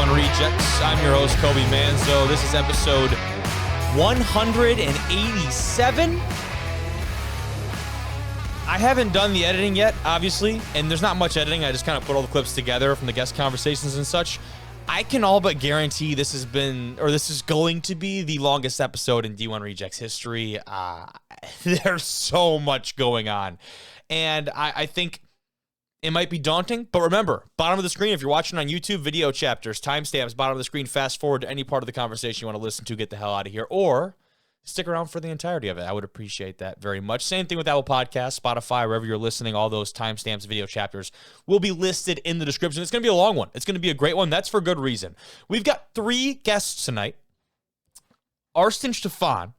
D1 Rejects. I'm your host, Kobe Manzo. This is episode 187. I haven't done the editing yet, obviously, and there's not much editing. I just kind of put all the clips together from the guest conversations and such. I can all but guarantee this is going to be the longest episode in D1 Rejects history. There's so much going on, and I think it might be daunting, but remember, bottom of the screen, if you're watching on YouTube, video chapters, timestamps, bottom of the screen, fast forward to any part of the conversation you want to listen to, get the hell out of here, or stick around for the entirety of it. I would appreciate that very much. Same thing with Apple Podcasts, Spotify, wherever you're listening, all those timestamps, video chapters will be listed in the description. It's going to be a long one. It's going to be a great one. That's for good reason. We've got 3 guests tonight. Arsen Shtefan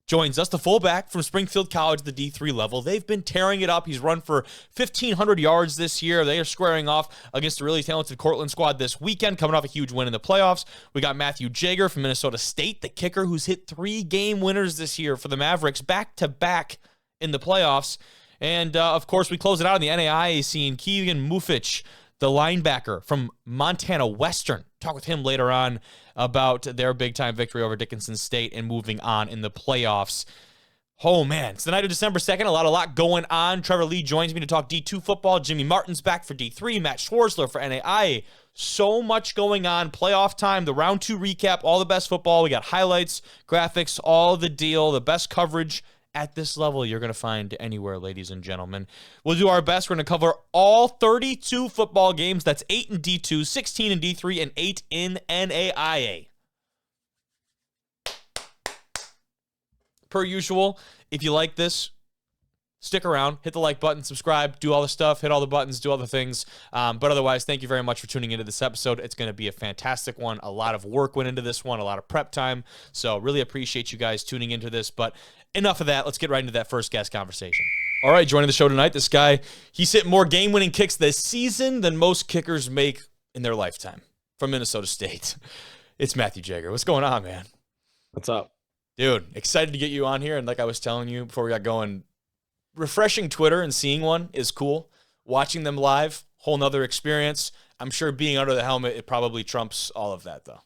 joins us, the fullback from Springfield College, the D3 level. They've been tearing it up. He's run for 1,500 yards this year. They are squaring off against a really talented Cortland squad this weekend, coming off a huge win in the playoffs. We got Jaeger from Minnesota State, the kicker, who's hit 3 game winners this year for the Mavericks, back-to-back in the playoffs. And, of course, we close it out on the NAIA scene. Keegen Muffich, the linebacker from Montana Western. Talk with him later on about their big-time victory over Dickinson State and moving on in the playoffs. Oh, man. It's the night of December 2nd. A lot going on. Trevor Lee joins me to talk D2 football. Jimmy Martin's back for D3. Matt Schwarzler for NAIA. So much going on. Playoff time, the round 2 recap, all the best football. We got highlights, graphics, all the deal, the best coverage at this level you're going to find anywhere, ladies and gentlemen. We'll do our best. We're going to cover all 32 football games. That's 8 in D2, 16 in D3, and 8 in NAIA. Per usual, if you like this, stick around, hit the like button, subscribe, do all the stuff, hit all the buttons, do all the things. But otherwise, thank you very much for tuning into this episode. It's going to be a fantastic one. A lot of work went into this one, a lot of prep time. So really appreciate you guys tuning into this. But enough of that. Let's get right into that first guest conversation. All right, joining the show tonight, this guy, he's hit more game-winning kicks this season than most kickers make in their lifetime from Minnesota State. It's Jaeger. What's going on, man? What's up? Dude, excited to get you on here. And like I was telling you before we got going, refreshing Twitter and seeing one is cool. Watching them live, whole nother experience. I'm sure being under the helmet, it probably trumps all of that, though.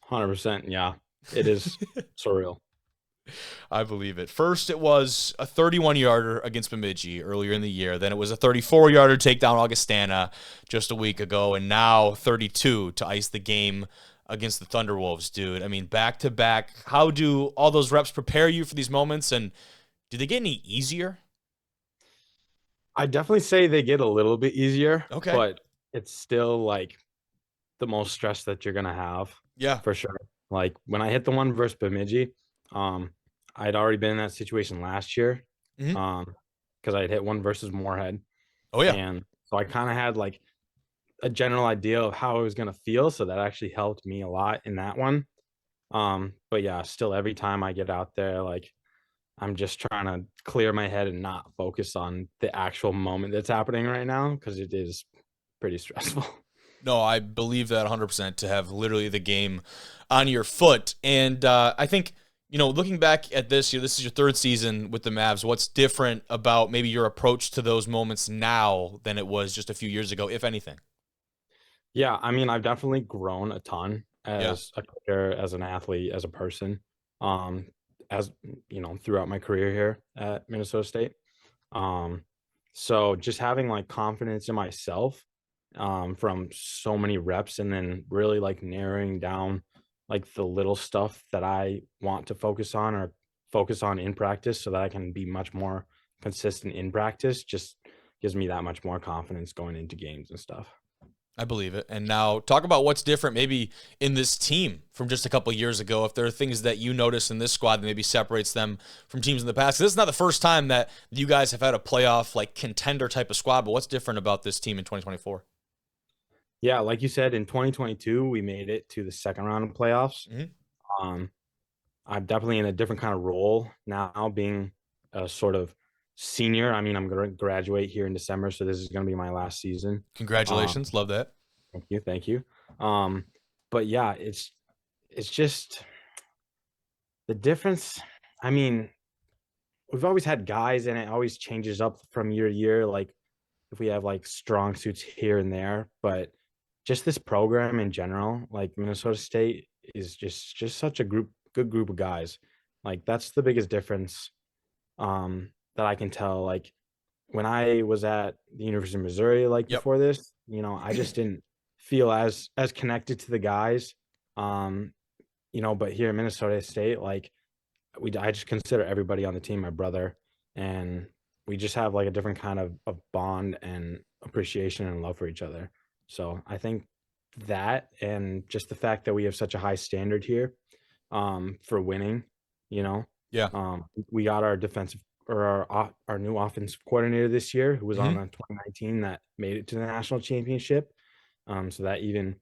100%, yeah. It is surreal. I believe it. First, it was a 31-yarder against Bemidji earlier in the year. Then it was a 34-yarder takedown Augustana just a week ago. And now 32 to ice the game against the Thunderwolves, dude. I mean, back-to-back. How do all those reps prepare you for these moments? And do they get any easier? I definitely say they get a little bit easier. Okay. But it's still, like, the most stress that you're going to have. Yeah. For sure. Like, when I hit the one versus Bemidji, I'd already been in that situation last year because I'd hit one versus Moorhead. Oh, yeah. And so I kind of had, like, a general idea of how I was going to feel. So that actually helped me a lot in that one. But, yeah, still every time I get out there, like, I'm just trying to clear my head and not focus on the actual moment that's happening right now because it is pretty stressful. No, I believe that 100% to have literally the game on your foot. And I think, you know, looking back at this, this is your 3rd season with the Mavs. What's different about maybe your approach to those moments now than it was just a few years ago, if anything? Yeah, I mean, I've definitely grown a ton as a player, as an athlete, as a person, as, you know, throughout my career here at Minnesota State. So just having, like, confidence in myself from so many reps and then really, like, narrowing down, like, the little stuff that I want to focus on or focus on in practice so that I can be much more consistent in practice just gives me that much more confidence going into games and stuff. I believe it. And now talk about what's different maybe in this team from just a couple of years ago. If there are things that you notice in this squad that maybe separates them from teams in the past. This is not the first time that you guys have had a playoff, like, contender type of squad, but what's different about this team in 2024? Yeah, like you said, in 2022, we made it to the 2nd round of playoffs. I'm definitely in a different kind of role now, being a sort of senior. I mean, I'm going to graduate here in December, so this is going to be my last season. Congratulations. Love that. Thank you. But yeah, it's just the difference. I mean, we've always had guys, and it always changes up from year to year. Like, if we have, like, strong suits here and there, but just this program in general, like Minnesota State is just such a good group of guys. Like that's the biggest difference that I can tell. Like when I was at the University of Missouri, like Yep. before this, I just didn't feel as connected to the guys. Um, but here at Minnesota State, like I just consider everybody on the team my brother, and we just have like a different kind of bond and appreciation and love for each other. So I think that, and just the fact that we have such a high standard here for winning, you know, Yeah. we got our defensive or our new offensive coordinator this year who was on Hmm. the 2019 that made it to the national championship. So that even,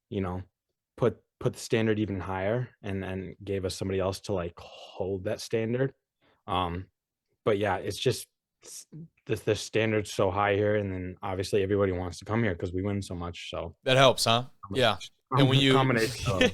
you know, put the standard even higher and gave us somebody else to like hold that standard. Um, but yeah, it's just the standard's so high here, and then obviously everybody wants to come here because we win so much. So That helps, huh? Yeah. And when you combination of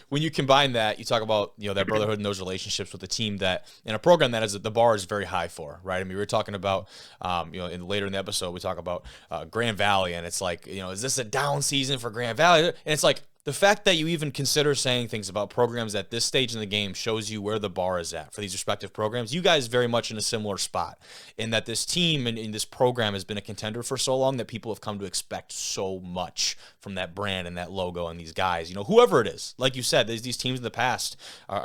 when you combine that, you talk about that brotherhood and those relationships with the team that in a program that is the bar is very high for, right? I mean, we were talking about later in the episode we talk about Grand Valley, and it's like is this a down season for Grand Valley? And it's like the fact that you even consider saying things about programs at this stage in the game shows you where the bar is at for these respective programs. You guys very much in a similar spot in that this team and in this program has been a contender for so long that people have come to expect so much from that brand and that logo and these guys. Whoever it is, like you said, there's these teams in the past,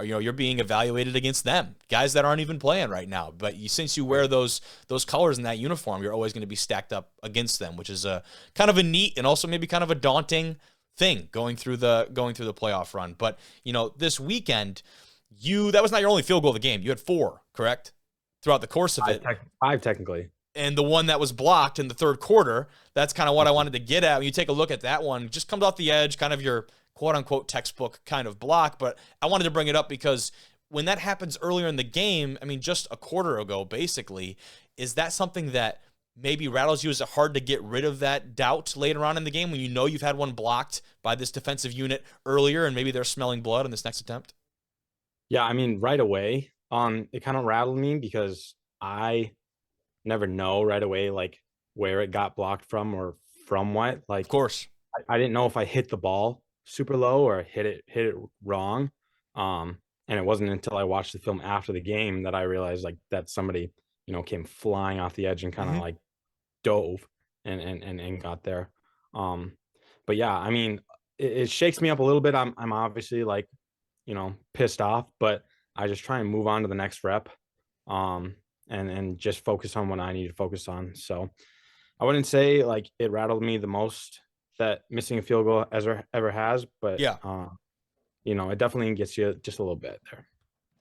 you're being evaluated against them, guys that aren't even playing right now. But since you wear those colors in that uniform, you're always going to be stacked up against them, which is a kind of a neat and also maybe kind of a daunting thing going through the playoff run. But this weekend, that was not your only field goal of the game. You had 4, correct, throughout the course of it. 5 technically. And the one that was blocked in the third quarter, that's kind of what I wanted to get at. When you take a look at that one, just comes off the edge, kind of your quote-unquote textbook kind of block. But I wanted to bring it up because when that happens earlier in the game, I mean, just a quarter ago, basically, is that something that maybe rattles you? Is it hard to get rid of that doubt later on in the game when you've had one blocked by this defensive unit earlier and maybe they're smelling blood on this next attempt? Yeah, I mean, right away, it kind of rattled me because I never know right away like where it got blocked from or from what. Of Like course. I didn't know if I hit the ball super low or hit it wrong. And it wasn't until I watched the film after the game that I realized like that somebody, came flying off the edge and kind of like dove and got there. Um, but yeah, I mean, it shakes me up a little bit. I'm obviously like, pissed off, but I just try and move on to the next rep. And just focus on what I need to focus on. So I wouldn't say like it rattled me the most that missing a field goal ever has, but Yeah. it definitely gets you just a little bit there.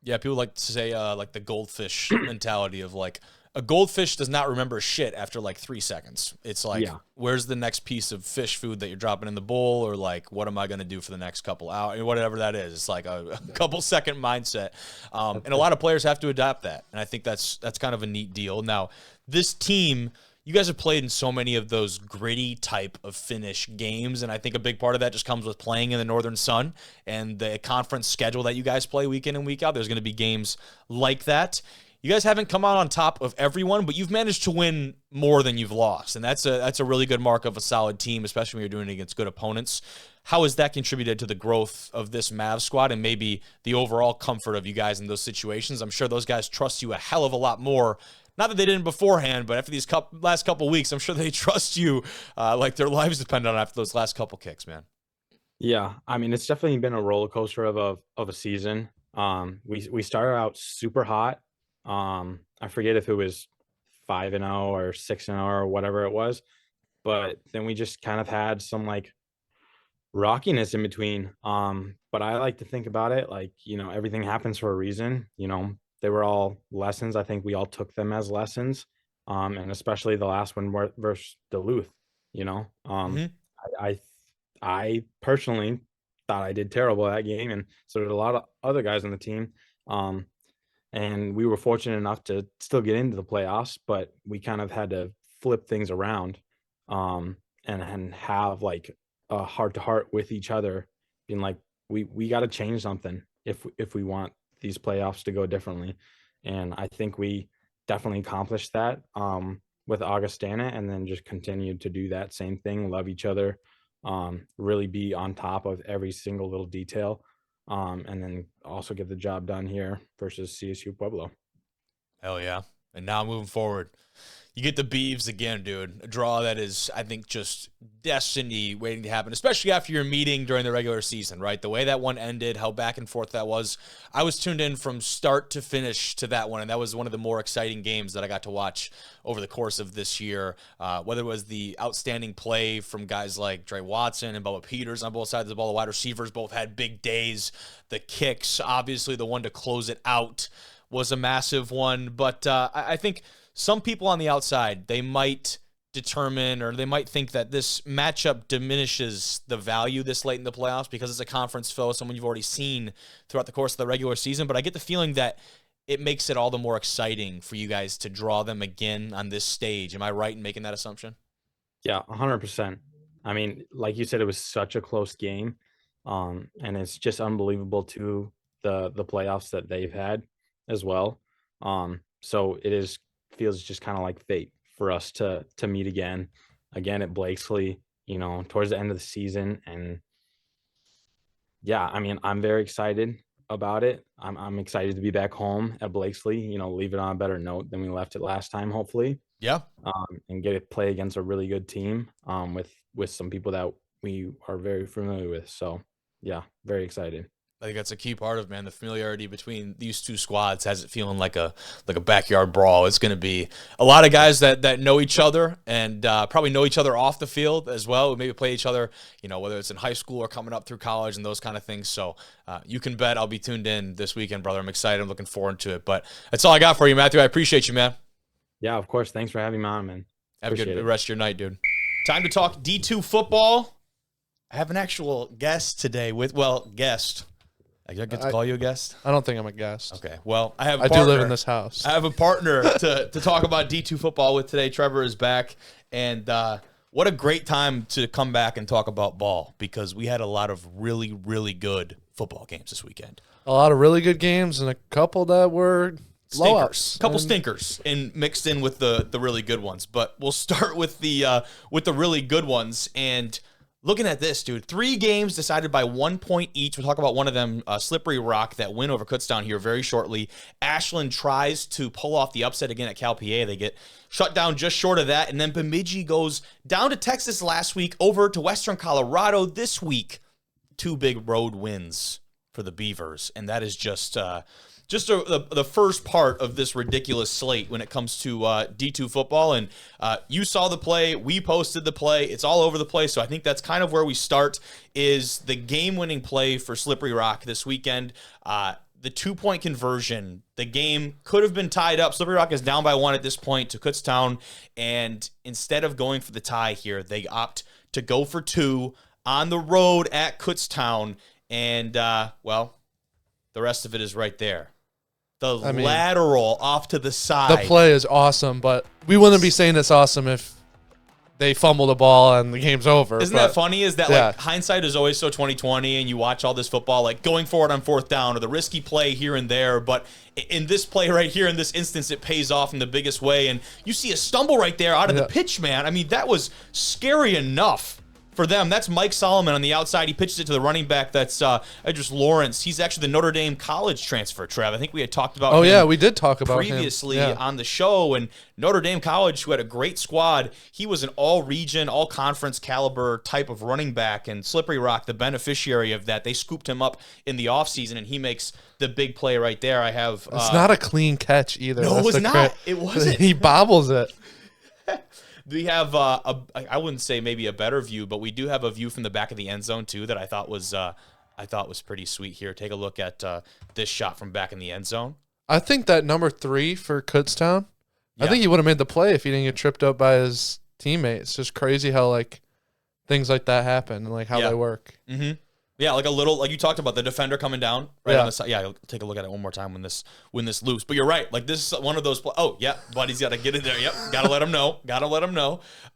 Yeah, people like to say like the goldfish mentality of like a goldfish does not remember shit after like 3 seconds. It's like, where's the next piece of fish food that you're dropping in the bowl, or like, what am I going to do for the next couple hours, whatever that is. It's like a couple second mindset. And a lot of players have to adapt that. And I think that's kind of a neat deal. Now, this team, you guys have played in so many of those gritty type of finish games, and I think a big part of that just comes with playing in the Northern Sun and the conference schedule that you guys play week in and week out. There's going to be games like that. You guys haven't come out on top of everyone, but you've managed to win more than you've lost, and that's a really good mark of a solid team, especially when you're doing it against good opponents. How has that contributed to the growth of this Mavs squad and maybe the overall comfort of you guys in those situations? I'm sure those guys trust you a hell of a lot more. Not that they didn't beforehand, but after these last couple weeks, I'm sure they trust you like their lives depend on it after those last couple kicks, man. Yeah, I mean, it's definitely been a roller coaster of a season. We started out super hot. I forget if it was 5-0 or 6-0 or whatever it was, but then we just kind of had some like rockiness in between. But I like to think about it like, everything happens for a reason. They were all lessons. I think we all took them as lessons. And especially the last one versus Duluth, you know. Mm-hmm. I I personally thought I did terrible that game, and so did a lot of other guys on the team. And we were fortunate enough to still get into the playoffs, but we kind of had to flip things around, and have like a heart to heart with each other, being like, we got to change something if we want these playoffs to go differently. And I think we definitely accomplished that with Augustana, and then just continued to do that same thing, love each other, really be on top of every single little detail, and then also get the job done here versus CSU Pueblo. Hell yeah. And now moving forward, you get the Beavs again, dude. A draw that is, I think, just destiny waiting to happen, especially after your meeting during the regular season, right? The way that one ended, how back and forth that was. I was tuned in from start to finish to that one, and that was one of the more exciting games that I got to watch over the course of this year, whether it was the outstanding play from guys like Dre Watson and Bubba Peters on both sides of the ball. The wide receivers both had big days. The kicks, obviously the one to close it out was a massive one, but I think some people on the outside, they might determine or they might think that this matchup diminishes the value this late in the playoffs because it's a conference foe, someone you've already seen throughout the course of the regular season. But I get the feeling that it makes it all the more exciting for you guys to draw them again on this stage. Am I right in making that assumption? Yeah, 100%. I mean, like you said, it was such a close game, and it's just unbelievable to the playoffs that they've had as well. So it feels just kind of like fate for us to meet again at Blakesley, towards the end of the season. And yeah, I mean, I'm very excited about it. I'm excited to be back home at Blakesley, leave it on a better note than we left it last time, hopefully. Yeah. And get to play against a really good team, with some people that we are very familiar with. So yeah, very excited. I think that's a key part of, man, the familiarity between these two squads has it feeling like a backyard brawl. It's going to be a lot of guys that know each other and probably know each other off the field as well. We maybe play each other, whether it's in high school or coming up through college and those kind of things. So you can bet I'll be tuned in this weekend, brother. I'm excited. I'm looking forward to it. But that's all I got for you, Matthew. I appreciate you, man. Yeah, of course. Thanks for having me on, man. Have a good rest of your night, dude. Time to talk D2 football. I have an actual guest today guest. I get to call you a guest? I don't think I'm a guest. Okay. Well, I do live in this house. I have a partner to talk about D2 football with today. Trevor is back. And what a great time to come back and talk about ball because we had a lot of really, really good football games this weekend. A lot of really good games and a couple that were stinkers. Couple stinkers and mixed in with the really good ones. But we'll start with the really good ones. And looking at this, dude, 3 games decided by 1 point each. We'll talk about one of them, Slippery Rock, that win over Kutztown here very shortly. Ashland tries to pull off the upset again at Cal PA. They get shut down just short of that. And then Bemidji goes down to Texas last week, over to Western Colorado this week. 2 big road wins for the Beavers. And that is just the first part of this ridiculous slate when it comes to D2 football. And you saw the play. We posted the play. It's all over the place. So I think that's kind of where we start is the game-winning play for Slippery Rock this weekend. The 2-point conversion. The game could have been tied up. Slippery Rock is down by 1 at this point to Kutztown. And instead of going for the tie here, they opt to go for 2 on the road at Kutztown. And, the rest of it is right there. Lateral off to the side. The play is awesome, but we wouldn't be saying it's awesome if they fumble the ball and the game's over. Isn't that funny? Is that like hindsight is always so 20/20 and you watch all this football, like going forward on 4th down or the risky play here and there. But in this play right here, in this instance, it pays off in the biggest way. And you see a stumble right there out of the pitch, man. I mean, that was scary enough for them. That's Mike Solomon on the outside. He pitches it to the running back. That's Idris Lawrence. He's actually the Notre Dame College transfer, Trev. I think we had talked about him we did talk about previously on the show. And Notre Dame College, who had a great squad, he was an all-region, all-conference caliber type of running back. And Slippery Rock, the beneficiary of that, they scooped him up in the offseason, and he makes the big play right there. It's not a clean catch either. No, it was not. It wasn't. He bobbles it. We have I wouldn't say maybe a better view, but we do have a view from the back of the end zone too that I thought was pretty sweet here. Take a look at this shot from back in the end zone. I think that number 3 for Kutztown, I think he would have made the play if he didn't get tripped up by his teammate. It's just crazy how things like that happen and how they work. Mm-hmm. Yeah, like you talked about the defender coming down right on the side. Yeah, take a look at it one more time when this loose. But you're right. This is one of those. Oh yeah, buddy's got to get in there. Yep, gotta let him know.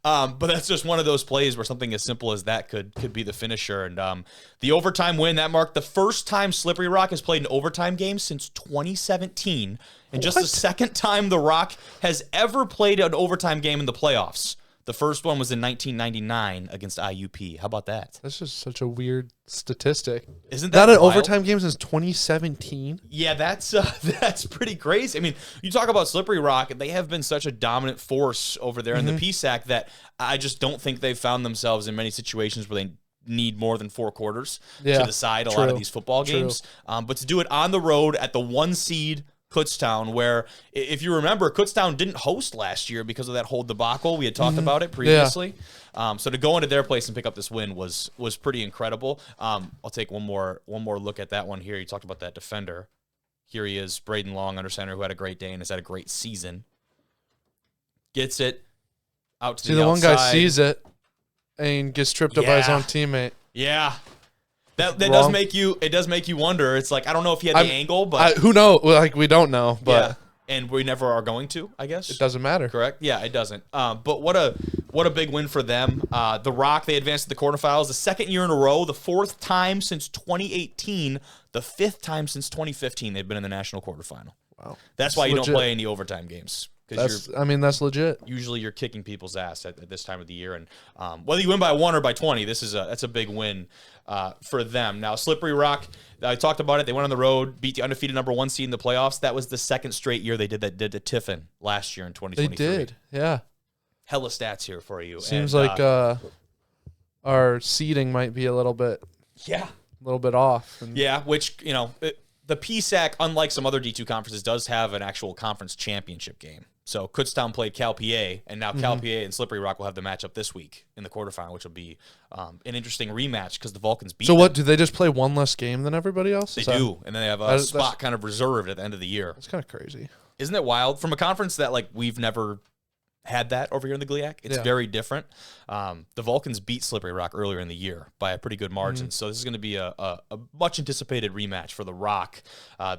But that's just one of those plays where something as simple as that could be the finisher. And the overtime win that marked the first time Slippery Rock has played an overtime game since 2017, and just the second time the Rock has ever played an overtime game in the playoffs. The first one was in 1999 against IUP. How about that? That's just such a weird statistic. Isn't that Not an wild? overtime game since 2017? Yeah, that's pretty crazy. I mean, you talk about Slippery Rock, and they have been such a dominant force over there in the PSAC that I just don't think they've found themselves in many situations where they need more than 4 quarters to decide a lot of these football games. But to do it on the road at the 1 seed Kutztown, where, if you remember, Kutztown didn't host last year because of that whole debacle. We had talked about it previously. So to go into their place and pick up this win was pretty incredible. I'll take one more look at that one here. You talked about that defender. Here he is, Braden Long, under center, who had a great day and has had a great season. Gets it out to the outside. One guy sees it and gets tripped up by his own teammate. Yeah. That does make you wonder. It's like, I don't know if he had the angle, but who knows? Like, we don't know, but and we never are going to, I guess. It doesn't matter. Correct? Yeah, it doesn't. But what a big win for them. The Rock, they advanced to the quarterfinals the 2nd year in a row, the 4th time since 2018, the 5th time since 2015 they've been in the national quarterfinal. Wow. That's why you don't play any overtime games. That's legit. Usually you're kicking people's ass at this time of the year, and whether you win by 1 or by 20, that's a big win for them. Now, Slippery Rock, I talked about it. They went on the road, beat the undefeated number 1 seed in the playoffs. That was the 2nd straight year they did to Tiffin last year in 2023. They did, yeah. Hella stats here for you. Seems like our seeding might be a little bit off. Yeah, which, the PSAC, unlike some other D2 conferences, does have an actual conference championship game. So Kutztown played Cal PA, and now Cal PA and Slippery Rock will have the matchup this week in the quarterfinal, which will be an interesting rematch because the Vulcans beat them. What, do they just play one less game than everybody else? They do, and then they have a spot kind of reserved at the end of the year. That's kind of crazy. Isn't it wild? From a conference that, we've never had that over here in the GLIAC. It's very different. The Vulcans beat Slippery Rock earlier in the year by a pretty good margin. So this is going to be a much anticipated rematch for the Rock.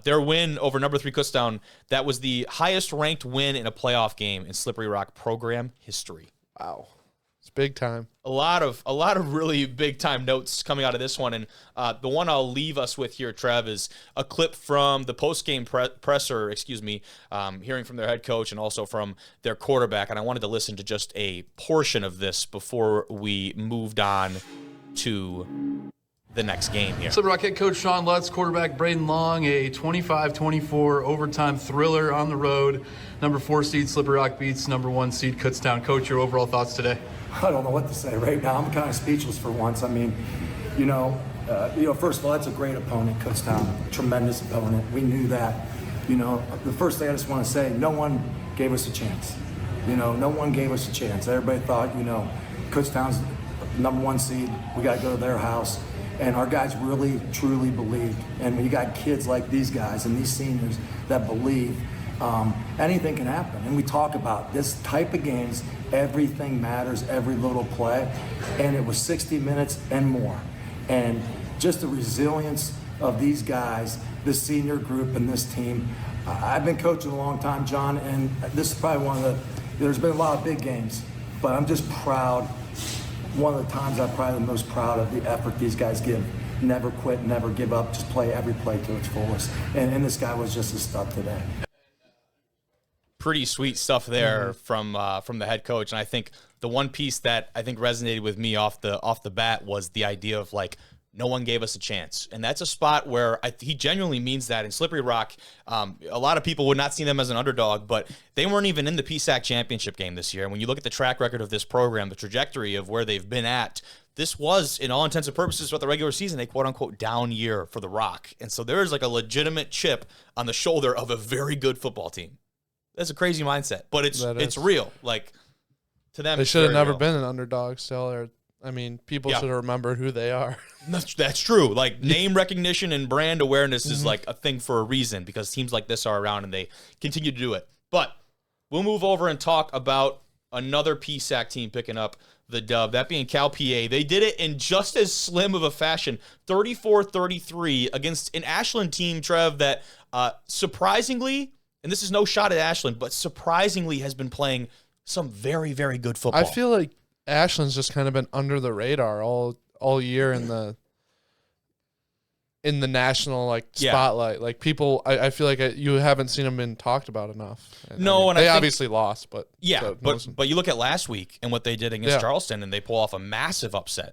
Their win over number 3 Kutztown, that was the highest ranked win in a playoff game in Slippery Rock program history. Wow. It's big time. A lot of really big time notes coming out of this one, and the one I'll leave us with here, Trev, is a clip from the post-game presser, hearing from their head coach and also from their quarterback, and I wanted to listen to just a portion of this before we moved on to the next game here. Slippery Rock head coach Sean Lutz, quarterback Braden Long, a 25-24 overtime thriller on the road. Number 4 seed Slippery Rock beats number 1 seed Kutztown. Coach, your overall thoughts today? I don't know what to say right now. I'm kind of speechless for once. I mean, first of all, that's a great opponent, Kutztown, tremendous opponent. We knew that. The first thing I just want to say, no one gave us a chance. No one gave us a chance. Everybody thought, Kutztown's number 1 seed. We got to go to their house. And our guys really, truly believed. And when you got kids like these guys and these seniors that believe, anything can happen. And we talk about this type of games, everything matters, every little play. And it was 60 minutes and more. And just the resilience of these guys, this senior group and this team. I've been coaching a long time, John, and this is probably there's been a lot of big games, but I'm just proud. One of the times I'm probably the most proud of the effort these guys give. Never quit, never give up, just play every play to its fullest. And this guy was just a stud today. Pretty sweet stuff there from the head coach, and I think the one piece that I think resonated with me off the bat was the idea of no one gave us a chance, and that's a spot where he genuinely means that. In Slippery Rock, a lot of people would not see them as an underdog, but they weren't even in the PSAC championship game this year. And when you look at the track record of this program, the trajectory of where they've been at, this was, in all intents and purposes, throughout the regular season, a quote-unquote down year for the Rock. And so there is a legitimate chip on the shoulder of a very good football team. That's a crazy mindset, but it's real. To them, they should have never been an underdog still. People should have remembered who they are. That's true. Name recognition and brand awareness is a thing for a reason, because teams like this are around and they continue to do it. But we'll move over and talk about another PSAC team picking up the dub, that being Cal PA. They did it in just as slim of a fashion, 34-33 against an Ashland team, Trev, that surprisingly, and this is no shot at Ashland, but surprisingly has been playing some very, very good football. I feel like Ashland's just kind of been under the radar all year in the in the national spotlight. Like people, I feel like you haven't seen them been talked about enough. And, No, and I they think, obviously lost, but but you look at last week and what they did against Yeah. Charleston, and they pull off a massive upset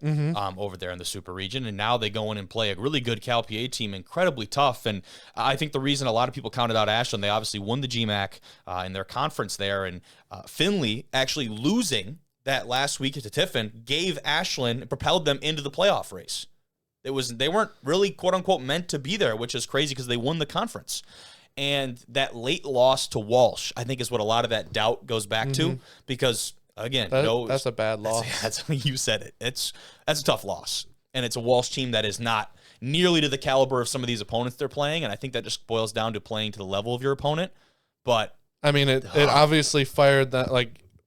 over there in the Super Region, and now they go in and play a really good Cal PA team, incredibly tough. And I think the reason a lot of people counted out Ashland, they obviously won the GMAC in their conference there, and Finley actually losing that last week to Tiffin gave Ashland, propelled them into the playoff race. They weren't really quote unquote meant to be there, which is crazy because they won the conference. And that late loss to Walsh, I think, is what a lot of that doubt goes back to, because again, that's a bad loss. That's you said it. That's a tough loss, and it's a Walsh team that is not nearly to the caliber of some of these opponents they're playing. And I think that just boils down to playing to the level of your opponent. But I mean, it obviously fired that,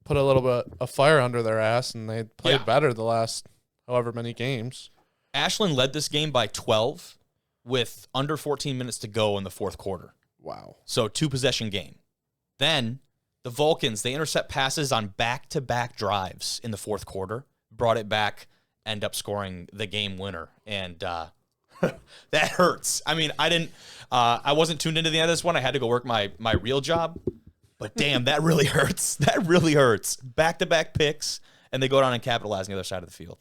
put a little bit of fire under their ass, and they played better the last however many games. Ashland led this game by 12 with under 14 minutes to go in the fourth quarter. Wow. So 2-possession game. Then the Vulcans, they intercept passes on back-to-back drives in the fourth quarter, brought it back, end up scoring the game winner. And that hurts. I mean, I wasn't tuned into the end of this one. I had to go work my real job. But damn, that really hurts. That really hurts. Back-to-back picks, and they go down and capitalize on the other side of the field.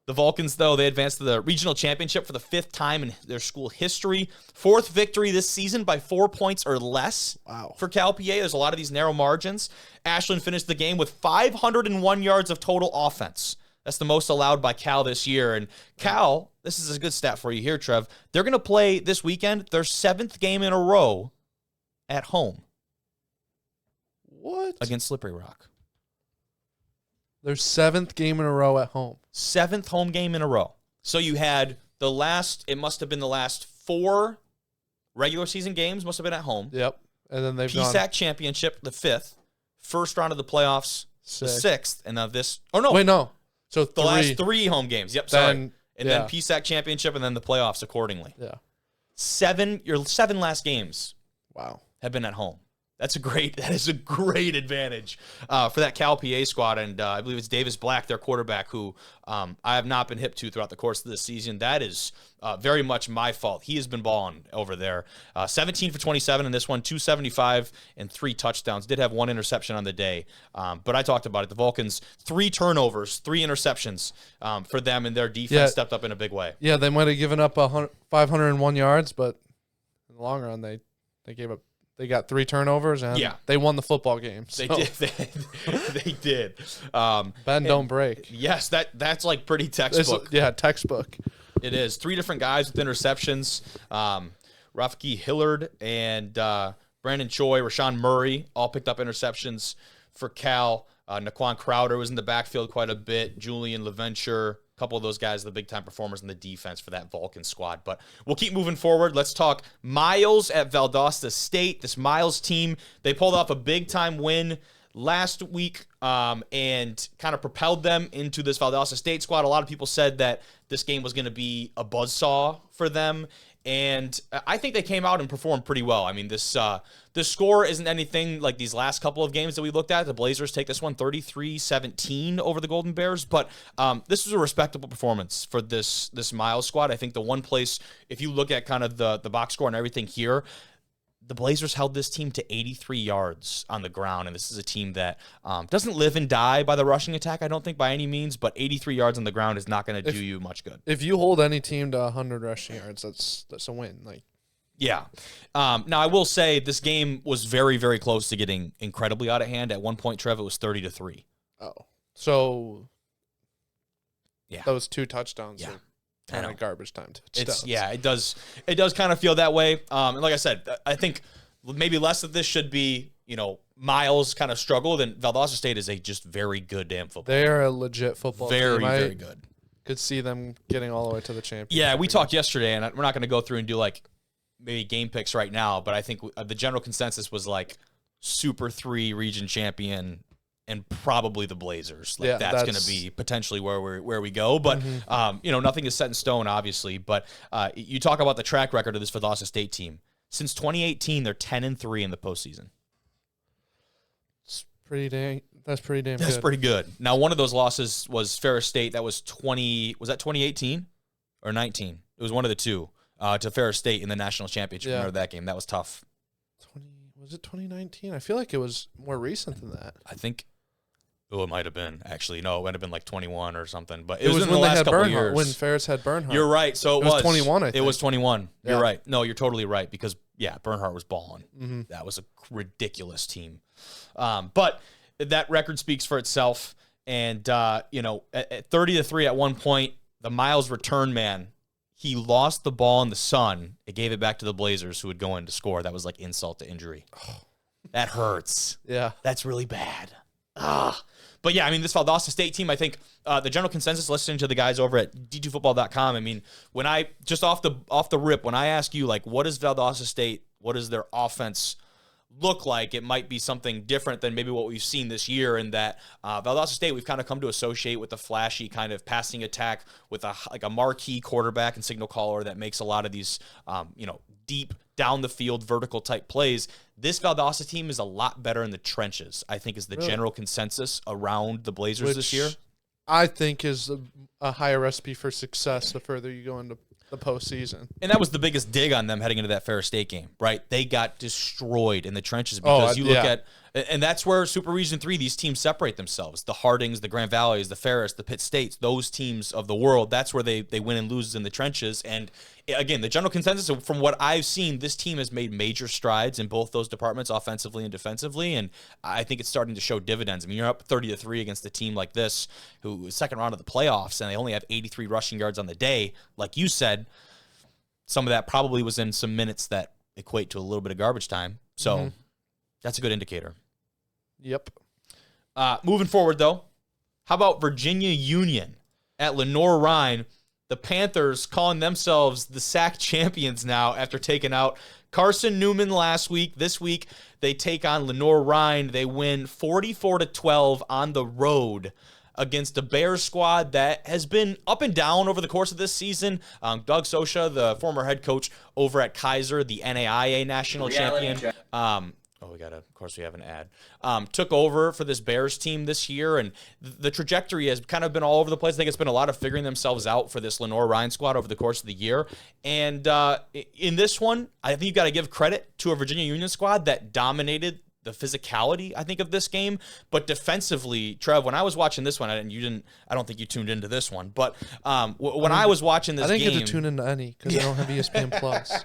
The Vulcans, though, they advanced to the regional championship for the 5th time in their school history. 4th victory this season by 4 points or less for Cal PA. There's a lot of these narrow margins. Ashland finished the game with 501 yards of total offense. That's the most allowed by Cal this year. And Cal, this is a good stat for you here, Trev. They're going to play this weekend their 7th game in a row at home. What? Against Slippery Rock. Their 7th game in a row at home. 7th home game in a row. So you had it must have been the last 4 regular season games must have been at home. Yep. And then they've PSAC championship, the 5th. First round of the playoffs, the 6th. And now this. Oh, no. Wait, no. So the last 3 home games. Yep, sorry. Then PSAC championship and then the playoffs accordingly. Yeah. Your 7 last games. Wow. Have been at home. That is a great advantage for that Cal PA squad. And I believe it's Davis Black, their quarterback, who I have not been hip to throughout the course of this season. That is very much my fault. He has been balling over there. 17 for 27 in this one, 275 and 3 touchdowns. Did have 1 interception on the day. But I talked about it. The Vulcans, 3 turnovers, 3 interceptions for them, and their defense stepped up in a big way. Yeah, they might have given up 501 yards, but in the long run, they gave up. They got 3 turnovers, and they won the football game. So. They did. They did. Bend, don't break. Yes, that's like pretty textbook. Textbook. It is. 3 different guys with interceptions. Rafiki Hillard and Brandon Choi, Rashawn Murray all picked up interceptions for Cal. Naquan Crowder was in the backfield quite a bit. Julian LaVenture. Couple of those guys, the big-time performers in the defense for that Vulcan squad. But we'll keep moving forward. Let's talk Miles at Valdosta State. This Miles team, they pulled off a big-time win last week and kind of propelled them into this Valdosta State squad. A lot of people said that this game was going to be a buzzsaw for them, and I think they came out and performed pretty well. I mean, this score isn't anything like these last couple of games that we looked at. The Blazers take this one 33-17 over the Golden Bears, but this was a respectable performance for this Miles squad. I think the one place, if you look at kind of the box score and everything here, the Blazers held this team to 83 yards on the ground, and this is a team that doesn't live and die by the rushing attack, I don't think, by any means, but 83 yards on the ground is not going to do you much good. If you hold any team to 100 rushing yards, that's a win. Yeah. Now, I will say this game was very, very close to getting incredibly out of hand. At one point, Trev, it was 30-3. Oh. So, yeah, those 2 touchdowns are kind of garbage time touchdowns. It does kind of feel that way. And like I said, I think maybe less of this should be, Miles kind of struggled, and Valdosta State is a just very good damn football. They are a legit football team. Very good. Could see them getting all the way to the championship. Yeah, we talked yesterday, and we're not going to go through and do maybe game picks right now, but I think the general consensus was Super 3 region champion and probably the Blazers. That's going to be potentially where we go. But, nothing is set in stone, obviously. But you talk about the track record of this Valdosta State team. Since 2018, they're 10-3 in the postseason. That's pretty damn good. That's pretty good. Now, one of those losses was Ferris State. That was 2018? or 19. It was one of the two to Ferris State in the national championship. Yeah. Remember that game? That was tough. Was it 2019? I feel like it was more recent than that. I think. Oh, it might have been actually. No, it might have been like 21 or something. But It was in the when they last had couple Bernhardt. years. When Ferris had Bernhardt. You're right. So It was 21, I It was think. 21. You're Yeah. right. No, you're totally right because Bernhardt was balling. Mhm. That was a ridiculous team. But that record speaks for itself. And at 30-3 at one point, the Miles return man, he lost the ball in the sun. It gave it back to the Blazers, who would go in to score. That was like insult to injury. That hurts. Yeah. That's really bad. But yeah, I mean, this Valdosta State team, I think the general consensus, listening to the guys over at d2football.com, I mean, when I, just off the rip, when I ask you, like, what is Valdosta State, what does their offense look like, it might be something different than maybe what we've seen this year, in that Valdosta State, we've kind of come to associate with the flashy kind of passing attack with a marquee quarterback and signal caller that makes a lot of these, deep down the field vertical type plays. This Valdosta team is a lot better in the trenches, I think, is the general consensus around the Blazers this year. I think is a higher recipe for success the further you go into the postseason. And that was the biggest dig on them heading into that Ferris State game, right? They got destroyed in the trenches because look at, and that's where Super Region 3, these teams separate themselves. The Hardings, the Grand Valleys, the Ferris, the Pitt States, those teams of the world, that's where they win and lose in the trenches. And again, the general consensus from what I've seen, this team has made major strides in both those departments, offensively and defensively. And I think it's starting to show dividends. I mean, you're up 30-3 against a team like this, who is second round of the playoffs, and they only have 83 rushing yards on the day. Like you said, some of that probably was in some minutes that equate to a little bit of garbage time. So that's a good indicator. Yep. Moving forward, though, how about Virginia Union at Lenoir-Rhyne? The Panthers calling themselves the SAC champions now after taking out Carson Newman last week. This week, they take on Lenoir-Rhyne. They win 44-12 on the road against a Bears squad that has been up and down over the course of this season. Doug Sosha, the former head coach over at Kaiser, the NAIA national champion. Of course we have an ad. Took over for this Bears team this year, and the trajectory has kind of been all over the place. I think it's been a lot of figuring themselves out for this Lenoir-Rhyne squad over the course of the year. And in this one, I think you've got to give credit to a Virginia Union squad that dominated the physicality, I think, of this game. But defensively, Trev, when I was watching this one, I don't think you tuned into this one, but when I was watching this game, I didn't get to tune into any because I don't have ESPN Plus.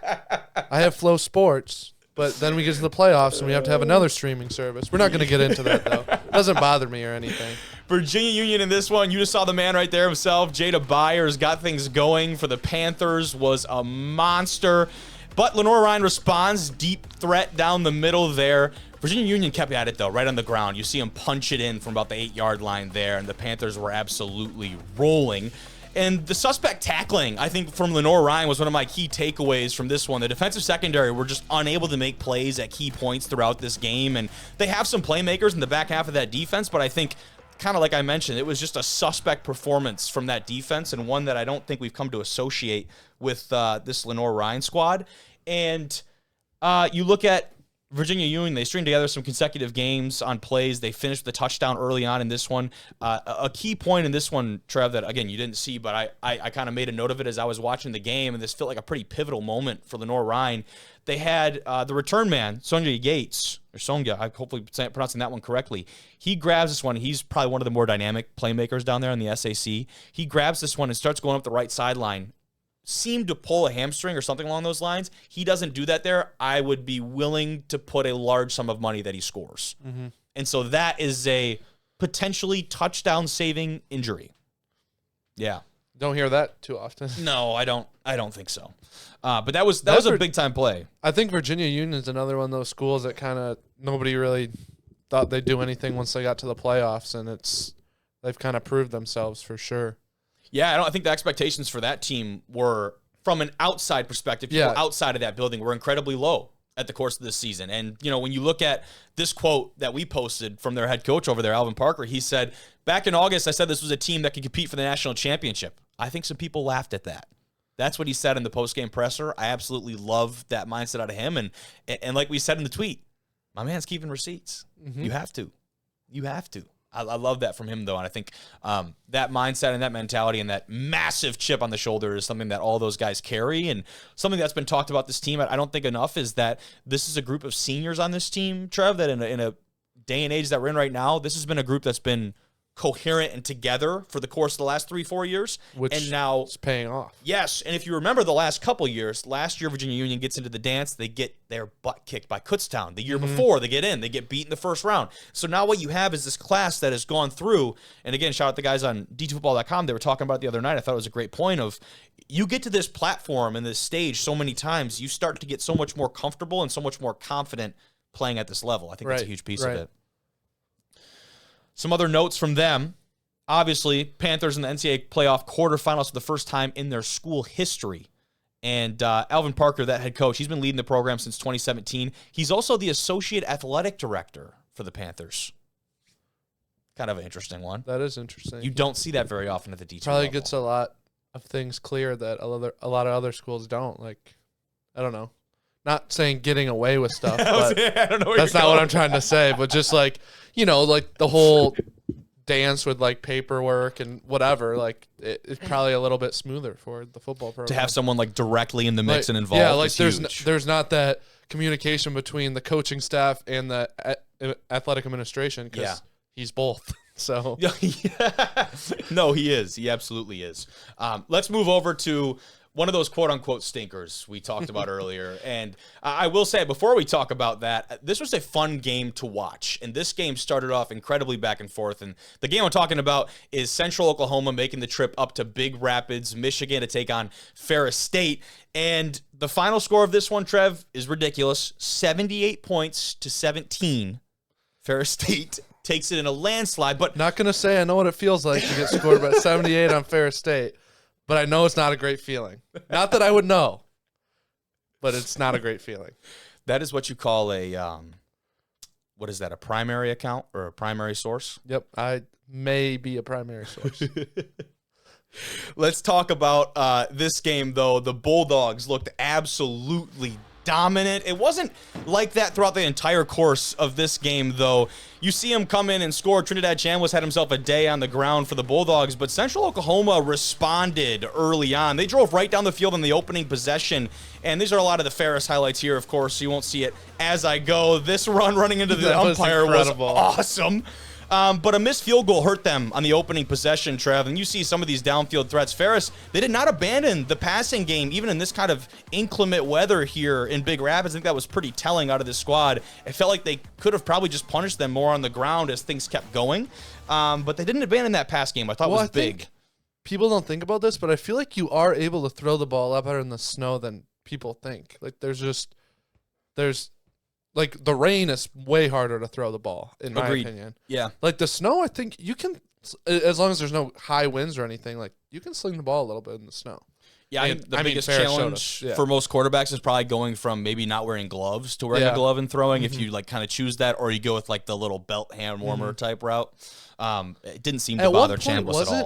I have Flow Sports, but then we get to the playoffs and we have to have another streaming service. We're not going to get into that, though. It doesn't bother me or anything. Virginia Union in this one, you just saw the man right there himself. Jada Byers got things going for the Panthers, was a monster. But Lenoir-Rhyne responds, deep threat down the middle there. Virginia Union kept at it, though, right on the ground. You see them punch it in from about the 8-yard line there, and the Panthers were absolutely rolling. And the suspect tackling, I think, from Lenoir-Rhyne was one of my key takeaways from this one. The defensive secondary were just unable to make plays at key points throughout this game, and they have some playmakers in the back half of that defense, but I think, kind of like I mentioned, it was just a suspect performance from that defense, and one that I don't think we've come to associate with this Lenoir-Rhyne squad. And you look at Virginia Union, they stringed together some consecutive games on plays. They finished with a touchdown early on in this one. A key point in this one, Trev, that, again, you didn't see, but I kind of made a note of it as I was watching the game, and this felt like a pretty pivotal moment for Lenoir-Rhyne. They had the return man, Sonja Yates, or Sonja, I'm hopefully pronouncing that one correctly. He grabs this one. He's probably one of the more dynamic playmakers down there in the SAC. He grabs this one and starts going up the right sideline. Seemed to pull a hamstring or something along those lines. He doesn't do that there. I would be willing to put a large sum of money that he scores. Mm-hmm. And so that is a potentially touchdown-saving injury. Yeah. Don't hear that too often. No, I don't think so. But that was a big-time play. I think Virginia Union is another one of those schools that kind of nobody really thought they'd do anything once they got to the playoffs, and they've kind of proved themselves for sure. Yeah, I think the expectations for that team were, from an outside perspective, people outside of that building were incredibly low at the course of this season. And, when you look at this quote that we posted from their head coach over there, Alvin Parker, he said, back in August, I said this was a team that could compete for the national championship. I think some people laughed at that. That's what he said in the postgame presser. I absolutely love that mindset out of him. And like we said in the tweet, my man's keeping receipts. Mm-hmm. You have to. I love that from him, though, and I think that mindset and that mentality and that massive chip on the shoulder is something that all those guys carry, and something that's been talked about this team, I don't think enough, is that this is a group of seniors on this team, Trev, that in a day and age that we're in right now, this has been a group that's been coherent and together for the course of the last 3-4 years, and now it's paying off. Yes, and if you remember the last couple years, last year Virginia Union gets into the dance, they get their butt kicked by Kutztown. The year before, they get in, they get beat in the first round. So now what you have is this class that has gone through, and again, shout out the guys on d2football.com, they were talking about it the other night. I thought it was a great point of, you get to this platform and this stage so many times, you start to get so much more comfortable and so much more confident playing at this level. I think that's a huge piece of it. Some other notes from them. Obviously, Panthers in the NCAA playoff quarterfinals for the first time in their school history. And Alvin Parker, that head coach, he's been leading the program since 2017. He's also the associate athletic director for the Panthers. Kind of an interesting one. That is interesting. You don't see that very often at the D2 Probably level. gets a lot of things clear that a lot of other schools don't. Like, I don't know. Not saying getting away with stuff, but I don't know where that's you're not what going. I'm trying to say. But just like, like the whole dance with like paperwork and whatever, like it's probably a little bit smoother for the football program. To have someone like directly in the mix and involved. Yeah, like is huge. there's not that communication between the coaching staff and the athletic administration because he's both. So no, he is. He absolutely is. Let's move over to one of those quote-unquote stinkers we talked about earlier. And I will say, before we talk about that, this was a fun game to watch. And this game started off incredibly back and forth. And the game I'm talking about is Central Oklahoma making the trip up to Big Rapids, Michigan to take on Ferris State. And the final score of this one, Trev, is ridiculous. 78 points to 17. Ferris State takes it in a landslide. But not going to say I know what it feels like to get scored by 78 on Ferris State. But I know it's not a great feeling. Not that I would know, but it's not a great feeling. That is what you call a, what is that, a primary account or a primary source? Yep, I may be a primary source. Let's talk about this game, though. The Bulldogs looked absolutely dominant. It wasn't like that throughout the entire course of this game, though. You see him come in and score. Trinidad Chambliss had himself a day on the ground for the Bulldogs, but Central Oklahoma responded early on. They drove right down the field in the opening possession, and these are a lot of the Ferris highlights here, of course, so you won't see it as I go. This run running into the umpire was awesome. But a missed field goal hurt them on the opening possession, Trev. And you see some of these downfield threats. Ferris, they did not abandon the passing game, even in this kind of inclement weather here in Big Rapids. I think that was pretty telling out of this squad. It felt like they could have probably just punished them more on the ground as things kept going. But they didn't abandon that pass game. I thought it was big. People don't think about this, but I feel like you are able to throw the ball a lot better in the snow than people think. Like, like, the rain is way harder to throw the ball, in my opinion. Yeah. Like, the snow, I think you can, as long as there's no high winds or anything, like, you can sling the ball a little bit in the snow. Yeah, I think the biggest challenge for most quarterbacks is probably going from maybe not wearing gloves to wearing a glove and throwing, if you, like, kind of choose that, or you go with, like, the little belt hand warmer type route. It didn't seem to bother Chambliss at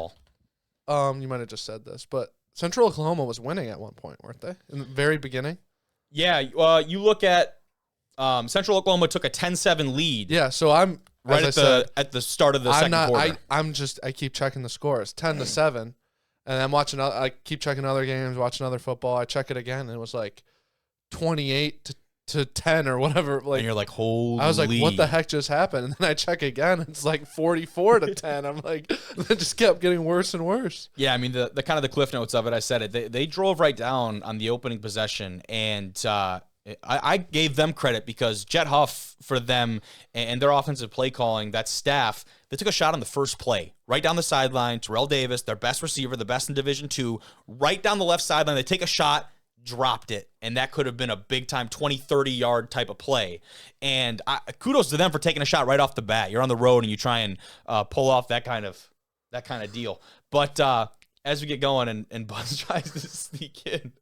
all. You might have just said this, but Central Oklahoma was winning at one point, weren't they? In the very beginning? Yeah, you look at Central Oklahoma took a 10-7 lead. Yeah, so I'm right at the start of the second quarter. I keep checking the scores, 10-7, and I'm watching. I keep checking other games, watching other football. I check it again, and it was like 28 to 10 or whatever. Like, and you're like, holy! I was like, what the heck just happened? And then I check again, it's like 44 to 10. I'm like, it just kept getting worse and worse. Yeah, I mean the kind of the cliff notes of it. I said it. They drove right down on the opening possession, and I gave them credit because Jet Huff, for them and their offensive play calling, that staff, they took a shot on the first play, right down the sideline. Terrell Davis, their best receiver, the best in Division II, right down the left sideline. They take a shot, dropped it, and that could have been a big-time 20, 30-yard type of play. And kudos to them for taking a shot right off the bat. You're on the road, and you try and pull off that kind of deal. But as we get going, and Buzz tries to sneak in,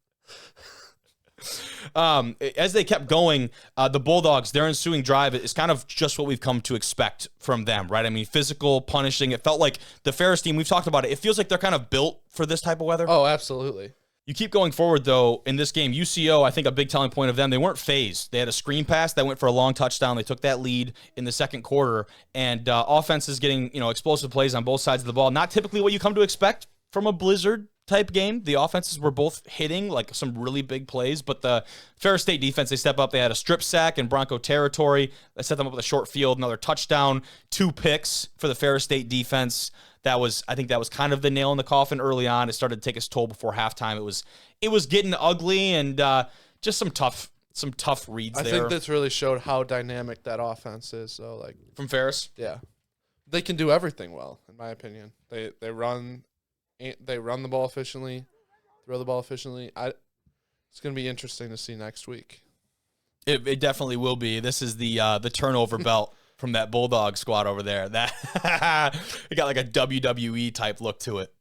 as they kept going, the Bulldogs, their ensuing drive is kind of just what we've come to expect from them, right? I mean, physical, punishing. It felt like the Ferris team, we've talked about it. It feels like they're kind of built for this type of weather. Oh, absolutely. You keep going forward, though, in this game. UCO, I think a big telling point of them, they weren't phased. They had a screen pass that went for a long touchdown. They took that lead in the second quarter, and offense is getting explosive plays on both sides of the ball. Not typically what you come to expect from a Blizzard-type game. The offenses were both hitting like some really big plays, but the Ferris State defense, they step up. They had a strip sack in Bronco territory. They set them up with a short field, another touchdown, 2 picks for the Ferris State defense. I think that was kind of the nail in the coffin early on. It started to take its toll before halftime. It was getting ugly and just some tough reads there. I think this really showed how dynamic that offense is. So like from Ferris, yeah, they can do everything well, in my opinion. They run the ball efficiently, throw the ball efficiently. It's going to be interesting to see next week. It definitely will be. This is the turnover belt from that Bulldog squad over there. That it got like a WWE type look to it.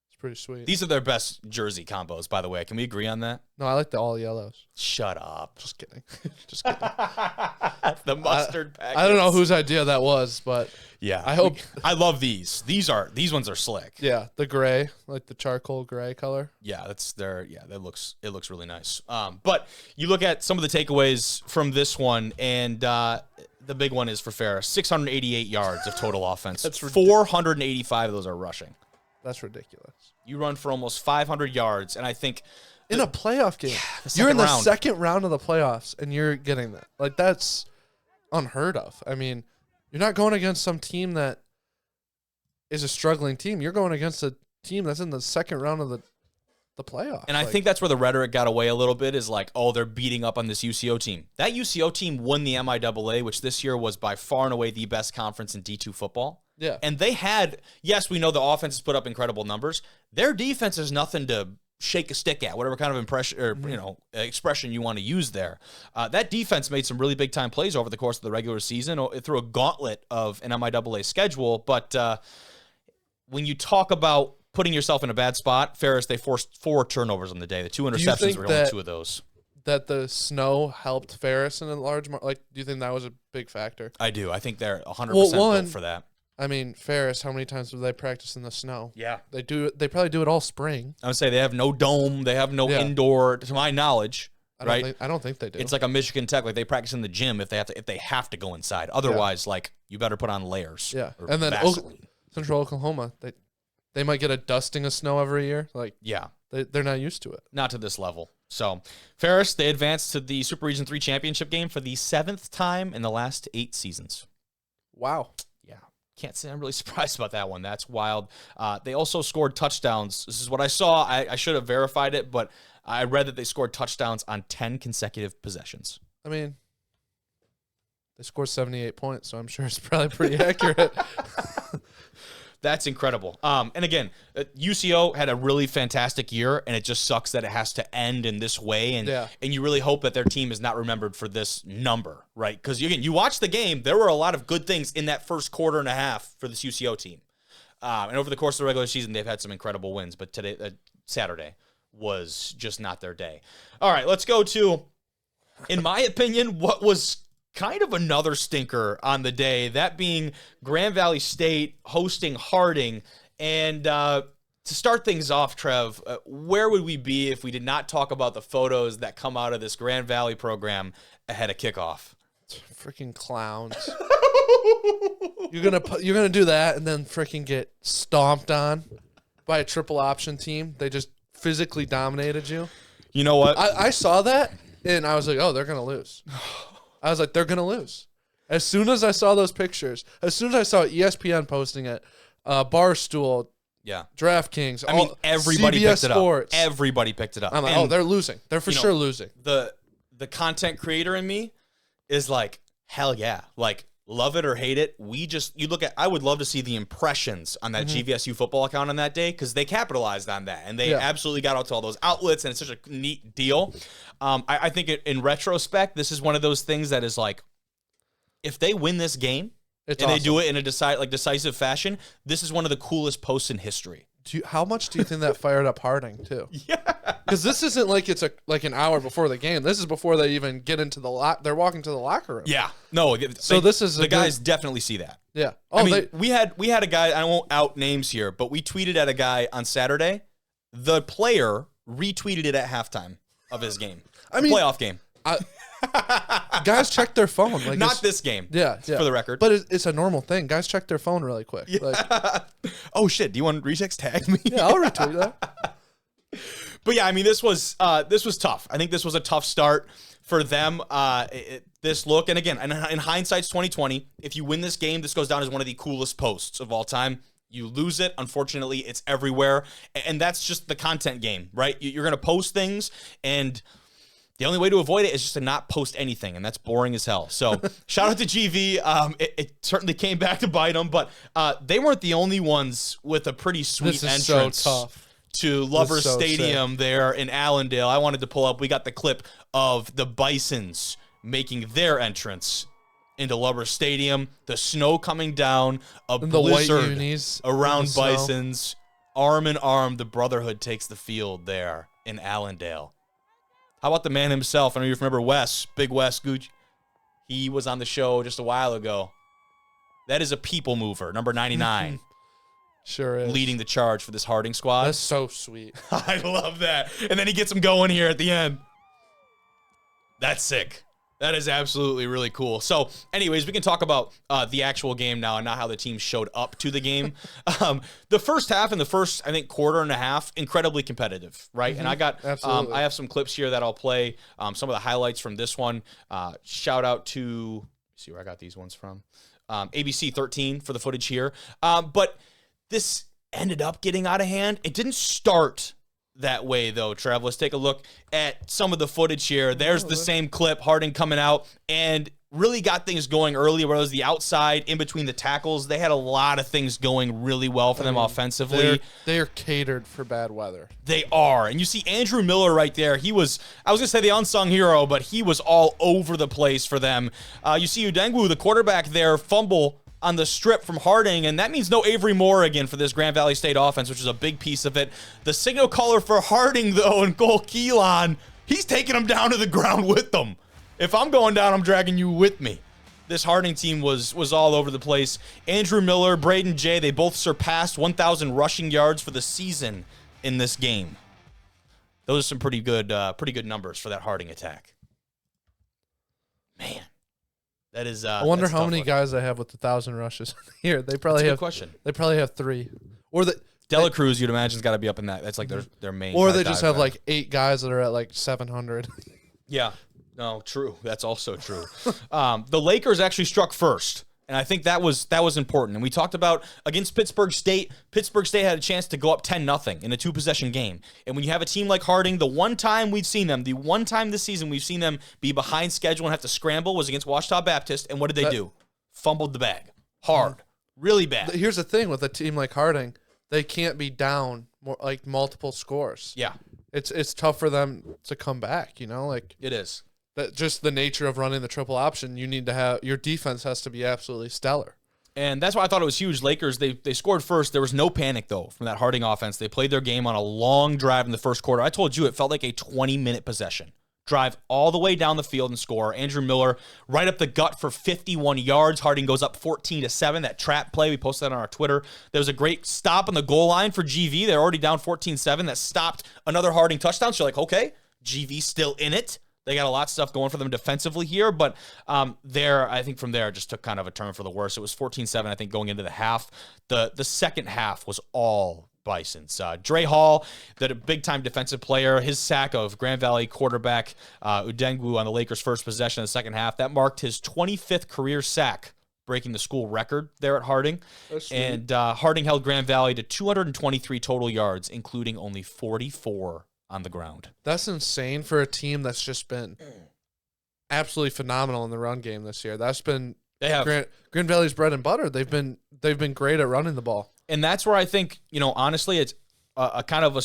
It's pretty sweet. These are their best jersey combos, by the way. Can we agree on that? No, I like the all yellows. Shut up. Just kidding. Just kidding. The mustard packets. I don't know whose idea that was, but yeah, I hope. I love these. These ones are slick. Yeah, the gray, like the charcoal gray color. Yeah, it looks really nice. But you look at some of the takeaways from this one, and the big one is for Ferris, 688 yards of total offense. That's 485 of those are rushing. That's ridiculous. You run for almost 500 yards, and I think in a playoff game, you're in the second round of the playoffs, and you're getting that. Like, that's unheard of. I mean, you're not going against some team that is a struggling team. You're going against a team that's in the second round of the playoffs. And I think that's where the rhetoric got away a little bit is like, oh, they're beating up on this UCO team. That UCO team won the MIAA, which this year was by far and away the best conference in D2 football. Yeah. And they had, yes, we know the offense has put up incredible numbers. Their defense is nothing to shake a stick at, whatever kind of impression or expression you want to use there. That defense made some really big time plays over the course of the regular season through a gauntlet of an MIAA schedule. But when you talk about putting yourself in a bad spot, Ferris, they forced 4 turnovers on the day. The 2 interceptions were only 2 of those. That the snow helped Ferris in a large do you think that was a big factor? I do. I think they're 100% built for that. I mean, Ferris, how many times have they practiced in the snow? Yeah. They probably do it all spring. I would say they have no dome. They have no indoor, to my knowledge. I don't think they do. It's like a Michigan Tech. Like they practice in the gym if they have to go inside. Otherwise, you better put on layers. Yeah. And then Central Oklahoma, they might get a dusting of snow every year. They're not used to it. Not to this level. So Ferris, they advanced to the Super Region 3 championship game for the 7th time in the last 8 seasons. Wow. Yeah. Can't say I'm really surprised about that one. That's wild. They also scored touchdowns. This is what I saw. I should have verified it, but I read that they scored touchdowns on 10 consecutive possessions. I mean, they scored 78 points, so I'm sure it's probably pretty accurate. That's incredible. And again, UCO had a really fantastic year, and it just sucks that it has to end in this way. And you really hope that their team is not remembered for this number, right? Because again, you watch the game, there were a lot of good things in that first quarter and a half for this UCO team. And over the course of the regular season, they've had some incredible wins. But Saturday was just not their day. All right, let's go to, in my opinion, what was kind of another stinker on the day, that being Grand Valley State hosting Harding. And to start things off, Trev, where would we be if we did not talk about the photos that come out of this Grand Valley program ahead of kickoff? Freaking clowns. You're gonna do that and then freaking get stomped on by a triple option team. They just physically dominated you. You know what? I saw that and I was like, oh, they're gonna lose. I was like, they're going to lose. As soon as I saw those pictures, as soon as I saw ESPN posting it, Barstool, DraftKings, everybody CBS picked it Sports. up. Everybody picked it up. I'm like, oh, they're losing. They're for sure losing. The content creator in me is like, hell yeah. Like, love it or hate it. I would love to see the impressions on that GVSU football account on that day, because they capitalized on that and they absolutely got out to all those outlets, and it's such a neat deal. I think in retrospect, this is one of those things that is like, if they win this game they do it in a decisive fashion, this is one of the coolest posts in history. How much do you think that fired up Harding too? Yeah, because this isn't like it's an hour before the game. This is before they even get into the they're walking to the locker room. Yeah, no. So this is the guys definitely see that. Yeah. Oh, I mean, we had a guy. I won't out names here, but we tweeted at a guy on Saturday. The player retweeted it at halftime of his game. I mean, playoff game. Guys check their phone. Like Not this game. Yeah. For the record. But it's a normal thing. Guys check their phone really quick. Yeah. Like, oh, shit. Do you want to retext tag me? yeah, I'll retweet that. But yeah, I mean, this was tough. I think this was a tough start for them. This look, and again, in hindsight's 2020. If you win this game, this goes down as one of the coolest posts of all time. You lose it, unfortunately, it's everywhere, and that's just the content game, right? You're gonna post things, and the only way to avoid it is just to not post anything, and that's boring as hell. So shout out to GV. It certainly came back to bite them, but they weren't the only ones with a pretty sweet entrance. So tough. To Lovers so Stadium sick. there in Allendale. I wanted to pull up. We got the clip of the Bisons making their entrance into Lovers Stadium. The snow coming down, a And the white blizzard unis around in the snow. Bisons. Arm in arm, the Brotherhood takes the field there in Allendale. How about the man himself? I know you remember Wes, Big Wes Gooch. He was on the show just a while ago. That is a people mover, number 99. Sure is. Leading the charge for this Harding squad. That's so sweet. I love that. And then he gets him going here at the end. That's sick. That is absolutely really cool. So, anyways, we can talk about the actual game now and not how the team showed up to the game. The first half and the first, I think, quarter and a half, incredibly competitive, right? And I got, Absolutely. I have some clips here that I'll play. Some of the highlights from this one. Shout out to, let's see where I got these ones from. ABC 13 for the footage here. But this ended up getting out of hand. It didn't start that way, though, Trev. Let's take a look at some of the footage here. There's the same clip, Harding coming out, and really got things going early, where it was the outside, in between the tackles. They had a lot of things going really well for them offensively. They're catered for bad weather. They are. And you see Andrew Miller right there. He was, I was going to say the unsung hero, but he was all over the place for them. You see Udengwu, the quarterback there, fumble on the strip from Harding, and that means no Avery Moore again for this Grand Valley State offense, which is a big piece of it. The signal caller for Harding, though, and Cole Keelan, he's taking him down to the ground with them. If I'm going down, I'm dragging you with me. This Harding team was all over the place. Andrew Miller, Braden Jay, they both surpassed 1,000 rushing yards for the season in this game. Those are some pretty good numbers for that Harding attack. Man. That is. I wonder how many guys they have with 1,000 rushes here. They probably That's a have. good question. They probably have 3, or Dela Cruz, you'd imagine, has got to be up in that. That's like their main. or they just have like 8 guys that are at like 700. Yeah. No, true. That's also true. The Lakers actually struck first, and I think that was important. And we talked about against Pittsburgh State. Pittsburgh State had a chance to go up 10-0 in a 2-possession game. And when you have a team like Harding, the one time this season we've seen them be behind schedule and have to scramble was against Ouachita Baptist. And what did they do? Fumbled the bag. Hard. Really bad. Here's the thing with a team like Harding, they can't be down like multiple scores. Yeah. It's tough for them to come back. Like It is. that. Just the nature of running the triple option. You need to have your defense has to be absolutely stellar. And that's why I thought it was huge. Lakers, they scored first. There was no panic, though, from that Harding offense. They played their game on a long drive in the first quarter. I told you it felt like a 20-minute possession. Drive all the way down the field and score. Andrew Miller right up the gut for 51 yards. Harding goes up 14-7. That trap play, we posted that on our Twitter. There was a great stop on the goal line for GV. They're already down 14-7. That stopped another Harding touchdown. So you're like, okay, GV still in it. They got a lot of stuff going for them defensively here, but I think from there, it just took kind of a turn for the worse. It was 14-7, I think, going into the half. The second half was all Bisons. Dre Hall, the big-time defensive player, his sack of Grand Valley quarterback Udengwu on the Lakers' first possession in the second half, that marked his 25th career sack, breaking the school record there at Harding. And Harding held Grand Valley to 223 total yards, including only 44 on the ground. That's insane for a team that's just been absolutely phenomenal in the run game this year. That's been Grand Valley's bread and butter. They've been great at running the ball. And that's where I think, honestly, it's a kind of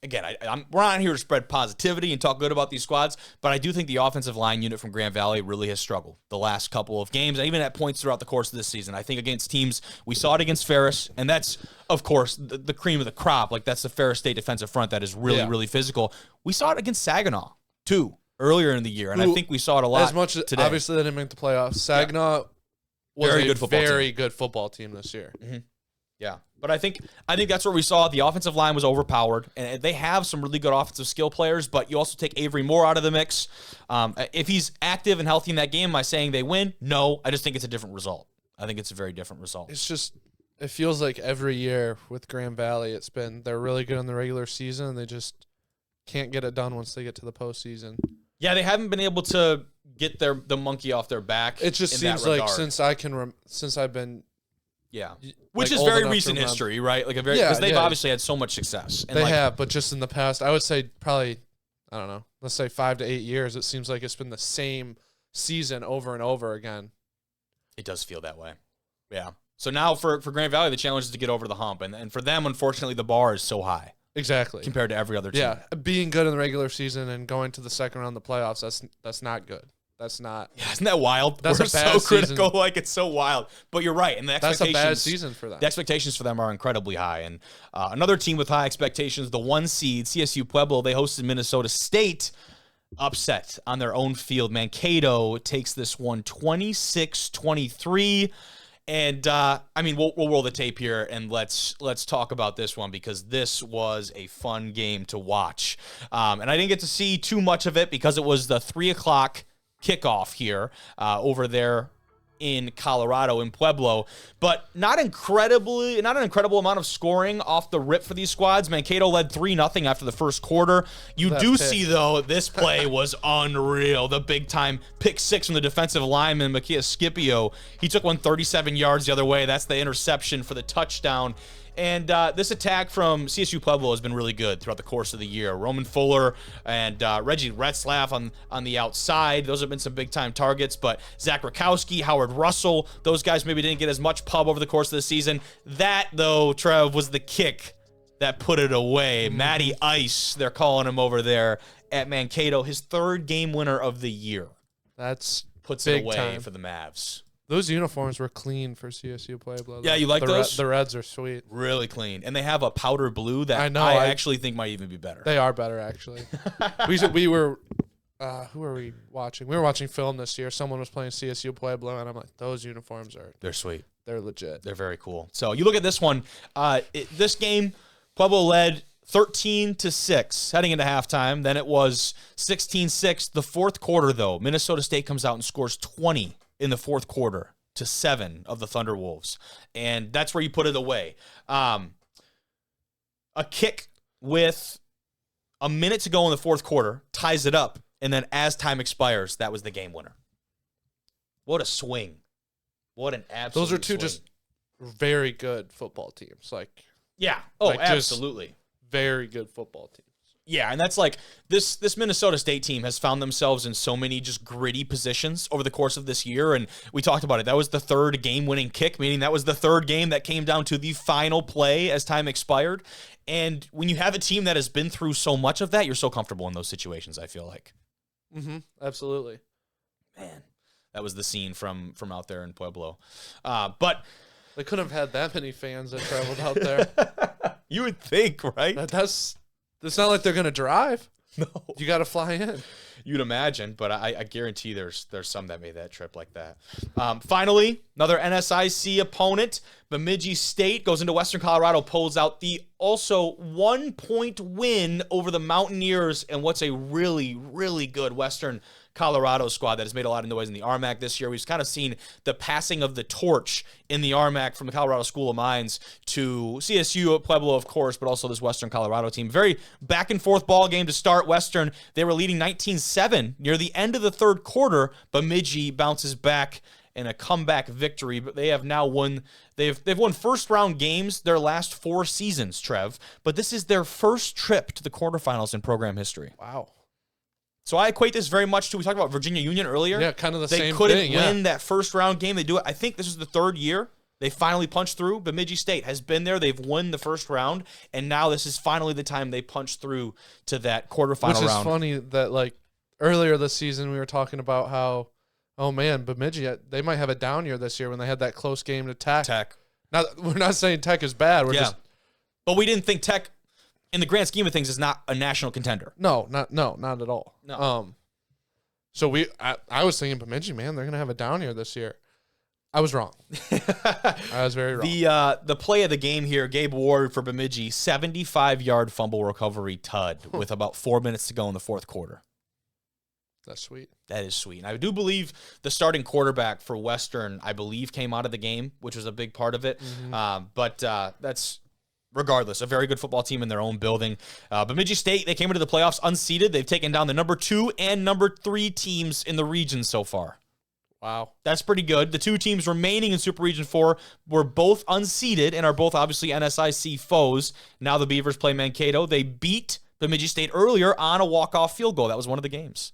again, we're not here to spread positivity and talk good about these squads, but I do think the offensive line unit from Grand Valley really has struggled the last couple of games, and even at points throughout the course of this season. I think against teams, we saw it against Ferris, and that's, of course, the cream of the crop. Like, that's the Ferris State defensive front that is really, really physical. We saw it against Saginaw, too, earlier in the year, and I think we saw it a lot as much as today. Obviously, they didn't make the playoffs. Saginaw was Very a good football very team. good football team this year. Mm-hmm. Yeah, but I think that's where we saw the offensive line was overpowered, and they have some really good offensive skill players. But you also take Avery Moore out of the mix. If he's active and healthy in that game, am I saying they win? No, I just think it's a different result. I think it's a very different result. It's just, it feels like every year with Grand Valley, it's been they're really good in the regular season, and they just can't get it done once they get to the postseason. Yeah, they haven't been able to get the monkey off their back. It just seems like since I've been. Yeah, Like which is very recent history, right? Like because they've obviously had so much success. And they have, but just in the past, I would say probably, I don't know, let's say 5 to 8 years. It seems like it's been the same season over and over again. It does feel that way. Yeah. So now for Grand Valley, the challenge is to get over the hump, and for them, unfortunately, the bar is so high. Exactly. Compared to every other team. Yeah, being good in the regular season and going to the second round of the playoffs, that's not good. That's not. Yeah, isn't that wild? That's We're a bad so critical, season. like it's so wild. But you're right, and the expectations. That's a bad season for them. The expectations for them are incredibly high, and another team with high expectations, the 1 seed CSU Pueblo, they hosted Minnesota State, upset on their own field. Mankato takes this one 26-23. And I mean, we'll roll the tape here and let's talk about this one because this was a fun game to watch. And I didn't get to see too much of it because it was the 3:00 kickoff here over there in Colorado, in Pueblo, but not an incredible amount of scoring off the rip for these squads. Mankato led 3-0 after the first quarter. You do see, though, this play was unreal. The big-time pick six from the defensive lineman, Makia Scipio. He took one 37 yards the other way. That's the interception for the touchdown. And this attack from CSU Pueblo has been really good throughout the course of the year. Roman Fuller and Reggie Retzlaff on the outside. Those have been some big-time targets. But Zach Rakowski, Howard Russell, those guys maybe didn't get as much pub over the course of the season. That, though, Trev, was the kick that put it away. Matty Ice, they're calling him over there at Mankato. His 3rd game winner of the year. That's puts big it away time for the Mavs. Those uniforms were clean for CSU Pueblo. Yeah, you like those? The Reds are sweet. Really clean. And they have a powder blue that I actually think might even be better. They are better, actually. we were, who were we watching? We were watching film this year. Someone was playing CSU Pueblo, and I'm like, those uniforms they're sweet. They're legit. They're very cool. So you look at this one. This game, Pueblo led 13-6 heading into halftime. Then it was 16-6. The fourth quarter, though, Minnesota State comes out and scores 20 in the fourth quarter to 7 of the Thunderwolves. And that's where you put it away. A kick with a minute to go in the fourth quarter ties it up. And then as time expires, that was the game winner. What a swing. What an absolute Those are two swing. just very good football teams. Yeah. Oh, like absolutely. Very good football teams. Yeah, and that's like this Minnesota State team has found themselves in so many just gritty positions over the course of this year, and we talked about it. That was the 3rd game-winning kick, meaning that was the 3rd game that came down to the final play as time expired. And when you have a team that has been through so much of that, you're so comfortable in those situations, I feel like. Mm-hmm. Absolutely. Man, that was the scene from out there in Pueblo. But they couldn't have had that many fans that traveled out there. You would think, right? It's not like they're going to drive. No. You got to fly in. You'd imagine, but I guarantee there's some that made that trip like that. Finally, another NSIC opponent, Bemidji State, goes into Western Colorado, pulls out the also 1-point win over the Mountaineers and what's a really, really good Western Colorado squad that has made a lot of noise in the RMAC this year. We've kind of seen the passing of the torch in the RMAC from the Colorado School of Mines to CSU, Pueblo, of course, but also this Western Colorado team. Very back and forth ball game to start. Western, they were leading 19-7 near the end of the third quarter. Bemidji bounces back in a comeback victory, but they have now won. They've won first round games their last 4 seasons, Trev, but this is their first trip to the quarterfinals in program history. Wow. So I equate this very much to, we talked about Virginia Union earlier. Yeah, kind of the same thing. They couldn't win that first round game. They do it. I think this is the 3rd year they finally punched through. Bemidji State has been there. They've won the first round, and now this is finally the time they punch through to that quarterfinal round. Which is funny that, earlier this season we were talking about how, oh man, Bemidji, they might have a down year this year when they had that close game to Tech. Now, we're not saying Tech is bad. But we didn't think Tech, in the grand scheme of things, is not a national contender. No, not at all. No. So I was thinking Bemidji, man, they're gonna have a down year this year. I was wrong. I was very wrong. The play of the game here, Gabe Ward for Bemidji, 75-yard fumble recovery tud with about 4 minutes to go in the fourth quarter. That's sweet. That is sweet. And I do believe the starting quarterback for Western, I believe, came out of the game, which was a big part of it. But that's, regardless, a very good football team in their own building. Bemidji State, they came into the playoffs unseeded. They've taken down the number 2 and number 3 teams in the region so far. Wow. That's pretty good. The 2 teams remaining in Super Region 4 were both unseeded and are both obviously NSIC foes. Now the Beavers play Mankato. They beat Bemidji State earlier on a walk-off field goal. That was one of the games.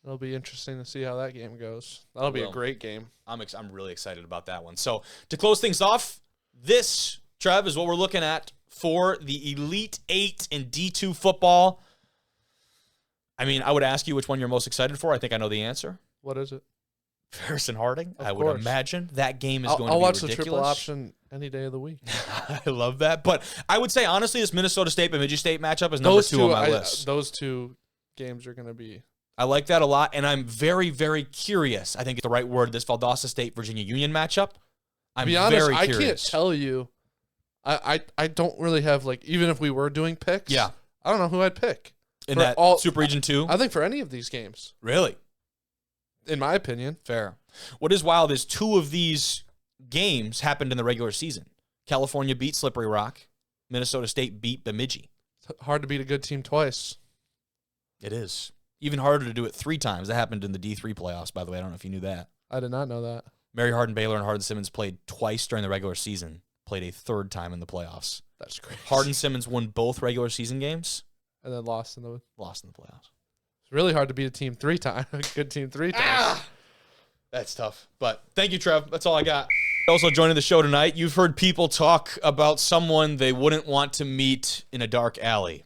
It'll be interesting to see how that game goes. That'll be a great game. I'm really excited about that one. So to close things off, this, Trev, is what we're looking at for the Elite 8 in D2 football. I mean, I would ask you which one you're most excited for. I think I know the answer. What is it? Harrison Harding. Of I would course. imagine that game is going to be I'll watch ridiculous. the triple option any day of the week. I love that. But I would say, honestly, this Minnesota State-Bemidji State matchup is number 2 on my list. Those 2 games are going to be... I like that a lot, and I'm very, very curious. I think it's the right word, this Valdosta State-Virginia Union matchup. I'm to be honest, very curious. I can't tell you. I don't really have, like, even if we were doing picks, Yeah. I don't know who I'd pick. In For that Super Region 2? I think for any of these games, Really? in my opinion. Fair. What is wild is 2 of these games happened in the regular season. California beat Slippery Rock. Minnesota State beat Bemidji. It's hard to beat a good team twice. It is. Even harder to do it 3 times. That happened in the D3 playoffs, by the way. I don't know if you knew that. I did not know that. Mary Hardin Baylor and Hardin Simmons played twice during the regular season, played a 3rd time in the playoffs. That's crazy. Hardin Simmons won both regular season games, And then lost in the... lost in the playoffs. It's really hard to beat a team 3 times. A good team 3 times. That's tough. But thank you, Trev. That's all I got. Also joining the show tonight, you've heard people talk about someone they wouldn't want to meet in a dark alley.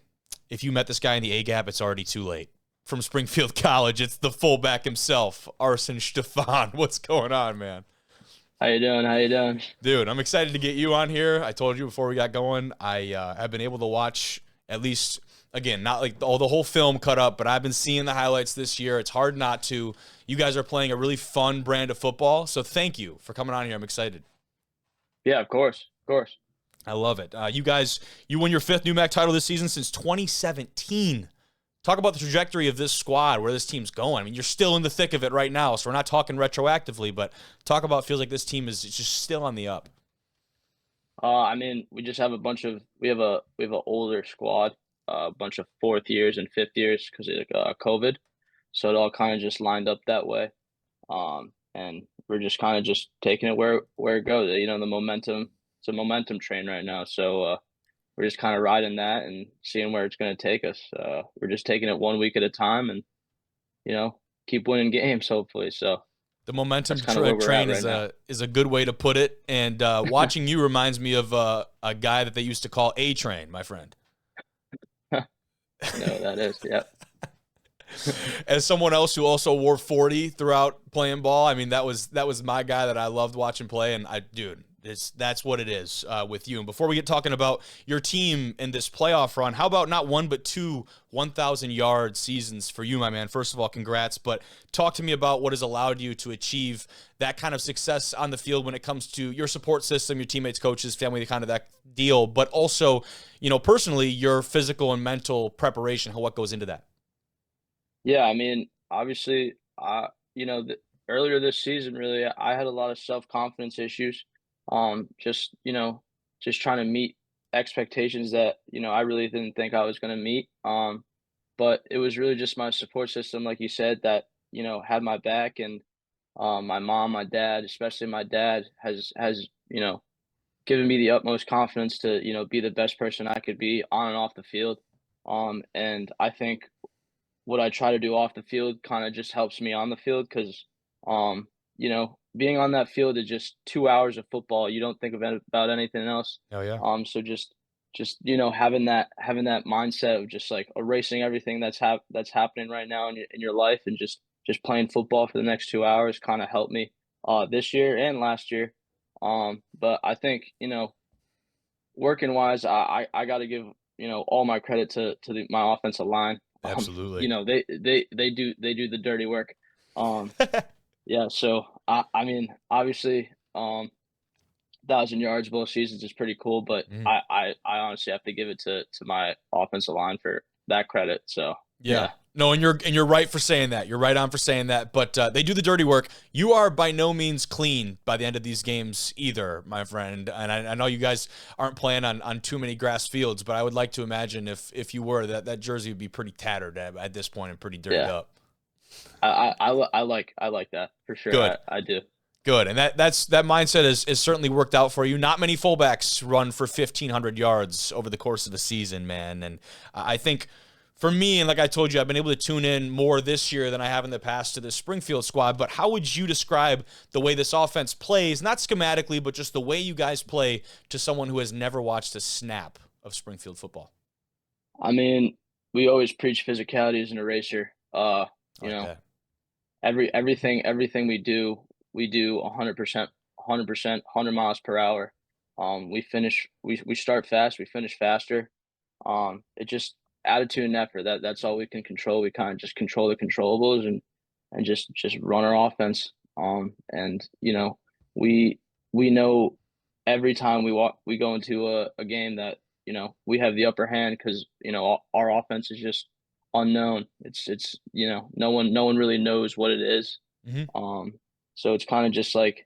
If you met this guy in the A-gap, it's already too late. From Springfield College, it's the fullback himself, Arsen Shtefan. What's going on, man? How you doing? How you doing? Dude, I'm excited to get you on here. I told you before we got going, I have been able to watch at least, again, not like the whole film cut up, but I've been seeing the highlights this year. It's hard not to. You guys are playing a really fun brand of football, so thank you for coming on here. I'm excited. Yeah, of course. Of course. I love it. You guys, you won your 5th NEWMAC title this season since 2017. Talk about the trajectory of this squad, where this team's going. I mean, you're still in the thick of it right now, so we're not talking retroactively, but talk about feels like this team is just still on the up. I mean, we just have we have an older squad, a bunch of 4th years and 5th years because of COVID, so it all kind of just lined up that way. And we're just kind of just taking it where it goes. You know, the momentum. It's a momentum train right now, so we're just kind of riding that and seeing where it's going to take us. We're just taking it 1 week at a time, and keep winning games hopefully. So the momentum train is a good way to put it. And watching you reminds me of a guy that they used to call A Train, my friend. No, that is, yeah. As someone else who also wore 40 throughout playing ball, I mean, that was my guy that I loved watching play. And that's what it is with you. And before we get talking about your team in this playoff run, how about not 1 but 2 1,000-yard seasons for you, my man? First of all, congrats. But talk to me about what has allowed you to achieve that kind of success on the field when it comes to your support system, your teammates, coaches, family, kind of that deal. But also, personally, your physical and mental preparation, what goes into that? Yeah, I mean, obviously, earlier this season, really, I had a lot of self-confidence issues. Just trying to meet expectations that, I really didn't think I was going to meet. But it was really just my support system, like you said, that, had my back, and my mom, my dad, especially my dad has given me the utmost confidence to, be the best person I could be on and off the field. And I think what I try to do off the field kind of just helps me on the field because, being on that field is just 2 hours of football. You don't think about anything else. Oh yeah. So just having that mindset of just like erasing everything that's happening right now in your life and just playing football for the next 2 hours kind of helped me this year and last year. But I think working wise, I got to give all my credit to my offensive line. Absolutely. They do the dirty work. Yeah, so I mean, obviously, 1,000 yards both seasons is pretty cool, but Mhm. I honestly have to give it to my offensive line for that credit. So Yeah. No, and you're right for saying that. You're right on for saying that. But they do the dirty work. You are by no means clean by the end of these games either, my friend. And I know you guys aren't playing on too many grass fields, but I would like to imagine if you were, that jersey would be pretty tattered at this point and pretty dirtied Yeah. up. I like that for sure. Good. I do. Good, and that mindset is certainly worked out for you. Not many fullbacks run for 1,500 yards over the course of the season, man. And I think for me, and like I told you, I've been able to tune in more this year than I have in the past to the Springfield squad. But how would you describe the way this offense plays, not schematically, but just the way you guys play, to someone who has never watched a snap of Springfield football? I mean, we always preach physicality as an eraser. You know, that. everything we do 100%, 100 miles per hour. We start fast, we finish faster. It just attitude and effort. That's all we can control. We kind of just control the controllables and just run our offense. And we know every time we go into a game that we have the upper hand because our offense is just unknown. It's no one really knows what it is. Mm-hmm. So it's kind of just like,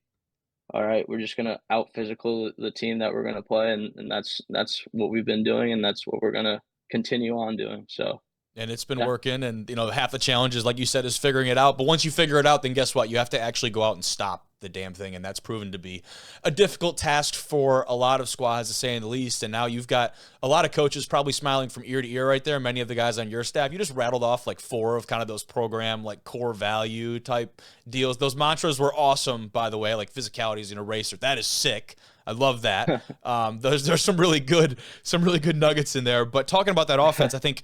all right, we're just gonna out physical the team that we're gonna play, and that's what we've been doing, and that's what we're gonna continue on doing. So. And it's been Yeah. working, and half the challenge is, like you said, is figuring it out. But once you figure it out, then guess what? You have to actually go out and stop the damn thing, and that's proven to be a difficult task for a lot of squads, to say the least. And now you've got a lot of coaches probably smiling from ear to ear right there. Many of the guys on your staff, you just rattled off like 4 of kind of those program like core value type deals. Those mantras were awesome, by the way. Like physicality is an eraser. That is sick. I love that. There's some really good nuggets in there. But talking about that offense, I think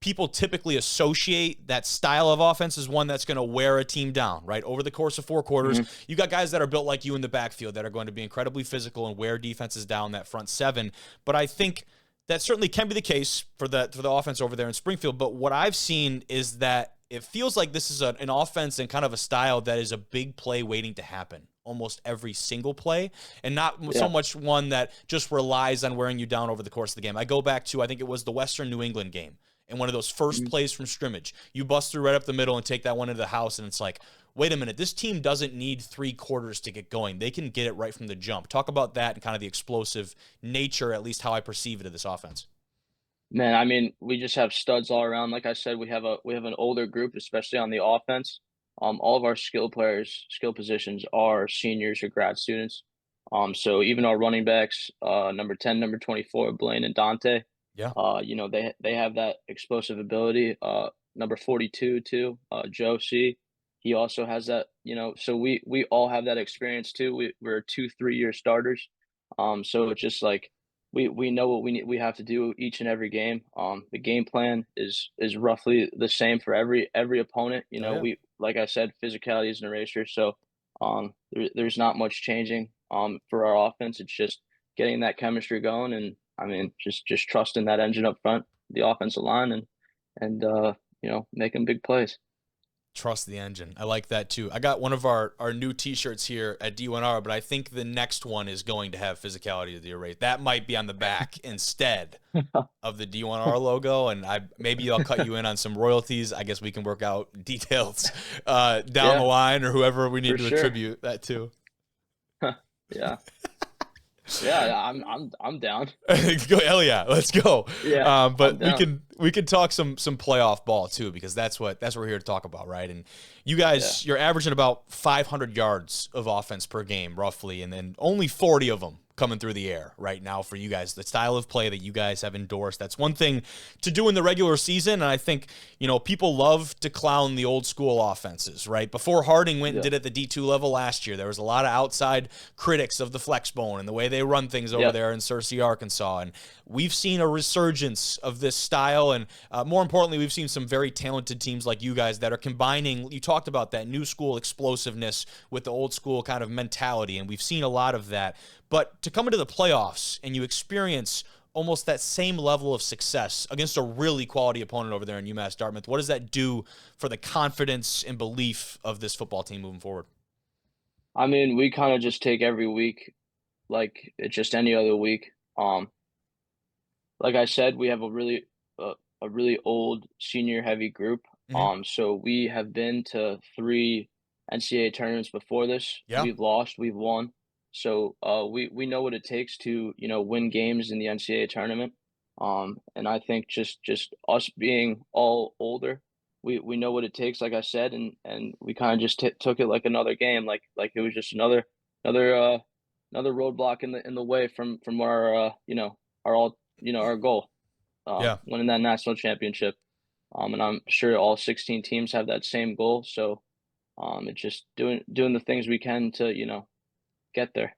people typically associate that style of offense as one that's going to wear a team down, right? Over the course of 4 quarters, you got guys that are built like you in the backfield that are going to be incredibly physical and wear defenses down, that front 7. But I think that certainly can be the case for the offense over there in Springfield. But what I've seen is that it feels like this is an offense and kind of a style that is a big play waiting to happen almost every single play, and not so much one that just relies on wearing you down over the course of the game. I go back to, I think it was the Western New England game. And one of those first plays from scrimmage, you bust through right up the middle and take that one into the house, and it's like, wait a minute, this team doesn't need 3 quarters to get going. They can get it right from the jump. Talk about that and kind of the explosive nature, at least how I perceive it, of this offense. Man, I mean, we just have studs all around. Like I said, we have an older group, especially on the offense. All of our skill positions are seniors or grad students. So even our running backs, number 10, number 24, Blaine and Dante. Yeah. They have that explosive ability. Number 42 too, Joe C. He also has that. So we all have that experience too. We're 2-3 year starters. So it's just like we know what we have to do each and every game. The game plan is roughly the same for every opponent. We, like I said, physicality is an eraser. So there's not much changing for our offense. It's just getting that chemistry going, and I mean just trusting that engine up front, the offensive line, and making big plays. Trust the engine. I like that too. I got one of our new t-shirts here at D1R, but I think the next one is going to have physicality of the array. That might be on the back instead of the D1R logo, and maybe I'll cut you in on some royalties. I guess we can work out details down the line, or whoever we need to attribute that to. Yeah. Yeah, I'm down. Hell yeah, let's go. Yeah, but we can talk some playoff ball too, because that's what we're here to talk about, right? And you guys, you're averaging about 500 yards of offense per game, roughly, and then only 40 of them coming through the air right now for you guys. The style of play that you guys have endorsed, that's one thing to do in the regular season, and I think people love to clown the old school offenses, right? Before Harding went and did it at the D2 level last year, there was a lot of outside critics of the flex bone and the way they run things over there in Searcy, Arkansas, and we've seen a resurgence of this style, and more importantly, we've seen some very talented teams like you guys that are combining, you talked about that new school explosiveness with the old school kind of mentality, and we've seen a lot of that. But to come into the playoffs and you experience almost that same level of success against a really quality opponent over there in UMass Dartmouth, what does that do for the confidence and belief of this football team moving forward? I mean, we kind of just take every week like it's just any other week. Like I said, we have a really old senior heavy group. Mhm. So we have been to 3 NCAA tournaments before this. Yeah. We've lost, we've won. So we know what it takes to, win games in the NCAA tournament. And I think just us being all older, we know what it takes, like I said, and we kind of just took it like another game, like it was just another another roadblock in the way from our our all our goal, Yeah. winning that national championship. And I'm sure all 16 teams have that same goal. So it's just doing the things we can to get there.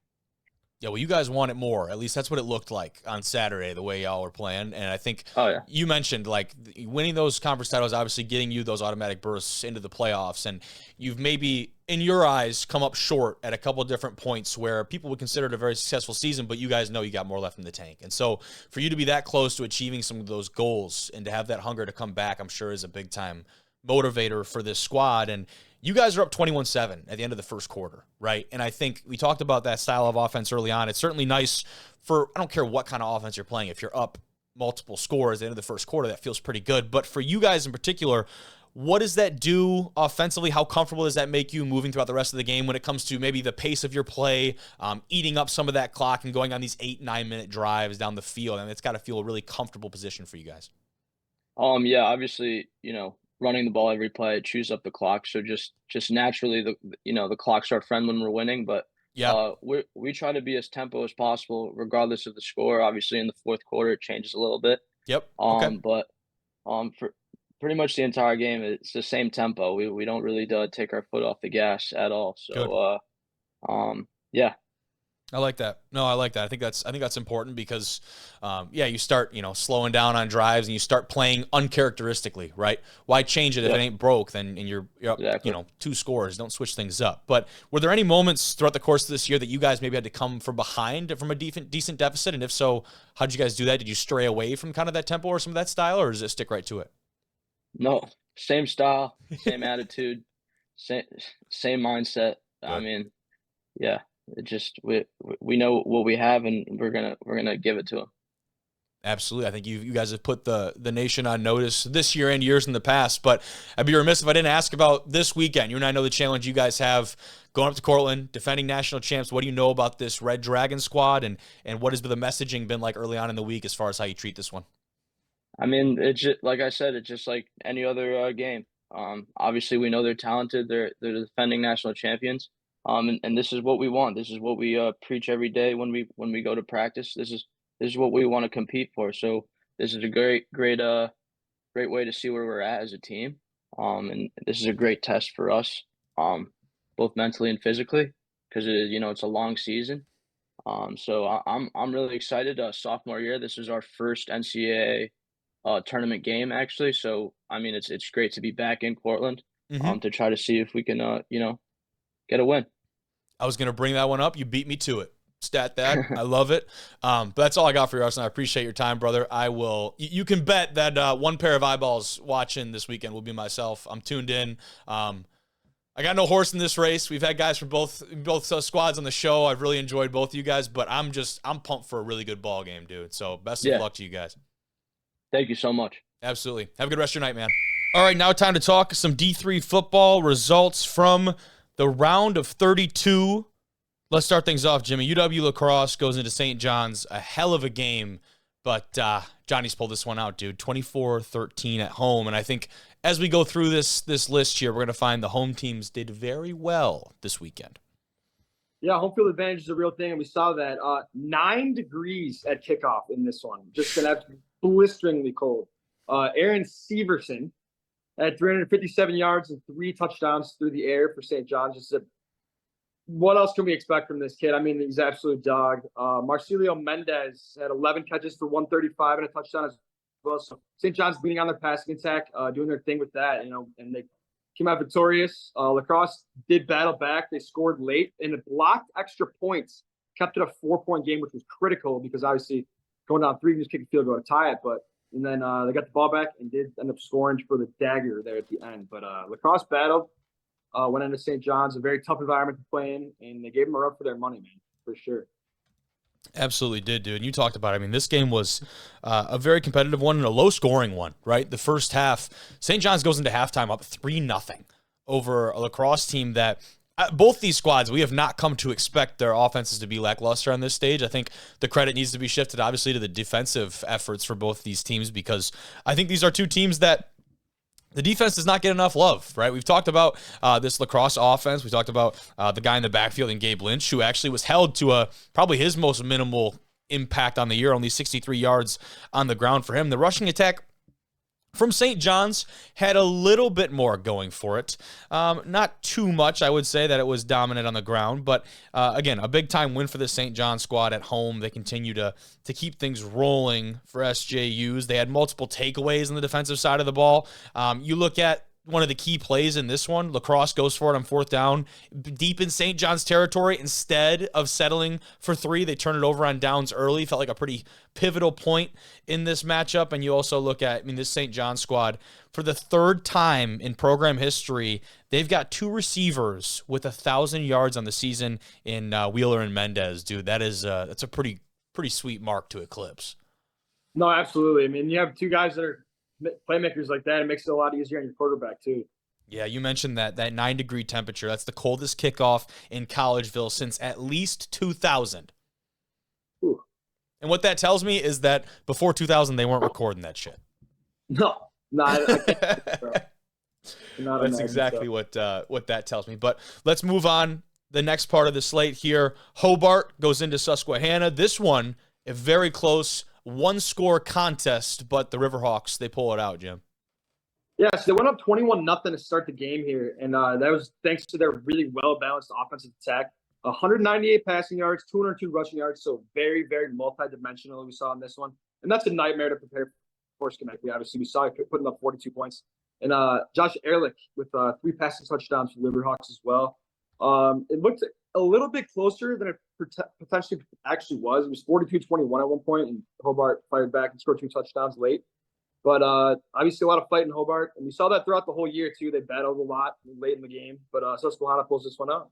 Yeah, well, you guys want it more. At least that's what it looked like on Saturday, the way y'all were playing. And I think Oh yeah. you mentioned like winning those conference titles, obviously getting you those automatic berths into the playoffs. And you've maybe, in your eyes, come up short at a couple of different points where people would consider it a very successful season, but you guys know you got more left in the tank. And so for you to be that close to achieving some of those goals and to have that hunger to come back, I'm sure is a big time motivator for this squad. And you guys are up 21-7 at the end of the first quarter, right? And I think we talked about that style of offense early on. It's certainly nice for, I don't care what kind of offense you're playing. If you're up multiple scores at the end of the first quarter, that feels pretty good. But for you guys in particular, what does that do offensively? How comfortable does that make you moving throughout the rest of the game when it comes to maybe the pace of your play, eating up some of that clock and going on these 8-9 minute drives down the field? I mean, it's got to feel a really comfortable position for you guys. Yeah, obviously, running the ball every play, it chews up the clock. So just naturally the clock's our friend when we're winning, but Yeah. we try to be as tempo as possible, regardless of the score. Obviously in the fourth quarter it changes a little bit. Yep. Okay. But for pretty much the entire game it's the same tempo. We don't really take our foot off the gas at all. Good. So yeah. I like that. No, I like that. I think that's important because, you start, slowing down on drives and you start playing uncharacteristically, right? Why change it if it ain't broke? Then and you're up, Exactly. 2 scores. Don't switch things up. But were there any moments throughout the course of this year that you guys maybe had to come from behind from a decent deficit? And if so, how did you guys do that? Did you stray away from kind of that tempo or some of that style, or does it stick right to it? No, same style, same attitude, same mindset. I Good. mean, yeah, it just we know what we have, and we're gonna give it to them. Absolutely. I think you guys have put the nation on notice this year and years in the past, but I'd be remiss if I didn't ask about this weekend. You and I know the challenge you guys have going up to Cortland, defending national champs. What do you know about this Red Dragon squad, and what has the messaging been like early on in the week as far as how you treat this one? I mean, it's just like I said, it's just like any other game. Obviously, we know they're talented. They're the defending national champions. And this is what we want. This is what we preach every day when we go to practice. This is what we want to compete for. So this is a great way to see where we're at as a team. And this is a great test for us, both mentally and physically, because it's a long season. So I'm really excited. Sophomore year, this is our first NCAA tournament game actually. So I mean, it's great to be back in Portland, Mm-hmm. to try to see if we can get a win. I was going to bring that one up. You beat me to it. Stat that. I love it. But that's all I got for you, Arsen. I appreciate your time, brother. I will. You can bet that one pair of eyeballs watching this weekend will be myself. I'm tuned in. I got no horse in this race. We've had guys from both squads on the show. I've really enjoyed both of you guys, but I'm pumped for a really good ball game, dude. So best of luck to you guys. Thank you so much. Absolutely. Have a good rest of your night, man. All right, now time to talk some D3 football results from the round of 32. Let's start things off, Jimmy. UW Lacrosse goes into St. John's. A hell of a game, but Johnny's pulled this one out, dude. 24-13 at home, and I think as we go through this list here, we're going to find the home teams did very well this weekend. Yeah, home field advantage is a real thing, and we saw that. 9 degrees at kickoff in this one. Just been absolutely blisteringly cold. Aaron Severson had 357 yards and 3 touchdowns through the air for St. John's. What else can we expect from this kid? I mean, he's an absolute dog. Marcelio Mendez had 11 catches for 135 and a touchdown as well. So St. John's leaning on their passing attack, doing their thing with that, and they came out victorious. Lacrosse did battle back. They scored late, and it blocked extra points, kept it a 4-point game, which was critical because obviously going down 3, you just kick a field goal to tie it. And then they got the ball back and did end up scoring for the dagger there at the end. But Lacrosse battled. went into St. John's, a very tough environment to play in, and they gave them a run for their money, man, for sure. Absolutely did, dude. And you talked about it. I mean, this game was a very competitive one and a low-scoring one, right? The first half, St. John's goes into halftime up 3-0 over a lacrosse team that both these squads, we have not come to expect their offenses to be lackluster on this stage. I think the credit needs to be shifted, obviously, to the defensive efforts for both these teams, because I think these are two teams that the defense does not get enough love, right? We've talked about this lacrosse offense. We talked about the guy in the backfield in Gabe Lynch, who actually was held to probably his most minimal impact on the year, only 63 yards on the ground for him. The rushing attack from St. John's had a little bit more going for it. Not too much, I would say, that it was dominant on the ground. But, again, a big-time win for the St. John's squad at home. They continue to keep things rolling for SJUs. They had multiple takeaways on the defensive side of the ball. You look at one of the key plays in this one. Lacrosse goes for it on 4th down, deep in St. John's territory. Instead of settling for 3, they turn it over on downs early. Felt like a pretty pivotal point in this matchup. And you also look at, this St. John's squad, for the 3rd time in program history, they've got 2 receivers with 1,000 yards on the season in Wheeler and Mendez, dude. That's a pretty sweet mark to eclipse. No, absolutely. You have 2 guys that are playmakers like that. It makes it a lot easier on your quarterback too. Yeah, you mentioned that 9-degree temperature. That's the coldest kickoff in Collegeville since at least 2000. Ooh. And what that tells me is that before 2000, they weren't recording that shit. No, I can't, bro. That's exactly what that tells me. But let's move on. The next part of the slate here, Hobart goes into Susquehanna. This one, a very close 1-score contest, but the Riverhawks, they pull it out, Jim. Yeah, so they went up 21-0 to start the game here, and that was thanks to their really well-balanced offensive attack. 198 passing yards, 202 rushing yards, so very, very multi-dimensional we saw in this one. And that's a nightmare to prepare for Schenectady. Obviously, we saw it putting up 42 points. And Josh Ehrlich with 3 passing touchdowns for the Riverhawks as well. It looked a little bit closer than it potentially actually was. It was 42-21 at one point, and Hobart fired back and scored 2 touchdowns late. But obviously a lot of fight in Hobart, and we saw that throughout the whole year too. They battled a lot late in the game, but Susquehanna pulls this one out.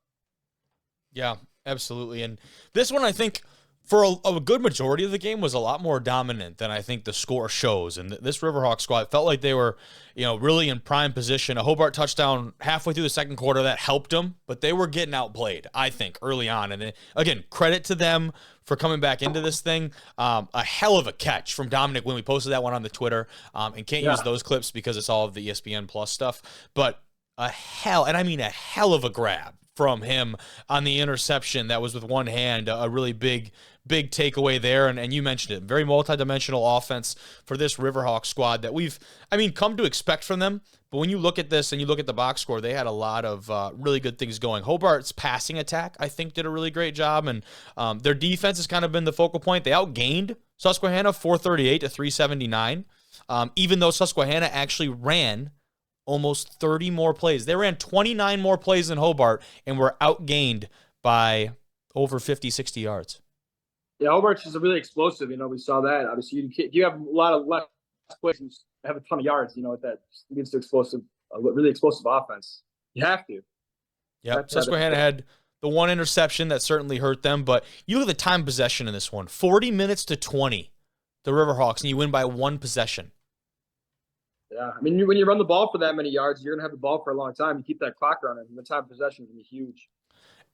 Yeah, absolutely. And this one, I think, for a good majority of the game, was a lot more dominant than I think the score shows. And this Riverhawk squad felt like they were, really in prime position. A Hobart touchdown halfway through the second quarter that helped them, but they were getting outplayed, I think, early on. And again, credit to them for coming back into this thing. A hell of a catch from Dominic when we posted that one on the Twitter. And can't use those clips because it's all of the ESPN Plus stuff. But a hell of a grab from him on the interception that was with one hand, a really big takeaway there. And you mentioned it, very multidimensional offense for this Riverhawk squad that we've, come to expect from them. But when you look at this and you look at the box score, they had a lot of really good things going. Hobart's passing attack, I think, did a really great job. And their defense has kind of been the focal point. They outgained Susquehanna 438 to 379, even though Susquehanna actually ran almost 30 more plays. They ran 29 more plays than Hobart and were outgained by over 50, 60 yards. Yeah, Hobart's just really explosive. We saw that. Obviously, you have a lot of less plays and have a ton of yards. That leads to really explosive offense. You have to. Yeah, Susquehanna had the one interception that certainly hurt them, but you look at the time possession in this one, 40 minutes to 20, the Riverhawks, and you win by 1 possession. Yeah, when you run the ball for that many yards, you're going to have the ball for a long time. You keep that clock running, and the time of possession is going to be huge.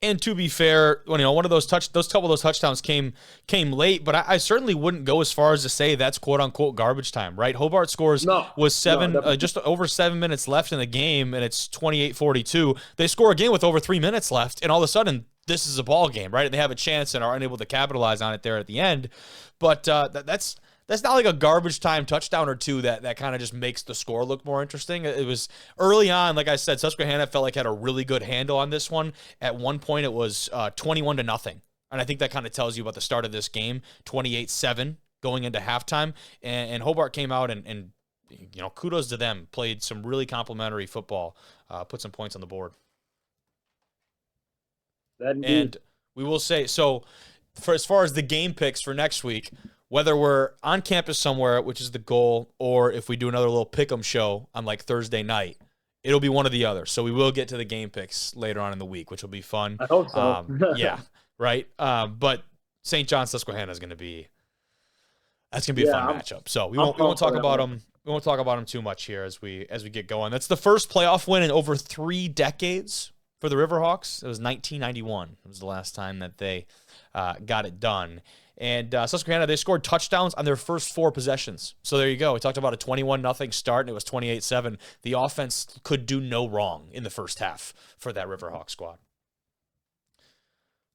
And to be fair, one of those couple of those touchdowns came late, but I certainly wouldn't go as far as to say that's quote unquote garbage time, right? Hobart scores just over 7 minutes left in the game, and it's 28-42. They score again with over 3 minutes left, and all of a sudden this is a ball game, right? And they have a chance and are unable to capitalize on it there at the end. But that's not like a garbage time touchdown or two that kind of just makes the score look more interesting. It was early on, like I said, Susquehanna felt like had a really good handle on this one. At one point, it was 21-0. And I think that kind of tells you about the start of this game, 28-7 going into halftime. And Hobart came out and kudos to them, played some really complimentary football, put some points on the board. And we will say, so for as far as the game picks for next week, whether we're on campus somewhere, which is the goal, or if we do another little pick'em show on like Thursday night, it'll be one or the other. So we will get to the game picks later on in the week, which will be fun. I hope so. Yeah, right. But St. John Susquehanna is going to be a fun matchup. So we won't talk about them. We won't talk about them too much here as we get going. That's the first playoff win in over 3 decades for the Riverhawks. It was 1991. It was the last time that they got it done. And Susquehanna, they scored touchdowns on their first 4 possessions. So there you go. We talked about a 21-0 start, and it was 28-7. The offense could do no wrong in the first half for that Riverhawk squad.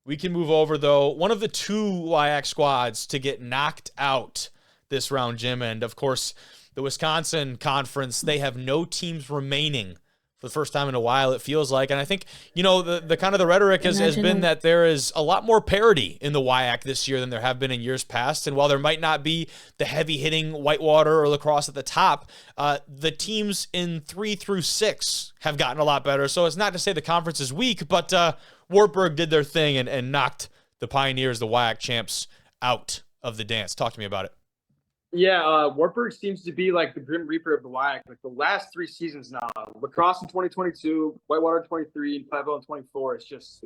We can move over, though. One of the 2 WIAC squads to get knocked out this round, Jim, and, of course, the Wisconsin Conference, they have no teams remaining for the first time in a while, it feels like. And I think, the kind of the rhetoric has been that there is a lot more parity in the WIAC this year than there have been in years past. And while there might not be the heavy-hitting Whitewater or La Crosse at the top, the teams in 3 through 6 have gotten a lot better. So it's not to say the conference is weak, but Wartburg did their thing and knocked the Pioneers, the WIAC champs, out of the dance. Talk to me about it. Yeah, Wartburg seems to be like the Grim Reaper of the WIAC. Like the last 3 seasons now, La Crosse in 2022, Whitewater in 23, and Pleasantville in 24. It's just,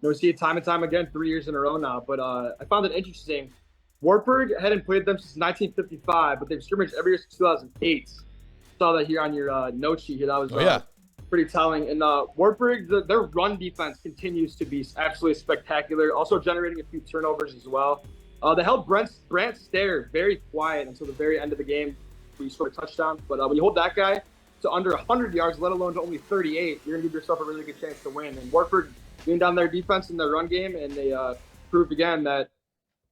we see it time and time again, 3 years in a row now. But I found it interesting. Wartburg hadn't played them since 1955, but they've scrimmaged every year since 2008. Saw that here on your note sheet here. That was pretty telling. And Wartburg, their run defense continues to be absolutely spectacular, also generating a few turnovers as well. They held Brant Stair very quiet until the very end of the game where you scored a touchdown. But when you hold that guy to under 100 yards, let alone to only 38, you're going to give yourself a really good chance to win. And Wartburg being down their defense in their run game, and they proved again that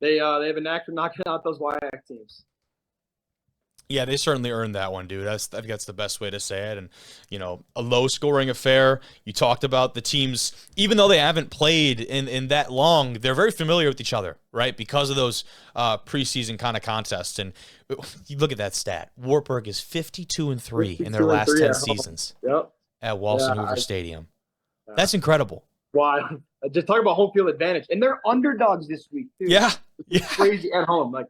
they have a knack for knocking out those WIAC teams. Yeah, they certainly earned that one, dude. I think that's the best way to say it. And, a low-scoring affair. You talked about the teams, even though they haven't played in that long, they're very familiar with each other, right, because of those preseason kind of contests. And you look at that stat. Wartburg is 52-3 in their last 10 seasons at Walson Hoover Stadium. That's incredible. Wow. Just talk about home field advantage. And they're underdogs this week, too. Yeah. Crazy at home.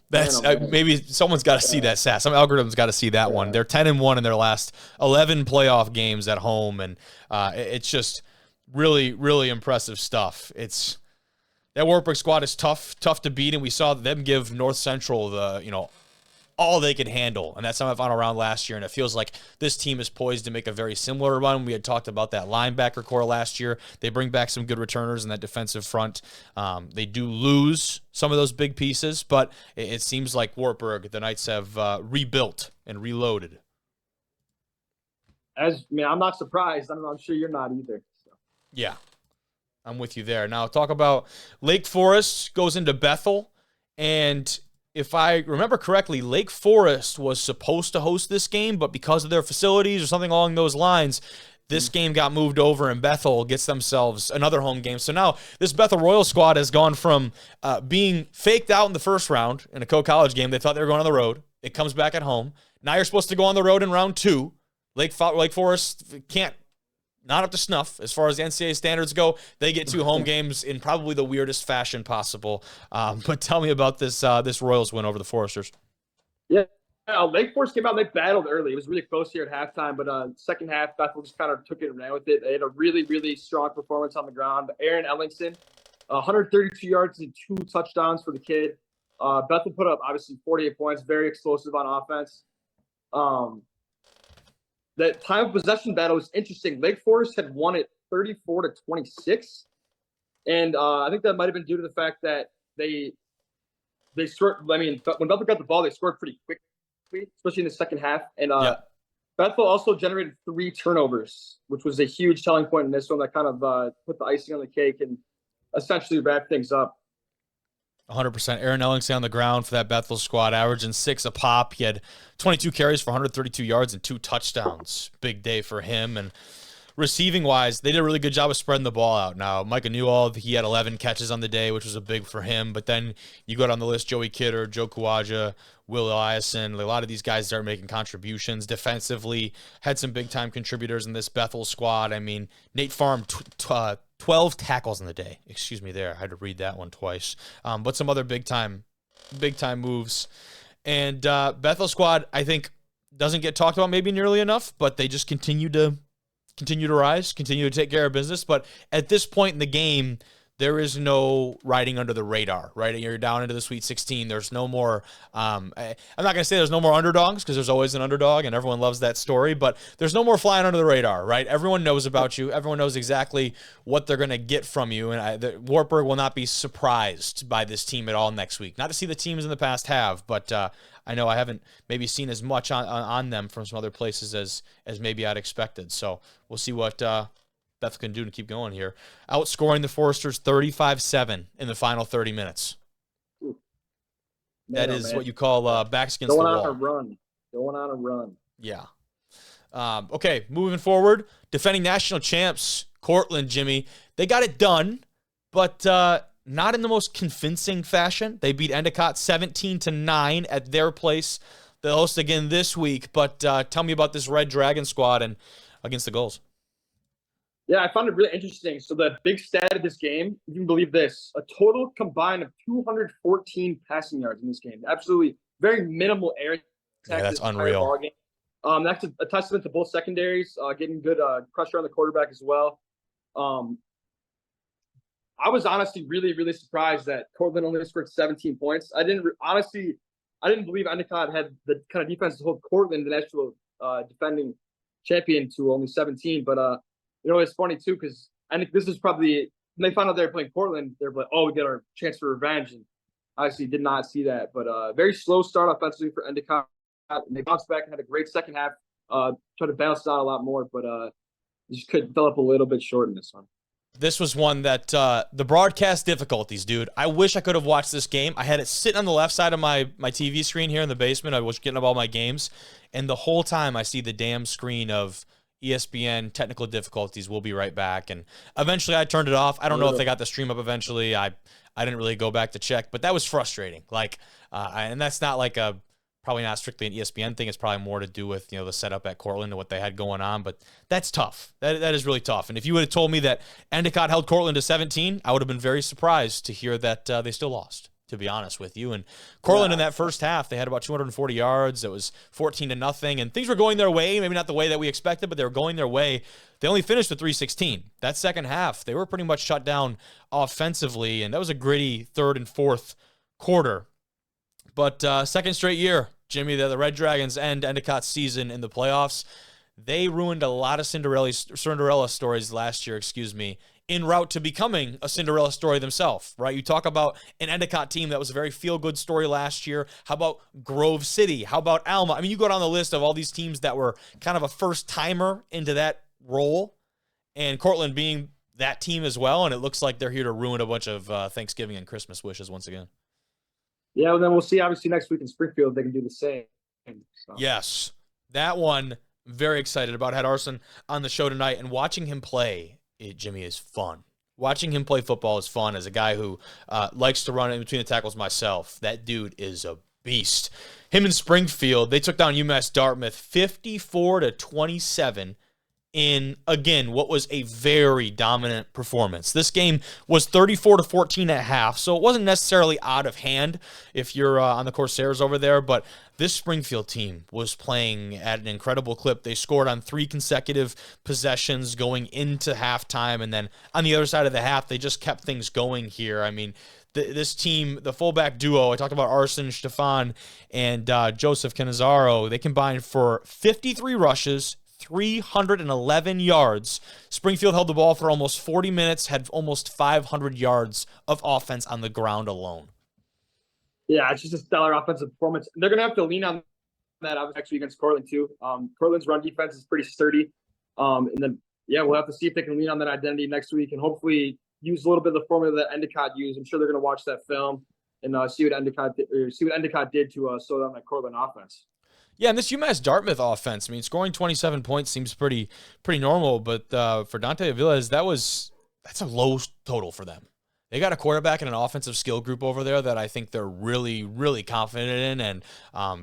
That's maybe someone's got to see that stat. Some algorithm's got to see that one. They're 10-1 in their last 11 playoff games at home, and it's just really, really impressive stuff. That Wartburg squad is tough to beat, and we saw them give North Central all they could handle in that semifinal round last year, and it feels like this team is poised to make a very similar run. We had talked about that linebacker core last year. They bring back some good returners in that defensive front. They do lose some of those big pieces, but it seems like Wartburg, the Knights have rebuilt and reloaded. I'm not surprised. I'm sure you're not either. So. Yeah, I'm with you there. Now talk about Lake Forest goes into Bethel, and if I remember correctly, Lake Forest was supposed to host this game, but because of their facilities or something along those lines, this game got moved over, and Bethel gets themselves another home game. So now this Bethel Royal squad has gone from being faked out in the first round in a co-college game. They thought they were going on the road. It comes back at home. Now you're supposed to go on the road in round 2. Lake Forest not up to snuff as far as the NCAA standards go. They get 2 home games in probably the weirdest fashion possible. But tell me about this Royals win over the Foresters. Yeah, Lake Forest came out and they battled early. It was really close here at halftime, but second half, Bethel just kind of took it and ran with it. They had a really, really strong performance on the ground. Aaron Ellingson, 132 yards and 2 touchdowns for the kid. Bethel put up, obviously, 48 points, very explosive on offense. That time of possession battle was interesting. Lake Forest had won it 34-26. And I think that might have been due to the fact that they scored. When Bethel got the ball, they scored pretty quickly, especially in the second half. And Bethel also generated 3 turnovers, which was a huge telling point in this one that kind of put the icing on the cake and essentially wrapped things up. 100%. Aaron Ellingson on the ground for that Bethel squad, averaging 6 a pop. He had 22 carries for 132 yards and 2 touchdowns. Big day for him. And receiving-wise, they did a really good job of spreading the ball out. Now, Micah Newald, he had 11 catches on the day, which was a big for him. But then you go down the list, Joey Kidder, Joe Kuwaja, Will Eliason. A lot of these guys start making contributions. Defensively, had some big-time contributors in this Bethel squad. Nate Farm, 12 tackles in the day. Excuse me there. I had to read that one twice. But some other big-time moves. And Bethel squad, I think, doesn't get talked about maybe nearly enough, but they just continue to rise, continue to take care of business. But at this point in the game, there is no riding under the radar, right? You're down into the Sweet 16. There's no more, I'm not going to say there's no more underdogs, because there's always an underdog and everyone loves that story, but there's no more flying under the radar, right? Everyone knows about you. Everyone knows exactly what they're going to get from you. And Wartburg will not be surprised by this team at all next week. Not to see the teams in the past have, but I know I haven't maybe seen as much on them from some other places as maybe I'd expected. So we'll see what Beth can do to keep going here. Outscoring the Foresters 35-7 in the final 30 minutes. That is what you call backs against the wall. Going on a run. Yeah. Okay, moving forward. Defending national champs, Cortland, Jimmy. They got it done, but not in the most convincing fashion. They beat Endicott 17-9 at their place. They'll host again this week, but tell me about this Red Dragon squad and against the Gulls. Yeah, I found it really interesting. So the big stat of this game, if you can believe this, a total combined of 214 passing yards in this game. Absolutely very minimal air attack. Yeah, that's unreal. That's a testament to both secondaries, getting good pressure on the quarterback as well. I was honestly really, really surprised that Cortland only scored 17 points. I didn't believe Endicott had the kind of defense to hold Cortland, the national defending champion, to only 17. But it's funny too, because I think this is probably when they found out they were playing Portland, they're like, "Oh, we get our chance for revenge." And obviously did not see that. But very slow start offensively for Endicott. And they bounced back and had a great second half. Tried to balance it out a lot more, but just could develop a little bit short in this one. This was one that the broadcast difficulties, dude. I wish I could have watched this game. I had it sitting on the left side of my TV screen here in the basement. I was getting up all my games, and the whole time I see the damn screen of ESPN technical difficulties. We'll be right back. And eventually I turned it off. I don't know if they got the stream up eventually. I didn't really go back to check, but that was frustrating. And that's not probably not strictly an ESPN thing. It's probably more to do with, the setup at Cortland and what they had going on, but that's tough. That is really tough. And if you would have told me that Endicott held Cortland to 17, I would have been very surprised to hear that they still lost, to be honest with you. And Cortland in that first half, they had about 240 yards. It was 14-0, and things were going their way. Maybe not the way that we expected, but they were going their way. They only finished with 316. That second half, they were pretty much shut down offensively, and that was a gritty third and fourth quarter. But second straight year, Jimmy, the Red Dragons end Endicott's season in the playoffs. They ruined a lot of Cinderella stories last year, en route to becoming a Cinderella story themselves, right? You talk about an Endicott team that was a very feel-good story last year. How about Grove City? How about Alma? I mean, you go down the list of all these teams that were kind of a first-timer into that role, and Cortland being that team as well, and it looks like they're here to ruin a bunch of Thanksgiving and Christmas wishes once again. Yeah, well, then we'll see, obviously, next week in Springfield, they can do the same. So. Yes, that one, very excited about. Had Arsen on the show tonight, and watching him play, Jimmy, is fun. Watching him play football is fun. As a guy who likes to run in between the tackles myself, that dude is a beast. Him in Springfield, they took down UMass Dartmouth 54-27 in, again, what was a very dominant performance. This game was 34-14 at half, so it wasn't necessarily out of hand if you're on the Corsairs over there, but this Springfield team was playing at an incredible clip. They scored on 3 consecutive possessions going into halftime, and then on the other side of the half, they just kept things going here. I mean, this team, the fullback duo, I talked about Arsen Shtefan and Joseph Canizaro, they combined for 53 rushes, 311 yards. Springfield held the ball for almost 40 minutes, had almost 500 yards of offense on the ground alone. Yeah, it's just a stellar offensive performance. They're going to have to lean on that obviously against Cortland too. Cortland's run defense is pretty sturdy. And then, we'll have to see if they can lean on that identity next week and hopefully use a little bit of the formula that Endicott used. I'm sure they're going to watch that film and see what Endicott did to slow down that Cortland offense. Yeah, and this UMass Dartmouth offense, I mean, scoring 27 points seems pretty normal, but for Dante Aviles, that's a low total for them. They got a quarterback and an offensive skill group over there that I think they're really, really confident in, and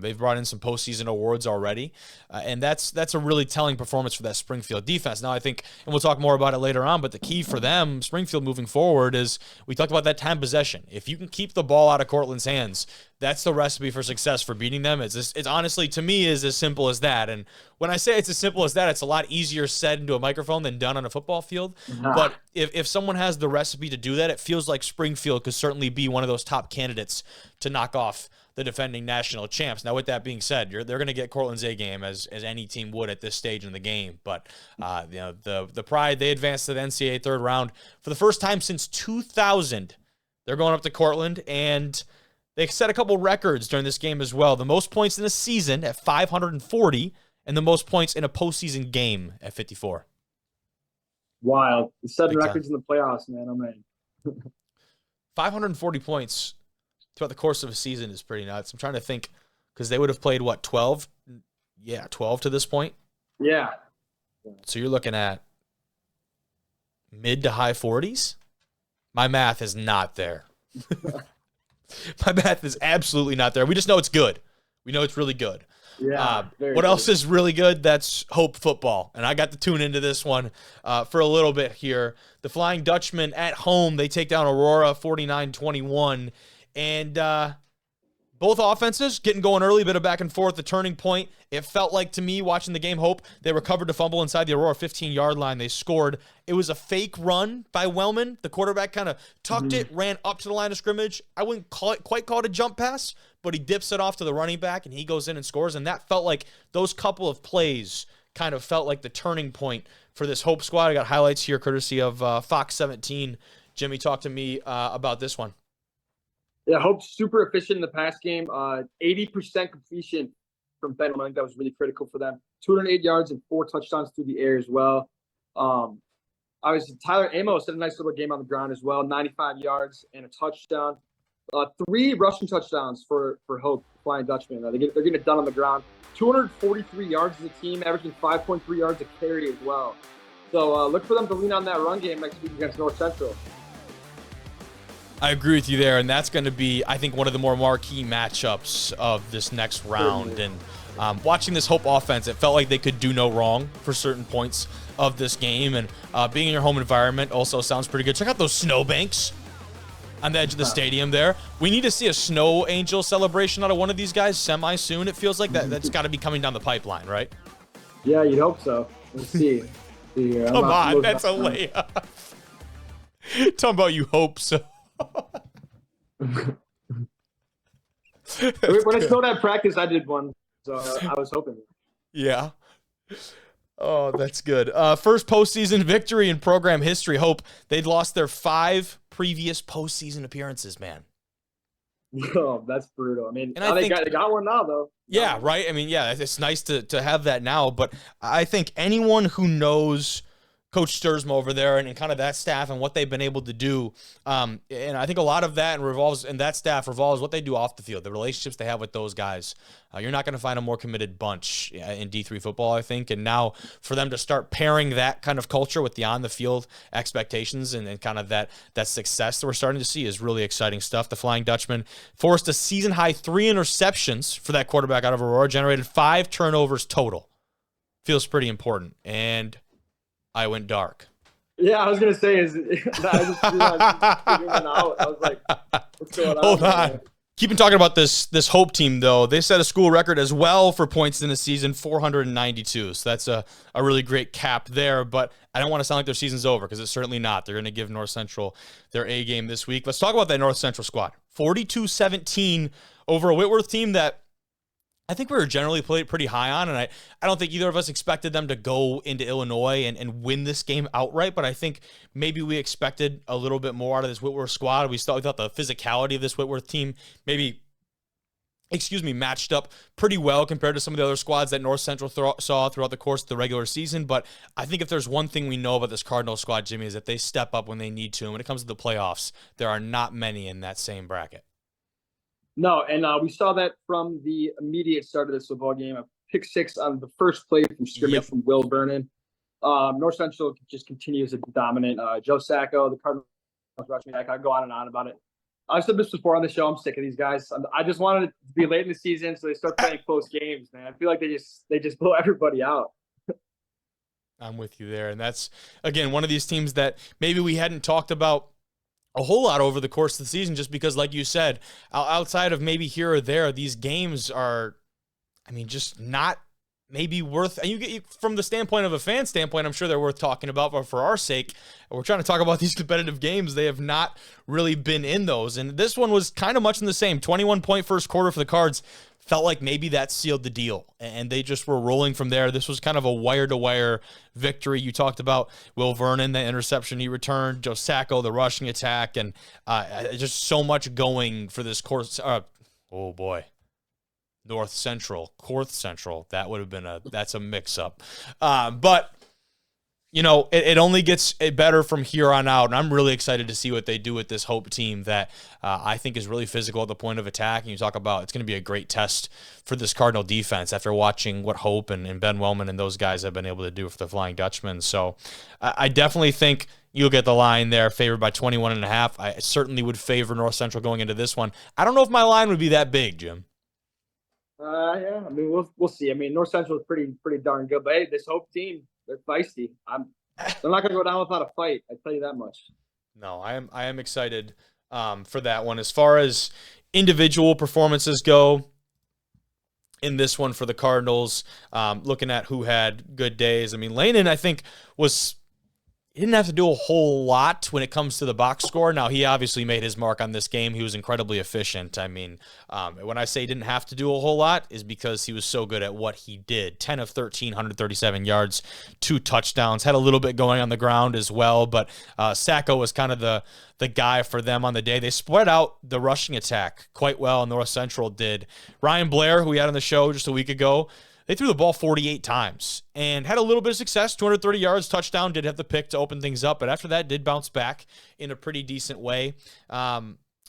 they've brought in some postseason awards already, and that's a really telling performance for that Springfield defense. Now, I think, and we'll talk more about it later on, but the key for them, Springfield moving forward, is we talked about that time possession. If you can keep the ball out of Cortland's hands, that's the recipe for success for beating them. It's honestly, to me, is as simple as that. And when I say it's as simple as that, it's a lot easier said into a microphone than done on a football field. But if someone has the recipe to do that, it feels like Springfield could certainly be one of those top candidates to knock off the defending national champs. Now, with that being said, they're going to get Cortland's A game as any team would at this stage in the game. But the Pride, they advanced to the NCAA third round for the first time since 2000. They're going up to Cortland, and they set a couple records during this game as well. The most points in a season at 540, and the most points in a postseason game at 54. Wild. 7 records in the playoffs, man. Oh, man. 540 points throughout the course of a season is pretty nuts. I'm trying to think, because they would have played, 12? Yeah, 12 to this point. Yeah. So you're looking at mid to high 40s? My math is not there. My math is absolutely not there. We just know it's good. We know it's really good. Yeah. What else is really good? That's Hope football. And I got to tune into this one for a little bit here. The Flying Dutchman at home, they take down Aurora 49-21. And both offenses getting going early, bit of back and forth, the turning point. It felt like to me, watching the game, Hope, they recovered to fumble inside the Aurora 15-yard line. They scored. It was a fake run by Wellman. The quarterback kind of tucked it, ran up to the line of scrimmage. I wouldn't quite call it a jump pass, but he dips it off to the running back, and he goes in and scores. And that felt like those couple of plays kind of felt like the turning point for this Hope squad. I got highlights here courtesy of Fox 17. Jimmy, talk to me about this one. Yeah, Hope's super efficient in the pass game. 80% completion from Ben. I think that was really critical for them. 208 yards and 4 touchdowns through the air as well. Tyler Amos had a nice little game on the ground as well. 95 yards and a touchdown. 3 rushing touchdowns for Hope, Flying Dutchman. They're getting it done on the ground. 243 yards as a team, averaging 5.3 yards a carry as well. So look for them to lean on that run game next week against North Central. I agree with you there, and that's going to be, I think, one of the more marquee matchups of this next round. And watching this Hope offense, it felt like they could do no wrong for certain points of this game. And being in your home environment also sounds pretty good. Check out those snowbanks on the edge of the stadium there. We need to see a snow angel celebration out of one of these guys semi-soon. It feels like that's got to be coming down the pipeline, right? Yeah, you'd hope so. Let's see. Come on, that's a layup. Talking about you hope so. When I snowed at practice, I did one, so I was hoping. Yeah. Oh, that's good. First postseason victory in program history. Hope they'd lost their 5 previous postseason appearances, man. Oh, that's brutal. I mean, and they got one now, though. Yeah, right? I mean, yeah, it's nice to have that now, but I think anyone who knows Coach Sturzma over there and kind of that staff and what they've been able to do. And I think a lot of that and that staff revolves what they do off the field, the relationships they have with those guys. You're not going to find a more committed bunch in D3 football, I think. And now for them to start pairing that kind of culture with the on-the-field expectations and kind of that success that we're starting to see is really exciting stuff. The Flying Dutchman forced a season-high 3 interceptions for that quarterback out of Aurora, generated 5 turnovers total. Feels pretty important. And I went dark. Yeah, I was gonna say I just out. I was like, what's going on? Hold on. Keeping talking about this Hope team, though. They set a school record as well for points in a season, 492. So that's a really great cap there. But I don't want to sound like their season's over because it's certainly not. They're going to give North Central their A game this week. Let's talk about that North Central squad. 42-17 over a Whitworth team that I think we were generally played pretty high on, and I don't think either of us expected them to go into Illinois and win this game outright, but I think maybe we expected a little bit more out of this Whitworth squad. We thought the physicality of this Whitworth team matched up pretty well compared to some of the other squads that North Central saw throughout the course of the regular season, but I think if there's one thing we know about this Cardinal squad, Jimmy, is that they step up when they need to, and when it comes to the playoffs, there are not many in that same bracket. No, and we saw that from the immediate start of this football game. A pick 6 on the first play from scrimmage from Will Vernon. North Central just continues to be dominant. Joe Sacco, the Cardinals rushing back. I go on and on about it. I've said this before on the show. I'm sick of these guys. I just wanted it to be late in the season so they start playing close games, man. I feel like they just blow everybody out. I'm with you there. And that's, again, one of these teams that maybe we hadn't talked about a whole lot over the course of the season, just because, like you said, outside of maybe here or there, these games are, I mean, just not maybe worth, and you get from the standpoint of a fan standpoint, I'm sure they're worth talking about, but for our sake, we're trying to talk about these competitive games. They have not really been in those. And this one was kind of much in the same 21-point first quarter for the Cards. Felt like maybe that sealed the deal, and they just were rolling from there. This was kind of a wire-to-wire victory. You talked about Will Vernon, the interception he returned, Joe Sacco, the rushing attack, and just so much going for this course. Oh, boy. North Central. That would have been that's a mix-up. But, you know, it only gets better from here on out, and I'm really excited to see what they do with this Hope team that I think is really physical at the point of attack. And you talk about it's going to be a great test for this Cardinal defense after watching what Hope and Ben Wellman and those guys have been able to do for the Flying Dutchman. So I definitely think you'll get the line there, favored by 21.5. I certainly would favor North Central going into this one. I don't know if my line would be that big, Jim. Yeah, I mean, we'll see. I mean, North Central is pretty darn good, but hey, this Hope team, they're feisty. They're not gonna go down without a fight. I tell you that much. No, I am excited for that one. As far as individual performances go in this one for the Cardinals, looking at who had good days. I mean, Lanen, I think, he didn't have to do a whole lot when it comes to the box score. Now, he obviously made his mark on this game. He was incredibly efficient. I mean, when I say he didn't have to do a whole lot is because he was so good at what he did. 10 of 13, 137 yards, 2 touchdowns. Had a little bit going on the ground as well, but Sacco was kind of the guy for them on the day. They spread out the rushing attack quite well, North Central did. Ryan Blair, who we had on the show just a week ago, they threw the ball 48 times and had a little bit of success, 230 yards, touchdown, did have the pick to open things up, but after that did bounce back in a pretty decent way.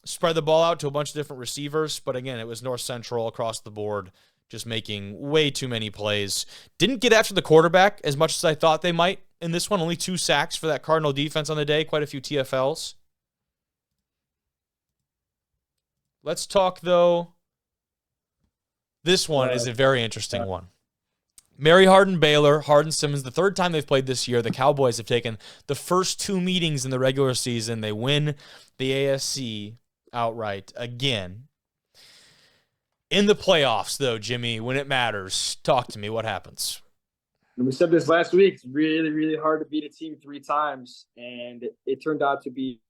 Spread the ball out to a bunch of different receivers, but again, it was North Central across the board, just making way too many plays. Didn't get after the quarterback as much as I thought they might in this one. Only 2 sacks for that Cardinal defense on the day, quite a few TFLs. Let's talk, though. This one is a very interesting one. Mary Hardin-Baylor, Hardin-Simmons, the third time they've played this year. The Cowboys have taken the first 2 meetings in the regular season. They win the ASC outright again. In the playoffs, though, Jimmy, when it matters, talk to me. What happens? And we said this last week. It's really, really hard to beat a team 3 times, and it turned out to be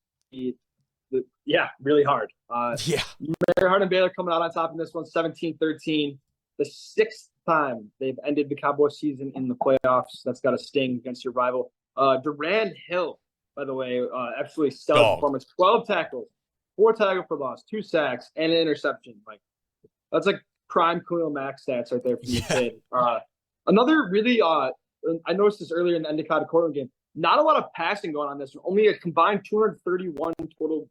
really hard. Mary Hardin-Baylor coming out on top in this one, 17-13. The 6th time they've ended the Cowboys season in the playoffs. That's got a sting against your rival. Durand Hill, by the way, absolutely stellar performance. 12 tackles, 4 tackles for loss, 2 sacks, and an interception. That's like prime Khalil Mack stats right there for the kid. Another really, I noticed this earlier in the Endicott Cortland game. Not a lot of passing going on this one. Only a combined 231 total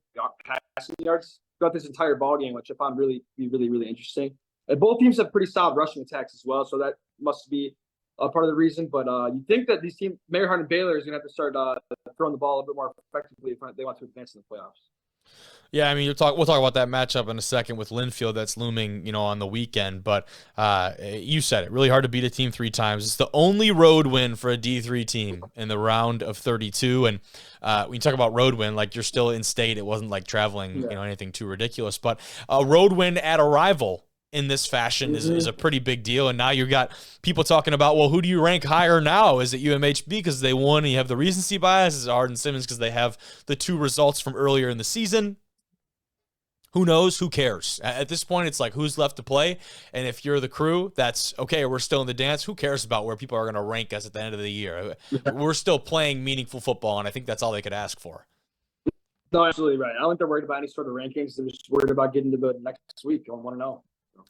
passing yards throughout this entire ball game, which I found really interesting. And both teams have pretty solid rushing attacks as well, so that must be part of the reason. But you think that these teams, Mary Hardin-Baylor, is going to have to start throwing the ball a bit more effectively if they want to advance in the playoffs. Yeah, I mean, we'll talk about that matchup in a second with Linfield that's looming, on the weekend. But you said it, really hard to beat a team 3 times. It's the only road win for a D3 team in the round of 32. And when you talk about road win, like you're still in state. It wasn't like traveling, anything too ridiculous. But a road win at a rival in this fashion is a pretty big deal. And now you've got people talking about, well, who do you rank higher now? Is it UMHB because they won and you have the recency bias? Is it Hardin-Simmons because they have the 2 results from earlier in the season? Who knows? Who cares? At this point, it's like who's left to play. And if you're the Crew, that's okay. We're still in the dance. Who cares about where people are going to rank us at the end of the year? We're still playing meaningful football, and I think that's all they could ask for. No, absolutely right. I don't think they're worried about any sort of rankings. They're just worried about getting to the next week on 1-0.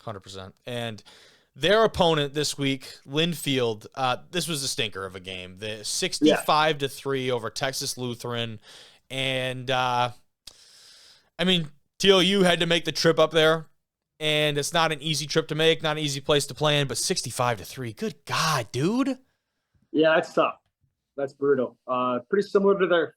100%. And their opponent this week, Linfield, this was a stinker of a game. The 65-3 over Texas Lutheran. And, TOU had to make the trip up there, and it's not an easy trip to make, not an easy place to play in, but 65-3. Good God, dude. Yeah, that's tough. That's brutal. Pretty similar to their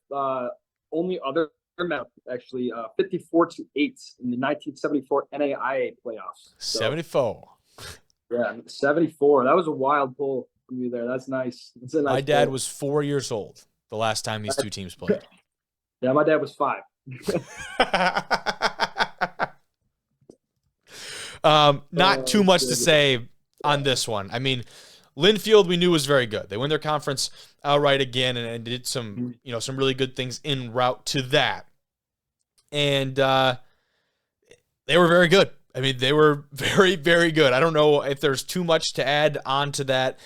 only other matchup, actually, 54-8 in the 1974 NAIA playoffs. So, 74. Yeah, 74. That was a wild pull from you there. That's nice. My dad was 4 years old the last time these 2 teams played. Yeah, my dad was 5. Not too much to say on this one. I mean, Linfield we knew was very good. They win their conference outright again and did some really good things en route to that. And they were very good. I mean, they were very, very good. I don't know if there's too much to add on to that.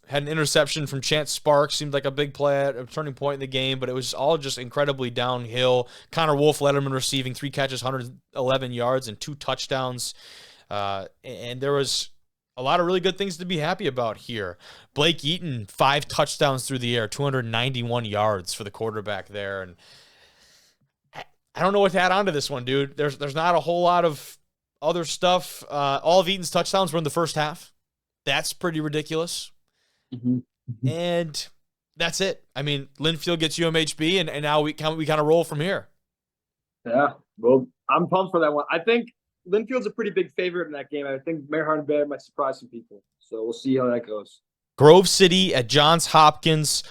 Had an interception from Chance Sparks, seemed like a big play at a turning point in the game, but it was all just incredibly downhill. Connor Wolf led him in receiving, 3 catches, 111 yards, and 2 touchdowns. And there was a lot of really good things to be happy about here. Blake Eaton, 5 touchdowns through the air, 291 yards for the quarterback there. And I don't know what to add on to this one, dude. There's not a whole lot of other stuff. All of Eaton's touchdowns were in the first half. That's pretty ridiculous. And that's it. I mean, Linfield gets UMHB, and now we kind of roll from here. Yeah, well, I'm pumped for that one. I think Linfield's a pretty big favorite in that game. I think Mayor Harden Bear might surprise some people. So we'll see how that goes. Grove City at Johns Hopkins.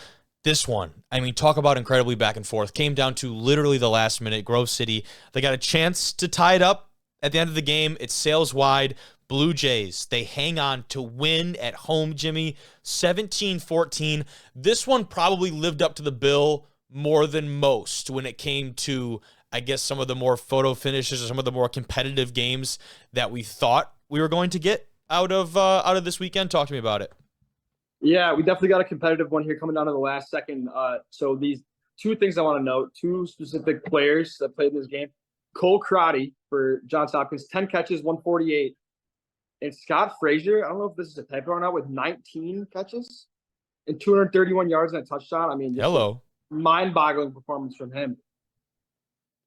This one, I mean, talk about incredibly back and forth. Came down to literally the last minute. Grove City, they got a chance to tie it up at the end of the game. It sails wide. Blue Jays, they hang on to win at home, Jimmy, 17-14. This one probably lived up to the bill more than most when it came to, I guess, some of the more photo finishes or some of the more competitive games that we thought we were going to get out of this weekend. Talk to me about it. Yeah, we definitely got a competitive one here coming down to the last second. So these 2 things I want to note, 2 specific players that played in this game. Cole Crotty for Johns Hopkins, 10 catches, 148. And Scott Frazier, I don't know if this is a typo or not, with 19 catches and 231 yards and a touchdown. I mean, hello, mind-boggling performance from him.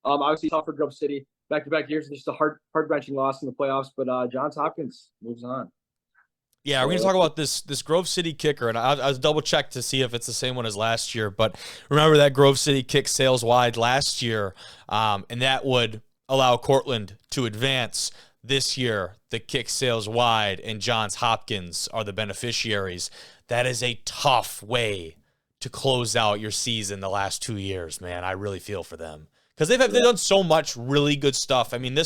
Obviously, tough for Grove City. Back-to-back years, just a heart-wrenching loss in the playoffs. But Johns Hopkins moves on. Yeah, we're going to talk about this Grove City kicker, and I was double-checked to see if it's the same one as last year. But remember that Grove City kick sails wide last year, and that would allow Cortland to advance. This year, the kick sails wide, and Johns Hopkins are the beneficiaries. That is a tough way to close out your season the last 2 years, man. I really feel for them. Because they've done so much really good stuff. I mean,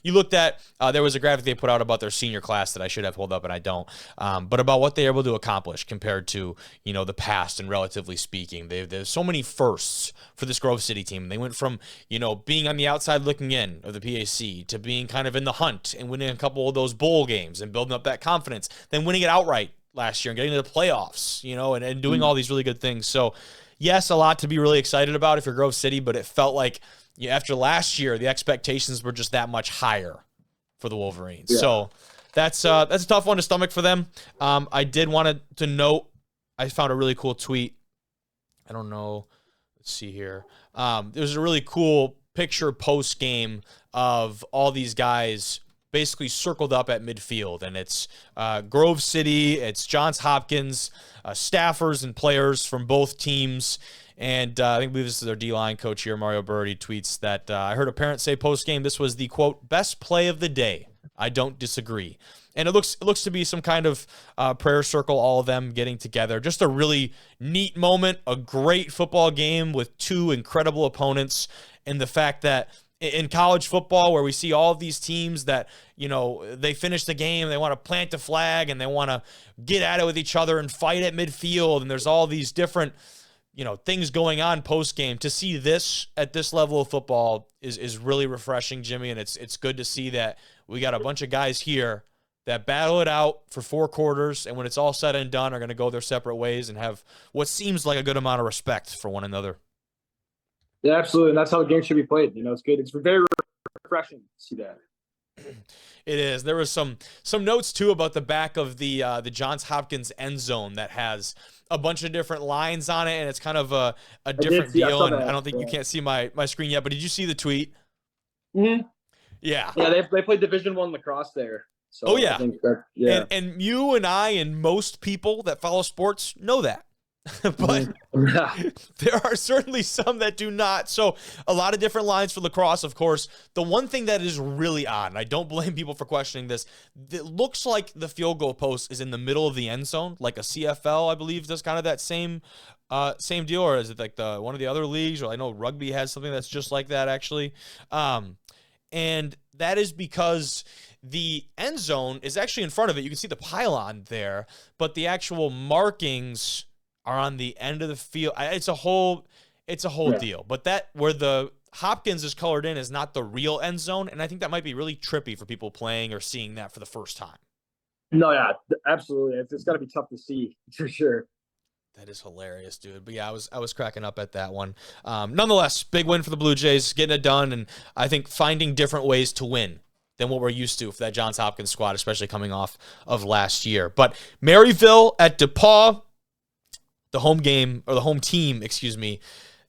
you looked at, there was a graphic they put out about their senior class that I should have pulled up and I don't, but about what they're able to accomplish compared to, the past and relatively speaking. There's so many firsts for this Grove City team. They went from, being on the outside looking in of the PAC to being kind of in the hunt and winning a couple of those bowl games and building up that confidence, then winning it outright last year and getting to the playoffs, and doing all these really good things. So, yes, a lot to be really excited about if you're Grove City, but it felt like, after last year, the expectations were just that much higher for the Wolverines. Yeah. So that's a tough one to stomach for them. I did want to note, I found a really cool tweet. I don't know. Let's see here. There's a really cool picture post-game of all these guys basically circled up at midfield. And it's Grove City, it's Johns Hopkins, staffers and players from both teams. And I believe this is their D-line coach here, Mario Birdie, tweets that I heard a parent say post-game this was the, quote, best play of the day. I don't disagree. And it looks to be some kind of prayer circle, all of them getting together. Just a really neat moment, a great football game with 2 incredible opponents. And the fact that in college football where we see all of these teams that, they finish the game, they want to plant a flag, and they want to get at it with each other and fight at midfield. And there's all these different things going on post-game. To see this at this level of football is really refreshing, Jimmy, and it's good to see that we got a bunch of guys here that battle it out for 4 quarters, and when it's all said and done, are going to go their separate ways and have what seems like a good amount of respect for one another. Yeah, absolutely, and that's how the game should be played. It's good. It's very refreshing to see that. It is. There was some notes, too, about the back of the Johns Hopkins end zone that has a bunch of different lines on it, and it's kind of a different deal. And I don't think you can't see my screen yet, but did you see the tweet? Mm-hmm. Yeah. Yeah, they play Division I lacrosse there. So yeah. I think that, yeah. And you and I and most people that follow sports know that. but there are certainly some that do not. So a lot of different lines for lacrosse, of course. The one thing that is really odd, and I don't blame people for questioning this, it looks like the field goal post is in the middle of the end zone, like a CFL, I believe, does kind of that same deal, or is it like one of the other leagues? Or I know rugby has something that's just like that, actually. And that is because the end zone is actually in front of it. You can see the pylon there, but the actual markings are on the end of the field. It's a whole deal. But that where the Hopkins is colored in is not the real end zone, and I think that might be really trippy for people playing or seeing that for the first time. No, yeah, absolutely. It's got to be tough to see for sure. That is hilarious, dude. But yeah, I was cracking up at that one. Nonetheless, big win for the Blue Jays, getting it done, and I think finding different ways to win than what we're used to for that Johns Hopkins squad, especially coming off of last year. But Maryville at DePaul, the home team,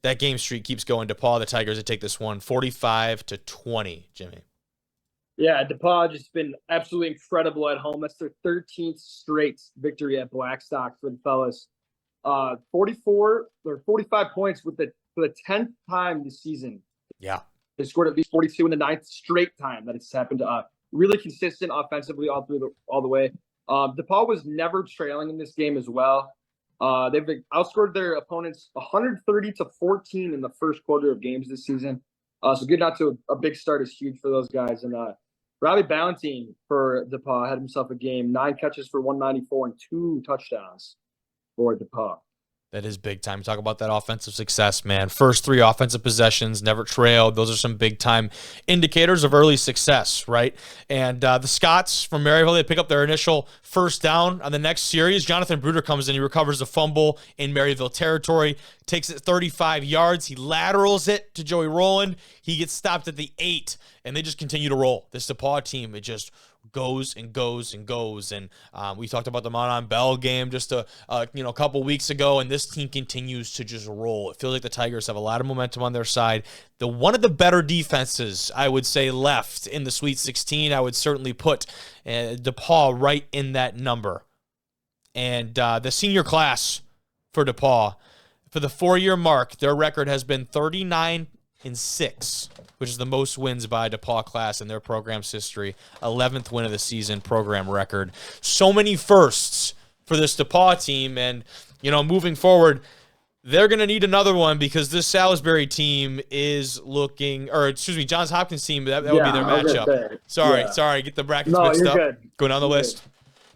that game streak keeps going. DePaul, the Tigers, that take this one 45-20, Jimmy. Yeah, DePaul just been absolutely incredible at home. That's their 13th straight victory at Blackstock for the fellas. 44 or 45 points for the 10th time this season. Yeah. They scored at least 42 in the 9th straight time that it's happened to really consistent offensively all the way. DePaul was never trailing in this game as well. They've outscored their opponents 130-14 in the first quarter of games this season. So getting out to a big start is huge for those guys. And Robbie Ballantine for DePaul had himself a game, 9 catches for 194 and 2 touchdowns for DePaul. That is big time. Talk about that offensive success, man. First 3 offensive possessions, never trailed. Those are some big time indicators of early success, right? And the Scots from Maryville, they pick up their initial first down on the next series. Jonathan Bruder comes in. He recovers a fumble in Maryville territory, takes it 35 yards. He laterals it to Joey Rowland. He gets stopped at the 8, and they just continue to roll. This DePaul team, it just goes and goes and goes. And we talked about the Monon Bell game just a couple weeks ago, and this team continues to just roll. It feels like the Tigers have a lot of momentum on their side. One of the better defenses, I would say, left in the Sweet 16. I would certainly put DePaul right in that number. And the senior class for DePaul, for the 4-year mark, their record has been 39-6, which is the most wins by a DePaul class in their program's history. 11th win of the season, program record. So many firsts for this DePaul team, and moving forward, they're going to need another one because this Salisbury team is Johns Hopkins team, that would be their matchup. Sorry, get the brackets mixed up. Good. Going down the list.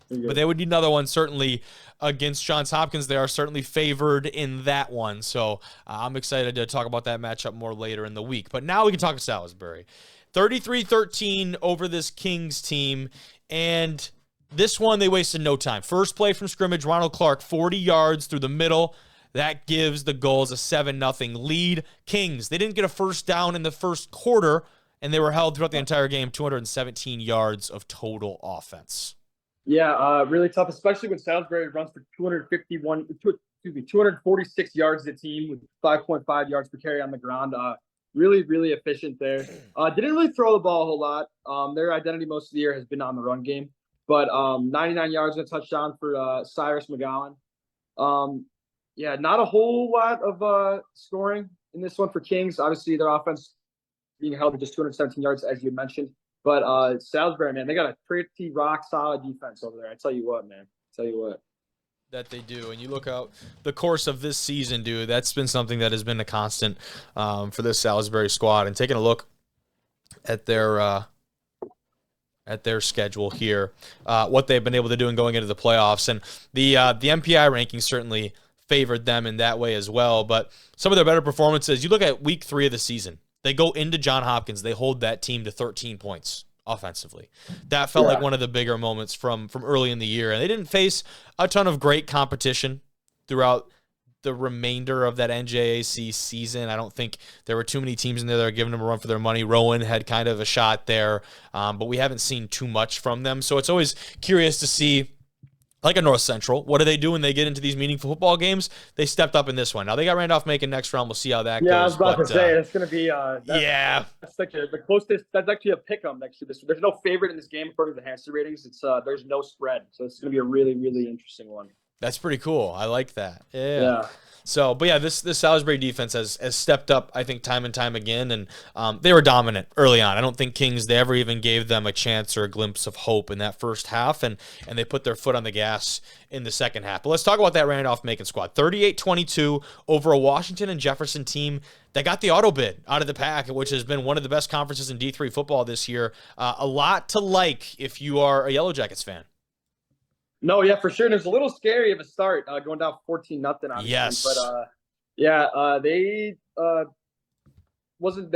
But they would need another one, certainly, against Johns Hopkins. They are certainly favored in that one. So I'm excited to talk about that matchup more later in the week. But now we can talk to Salisbury. 33-13 over this Kings team. And this one, they wasted no time. First play from scrimmage, Ronald Clark, 40 yards through the middle. That gives the Gulls a 7-0 lead. Kings, they didn't get a first down in the first quarter, and they were held throughout the entire game, 217 yards of total offense. Yeah, really tough, especially when Salisbury runs for 246 yards as a team with 5.5 yards per carry on the ground. Really, really efficient there. Didn't really throw the ball a whole lot. Their identity most of the year has been on the run game, but 99 yards and a touchdown for Cyrus McGowan. Not a whole lot of scoring in this one for Kings. Obviously, their offense being held to just 217 yards, as you mentioned. But Salisbury, man, they got a pretty rock-solid defense over there. I tell you what, man. That they do. And you look out the course of this season, dude, that's been something that has been a constant for this Salisbury squad. And taking a look at their schedule here, what they've been able to do in going into the playoffs. And the MPI rankings certainly favored them in that way as well. But some of their better performances, you look at week 3 of the season. They go into Johns Hopkins. They hold that team to 13 points offensively. That felt like one of the bigger moments from early in the year. And they didn't face a ton of great competition throughout the remainder of that NJAC season. I don't think there were too many teams in there that are giving them a run for their money. Rowan had kind of a shot there, but we haven't seen too much from them. So it's always curious to see, like a North Central, what do they do when they get into these meaningful football games? They stepped up in this one. Now, they got Randolph-Macon next round. We'll see how that goes. Yeah, I was about to say, it's going to be that's like the closest. That's actually a pick-em next year. There's no favorite in this game according to the Hansen ratings. It's there's no spread. So it's going to be a really, really interesting one. That's pretty cool. I like that. Yeah. So, but yeah, this Salisbury defense has stepped up, I think, time and time again, and they were dominant early on. I don't think they ever even gave them a chance or a glimpse of hope in that first half, and they put their foot on the gas in the second half. But let's talk about that Randolph-Macon squad. 38-22 over a Washington and Jefferson team that got the auto bid out of the pack, which has been one of the best conferences in D3 football this year. A lot to like if you are a Yellow Jackets fan. No, yeah, for sure. And it was a little scary of a start, going down 14-0, obviously. Yes. But they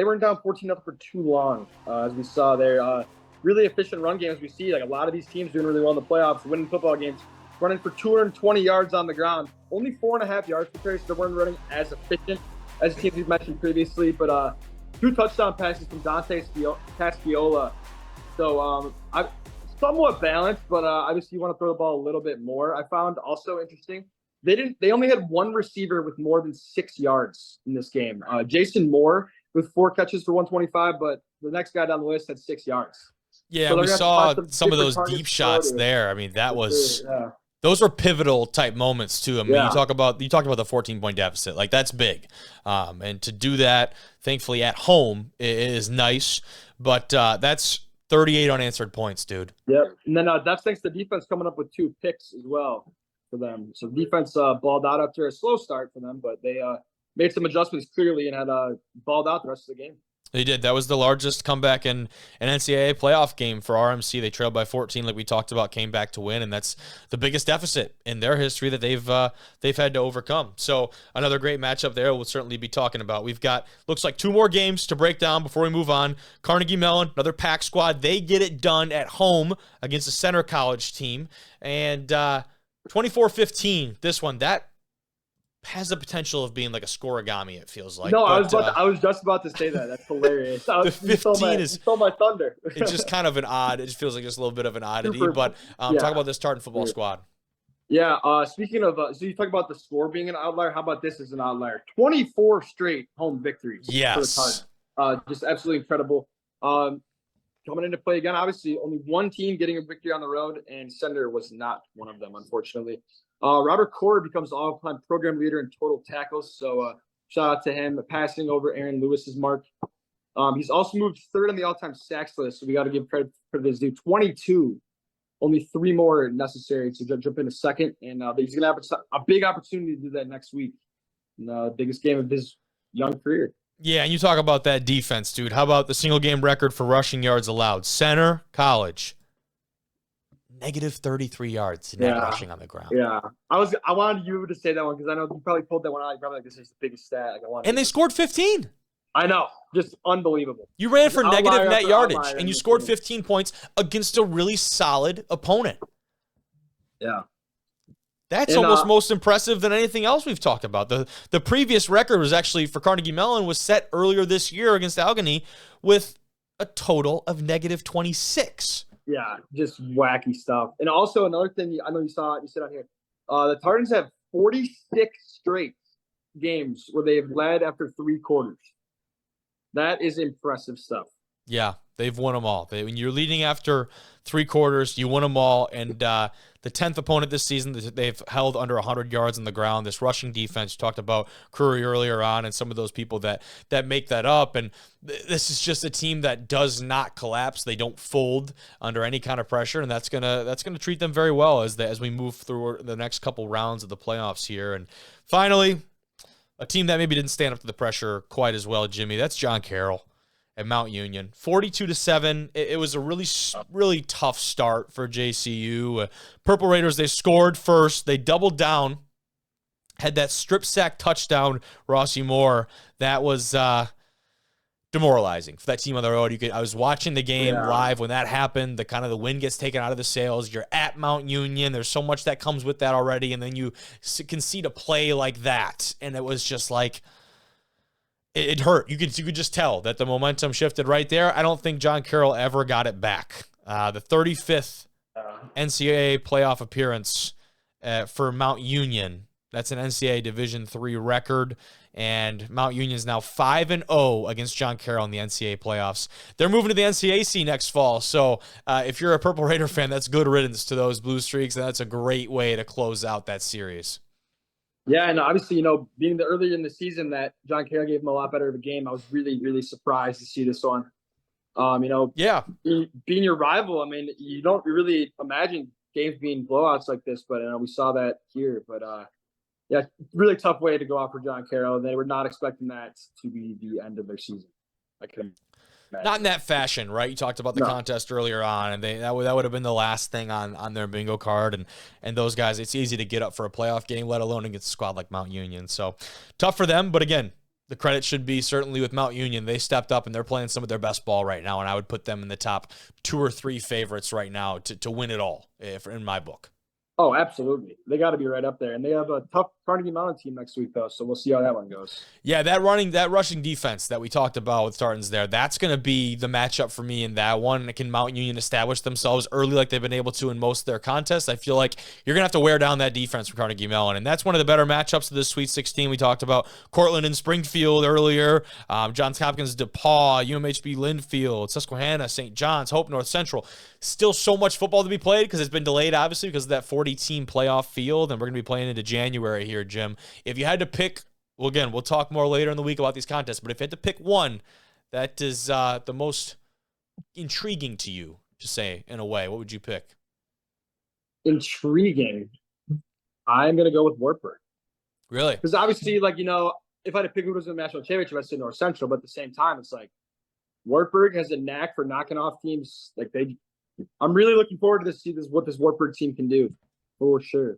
weren't down 14-0 for too long, as we saw there. Really efficient run games. We see like a lot of these teams doing really well in the playoffs, winning football games, running for 220 yards on the ground. Only 4.5 yards per carry, so they weren't running as efficient as the teams we've mentioned previously. But 2 touchdown passes from Dante Casciola. So somewhat balanced, but obviously you want to throw the ball a little bit more. I found also interesting, they only had one receiver with more than 6 yards in this game. Jason Moore with 4 catches for 125, but the next guy down the list had 6 yards. Yeah, so we saw some of those targets deep shots there. I mean, those were pivotal type moments too. I mean, Yeah. you talked about the 14-point deficit, like that's big, and to do that, thankfully at home is nice, but that's 38 unanswered points, dude. Yep. And then that's thanks to defense coming up with 2 picks as well for them. So defense balled out after a slow start for them, but they made some adjustments clearly and had balled out the rest of the game. They did. That was the largest comeback in an NCAA playoff game for RMC. They trailed by 14, like we talked about, came back to win, and that's the biggest deficit in their history that they've had to overcome. So another great matchup there we'll certainly be talking about. We've got, looks like 2 more games to break down before we move on. Carnegie Mellon, another pack squad. They get it done at home against the Center College team. And 24-15, this one, that has the potential of being like a scoregami, it feels like. No, but, I was just about to say that. That's hilarious. The 15 you stole my thunder. It's just kind of an odd. It just feels like just a little bit of an oddity. Super. But Yeah. talk about this Tartan football squad. Yeah. Speaking of, so you talk about the score being an outlier. How about this as an outlier? 24 straight home victories. Yes. For the Tartan. Just absolutely incredible. Coming into play again, obviously only one team getting a victory on the road, and Sender was not one of them, unfortunately. Robert Core becomes all-time program leader in total tackles, so shout out to him, passing over Aaron Lewis's mark. He's also moved 3rd on the all-time sacks list, so we got to give credit for his due. 22, only 3 more necessary to jump into 2nd, and he's going to have a big opportunity to do that next week in the biggest game of his young career. Yeah, and you talk about that defense, dude. How about the single game record for rushing yards allowed? Center College, negative 33 yards net rushing on the ground. Yeah, I wanted you to say that one because I know you probably pulled that one out. You probably like, this is the biggest stat. Like, And they scored 15. I know, just unbelievable. You ran for negative net yardage, and you scored game. 15 points against a really solid opponent. Yeah. That's almost most impressive than anything else we've talked about. The previous record was actually for Carnegie Mellon was set earlier this year against Allegheny with a total of negative 26. Yeah, just wacky stuff. And also another thing I know you said on here, the Tartans have 46 straight games where they've led after 3 quarters. That is impressive stuff. Yeah, they've won them all. When you're leading after 3 quarters, you won them all. And the 10th opponent this season, they've held under 100 yards on the ground. This rushing defense, you talked about Curry earlier on and some of those people that make that up. And this is just a team that does not collapse. They don't fold under any kind of pressure, and that's gonna treat them very well as we move through the next couple rounds of the playoffs here. And finally, a team that maybe didn't stand up to the pressure quite as well, Jimmy. That's John Carroll at Mount Union. 42-7. It was a really tough start for JCU. Purple Raiders, they scored first. They doubled down. Had that strip sack touchdown, Rossi Moore. That was demoralizing for that team on the road. I was watching the game live when that happened. The wind gets taken out of the sails. You're at Mount Union. There's so much that comes with that already, and then you concede a play like that, and it was just like it hurt. You could just tell that the momentum shifted right there. I don't think John Carroll ever got it back. The 35th NCAA playoff appearance for Mount Union That's an NCAA Division III record, and Mount Union is now 5-0 against John Carroll in the NCAA playoffs. They're moving to the NCAC next fall, so if you're a Purple Raider fan, that's good riddance to those blue streaks, and that's a great way to close out that series. Yeah, and obviously, you know, being the earlier in the season that John Carroll gave him a lot better of a game, I was really, really surprised to see this one. You know, yeah, being your rival, I mean, you don't really imagine games being blowouts like this, but we saw that here. But yeah, really tough way to go out for John Carroll. They were not expecting that to be the end of their season. I couldn't. Not in that fashion, right? You talked about the contest earlier on, and that would have been the last thing on their bingo card. And those guys, it's easy to get up for a playoff game, let alone against a squad like Mount Union. So tough for them, but again, the credit should be certainly with Mount Union. They stepped up and they're playing some of their best ball right now, and I would put them in the top 2 or 3 favorites right now to win it all, in my book. Oh, absolutely. They got to be right up there. And they have a tough Carnegie Mellon team next week, though, so we'll see how that one goes. Yeah, that rushing defense that we talked about with Tartans there, that's going to be the matchup for me in that one. Can Mount Union establish themselves early like they've been able to in most of their contests? I feel like you're going to have to wear down that defense from Carnegie Mellon, and that's one of the better matchups of this Sweet 16. We talked about Cortland and Springfield earlier, Johns Hopkins, DePaul, UMHB Linfield, Susquehanna, St. John's, Hope North Central. Still so much football to be played because it's been delayed, obviously, because of that 40-team playoff field, and we're going to be playing into January here, Jim. If you had to pick, well, again, we'll talk more later in the week about these contests, but if you had to pick one that is the most intriguing to you, to say, in a way, what would you pick? Intriguing. I'm going to go with Wartburg. Really? Because obviously, like, you know, if I had to pick who was in the national championship, I'd say North Central, but at the same time, it's like Wartburg has a knack for knocking off teams. Like, I'm really looking forward to see what this Wartburg team can do, for sure.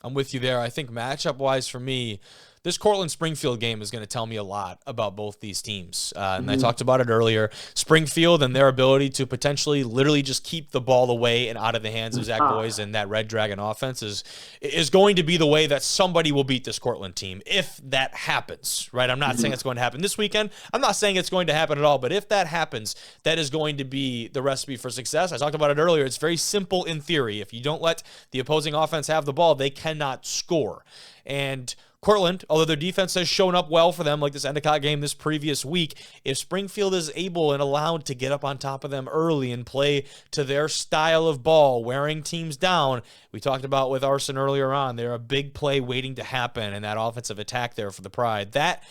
I'm with you there. I think matchup-wise for me, this Cortland-Springfield game is going to tell me a lot about both these teams. And I talked about it earlier. Springfield and their ability to potentially literally just keep the ball away and out of the hands of Zach Boyes and that Red Dragon offense is going to be the way that somebody will beat this Cortland team, if that happens, right? I'm not saying it's going to happen this weekend. I'm not saying it's going to happen at all. But if that happens, that is going to be the recipe for success. I talked about it earlier. It's very simple in theory. If you don't let the opposing offense have the ball, they cannot score. And Cortland, although their defense has shown up well for them, like this Endicott game this previous week, if Springfield is able and allowed to get up on top of them early and play to their style of ball, wearing teams down, we talked about with Arsen earlier on, they're a big play waiting to happen and that offensive attack there for the Pride. That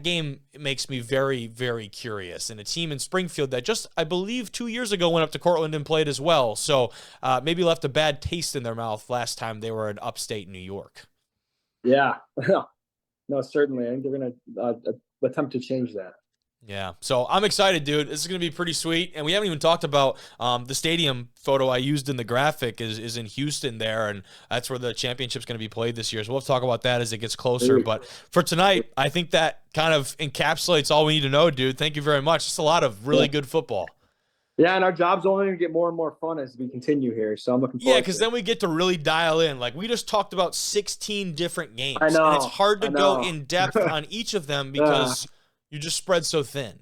game makes me very, very curious. And a team in Springfield that just, I believe, 2 years ago went up to Cortland and played as well. So maybe left a bad taste in their mouth last time they were in upstate New York. Yeah, no, certainly. I think they're going to attempt to change that. Yeah, so I'm excited, dude. This is going to be pretty sweet. And we haven't even talked about the stadium photo I used in the graphic is in Houston there, and that's where the championship's going to be played this year. So we'll talk about that as it gets closer. But for tonight, I think that kind of encapsulates all we need to know, dude. Thank you very much. It's a lot of really good football. Yeah, and our job's only going to get more and more fun as we continue here, so I'm looking forward to it. Yeah, because then we get to really dial in. Like, we just talked about 16 different games. I know. And it's hard to go in depth on each of them because you just spread so thin.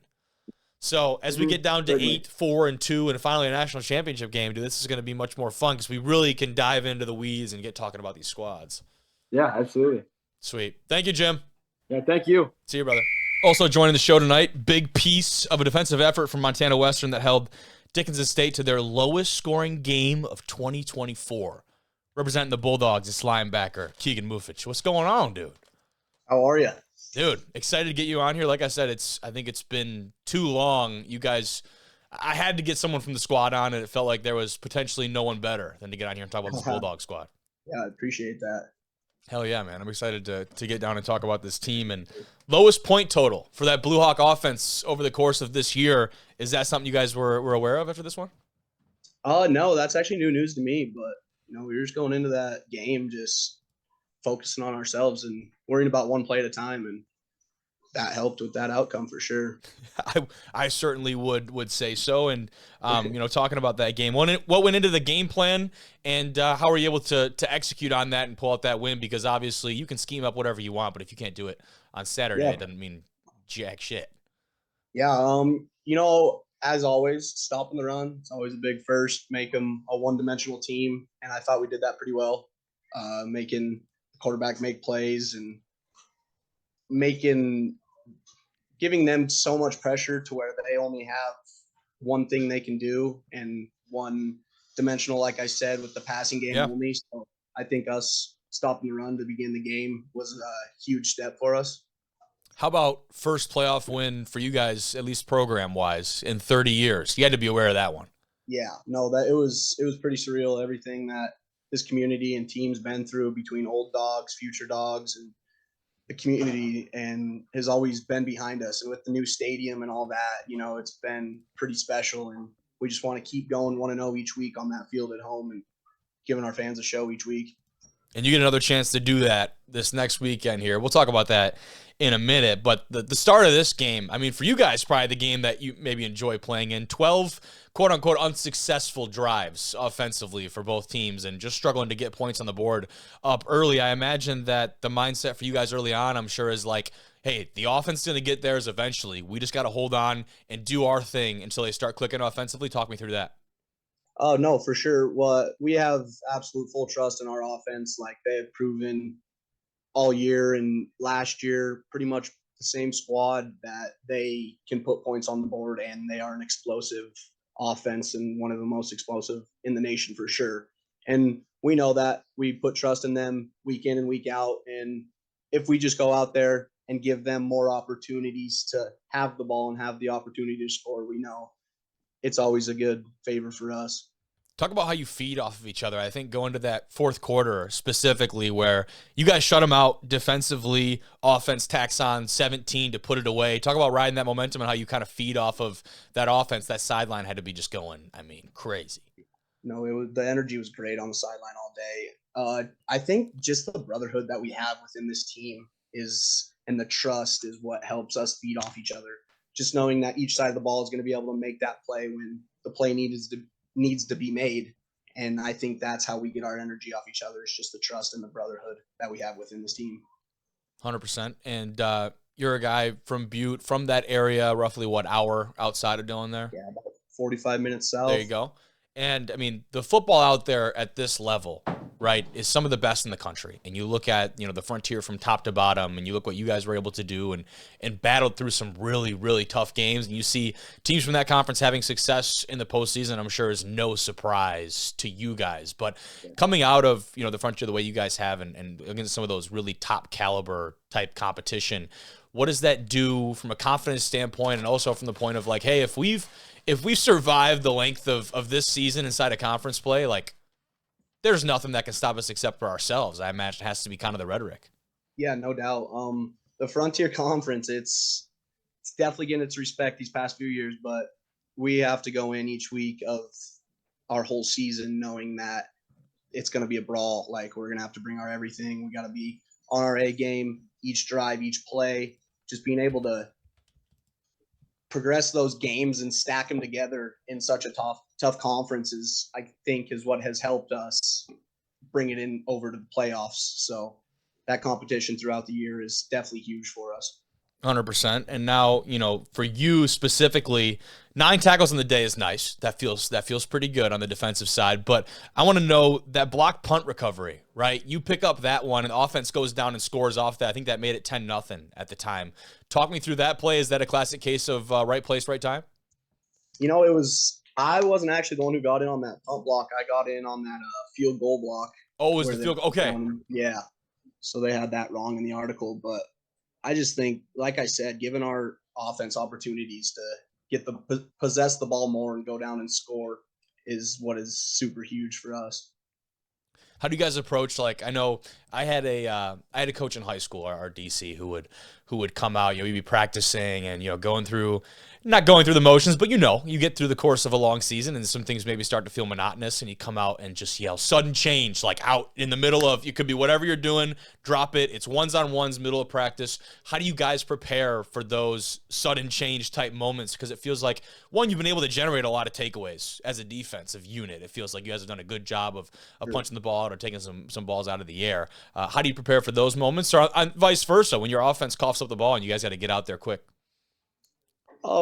So as we get down to 8, 4, and 2, and finally a national championship game, dude, this is going to be much more fun because we really can dive into the weeds and get talking about these squads. Yeah, absolutely. Sweet. Thank you, Jim. Yeah, thank you. See you, brother. Also joining the show tonight, big piece of a defensive effort from Montana Western that held Dickinson State to their lowest scoring game of 2024. Representing the Bulldogs, it's linebacker Keegen Muffich. What's going on, dude? How are you? Dude, excited to get you on here. Like I said, I think it's been too long. You guys, I had to get someone from the squad on, and it felt like there was potentially no one better than to get on here and talk about this Bulldog squad. Yeah, I appreciate that. Hell yeah, man. I'm excited to get down and talk about this team. And lowest point total for that Blue Hawk offense over the course of this year. Is that something you guys were aware of after this one? No, that's actually new news to me. But, we were just going into that game just focusing on ourselves and worrying about one play at a time. And that helped with that outcome for sure. I certainly would say so. And, talking about that game, what went into the game plan and how were you able to execute on that and pull out that win? Because obviously you can scheme up whatever you want, but if you can't do it on Saturday, it doesn't mean jack shit. Yeah. As always, stopping the run. It's always a big first, make them a one-dimensional team. And I thought we did that pretty well, making quarterback make plays and giving them so much pressure to where they only have one thing they can do and one dimensional, like I said, with the passing game only. So I think us stopping the run to begin the game was a huge step for us. How about first playoff win for you guys, at least program-wise, in 30 years? You had to be aware of that one. Yeah, no, that it was pretty surreal. Everything that this community and team's been through between old dogs, future dogs, and the community, and has always been behind us. And with the new stadium and all that, it's been pretty special. And we just want to keep going 1-0 each week on that field at home and giving our fans a show each week. And you get another chance to do that this next weekend here. We'll talk about that in a minute. But the start of this game, I mean, for you guys, probably the game that you maybe enjoy playing in. 12 quote-unquote unsuccessful drives offensively for both teams and just struggling to get points on the board up early. I imagine that the mindset for you guys early on, I'm sure, is like, hey, the offense is going to get theirs eventually. We just got to hold on and do our thing until they start clicking offensively. Talk me through that. Oh, no, for sure. Well, we have absolute full trust in our offense. Like they have proven all year and last year, pretty much the same squad, that they can put points on the board, and they are an explosive offense and one of the most explosive in the nation for sure. And we know that. We put trust in them week in and week out. And if we just go out there and give them more opportunities to have the ball and have the opportunity to score, we know it's always a good favor for us. Talk about how you feed off of each other. I think going to that fourth quarter specifically where you guys shut them out defensively, offense tacks on 17 to put it away. Talk about riding that momentum and how you kind of feed off of that offense. That sideline had to be just going, I mean, crazy. No, the energy was great on the sideline all day. I think just the brotherhood that we have within this team and the trust is what helps us feed off each other. Just knowing that each side of the ball is going to be able to make that play when the play needs to be made. And I think that's how we get our energy off each other. It's just the trust and the brotherhood that we have within this team. 100%. And you're a guy from Butte, from that area, roughly what hour outside of Dillon there? Yeah, about 45 minutes south. There you go. And I mean, the football out there at this level, right, is some of the best in the country. And you look at, the frontier from top to bottom, and you look what you guys were able to do and battled through some really, really tough games. And you see teams from that conference having success in the postseason, I'm sure is no surprise to you guys. But coming out of, the frontier the way you guys have and against some of those really top caliber type competition, what does that do from a confidence standpoint and also from the point of like, hey, if we've survived the length of this season inside of conference play, like, there's nothing that can stop us except for ourselves. I imagine it has to be kind of the rhetoric. Yeah, no doubt. The Frontier Conference, it's definitely getting its respect these past few years, but we have to go in each week of our whole season knowing that it's going to be a brawl. Like, we're going to have to bring our everything. We got to be on our A game, each drive, each play, just being able to progress those games and stack them together in such a tough conference I think is what has helped us bring it in over to the playoffs. So that competition throughout the year is definitely huge for us. 100%. And now, for you specifically, 9 tackles in the day is nice. That feels pretty good on the defensive side. But I want to know that block punt recovery, right? You pick up that one and the offense goes down and scores off that. I think that made it 10-0 at the time. Talk me through that play. Is that a classic case of right place, right time? I wasn't actually the one who got in on that punt block. I got in on that field goal block. Oh, it was the field goal? Okay. Yeah. So they had that wrong in the article, but I just think, like I said, given our offense opportunities to possess the ball more and go down and score is what is super huge for us. How do you guys approach, like, I know I had a coach in high school, our DC, who would come out, we'd be practicing and, not going through the motions, but you get through the course of a long season and some things maybe start to feel monotonous and you come out and just yell sudden change, like out in the middle of, it could be whatever you're doing, drop it. It's ones-on-ones, middle of practice. How do you guys prepare for those sudden change type moments? Because it feels like, one, you've been able to generate a lot of takeaways as a defensive unit. It feels like you guys have done a good job of punching the ball out or taking some balls out of the air. How do you prepare for those moments, or vice versa, when your offense coughs up the ball and you guys got to get out there quick?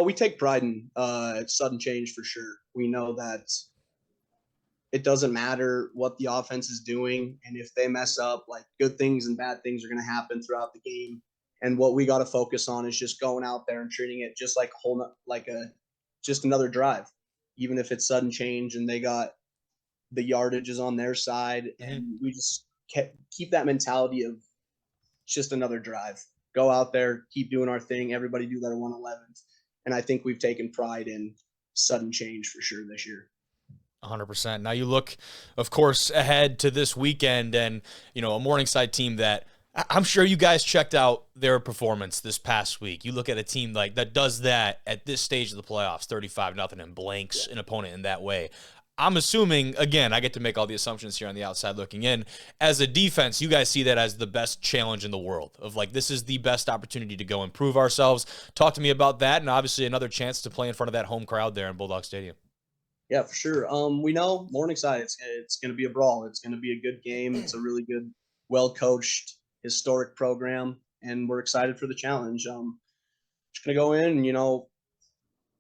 We take pride in sudden change for sure. We know that it doesn't matter what the offense is doing. And if they mess up, like, good things and bad things are going to happen throughout the game. And what we got to focus on is just going out there and treating it just like just another drive, even if it's sudden change and they got the yardages on their side. And we just keep that mentality of just another drive. Go out there, keep doing our thing. Everybody do their 111th. And I think we've taken pride in sudden change for sure this year. 100%. Now you look, of course, ahead to this weekend and, a Morningside team that I'm sure you guys checked out their performance this past week. You look at a team like that does that at this stage of the playoffs, 35-0, and blanks an opponent in that way. I'm assuming, again, I get to make all the assumptions here on the outside looking in. As a defense, you guys see that as the best challenge in the world of this is the best opportunity to go improve ourselves. Talk to me about that, and obviously another chance to play in front of that home crowd there in Bulldog Stadium. Yeah, for sure. We know Morningside, it's going to be a brawl. It's going to be a good game. It's a really good, well-coached, historic program, and we're excited for the challenge. Just going to go in and,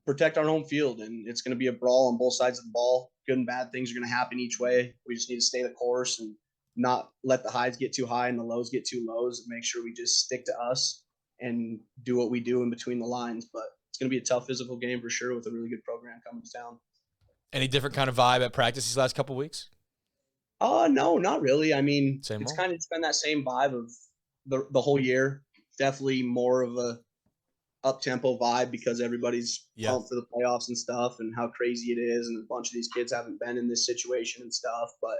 protect our home field, and it's going to be a brawl on both sides of the ball. Good and bad things are going to happen each way. We just need to stay the course and not let the highs get too high and the lows get too lows, and make sure we just stick to us and do what we do in between the lines. But it's going to be a tough physical game for sure with a really good program coming to town. Any different kind of vibe at practice these last couple of weeks? No, not really. I mean, Same it's old? kind of been that same vibe of the whole year. Definitely more of a up-tempo vibe because everybody's pumped for the playoffs and stuff and how crazy it is, and a bunch of these kids haven't been in this situation and stuff. But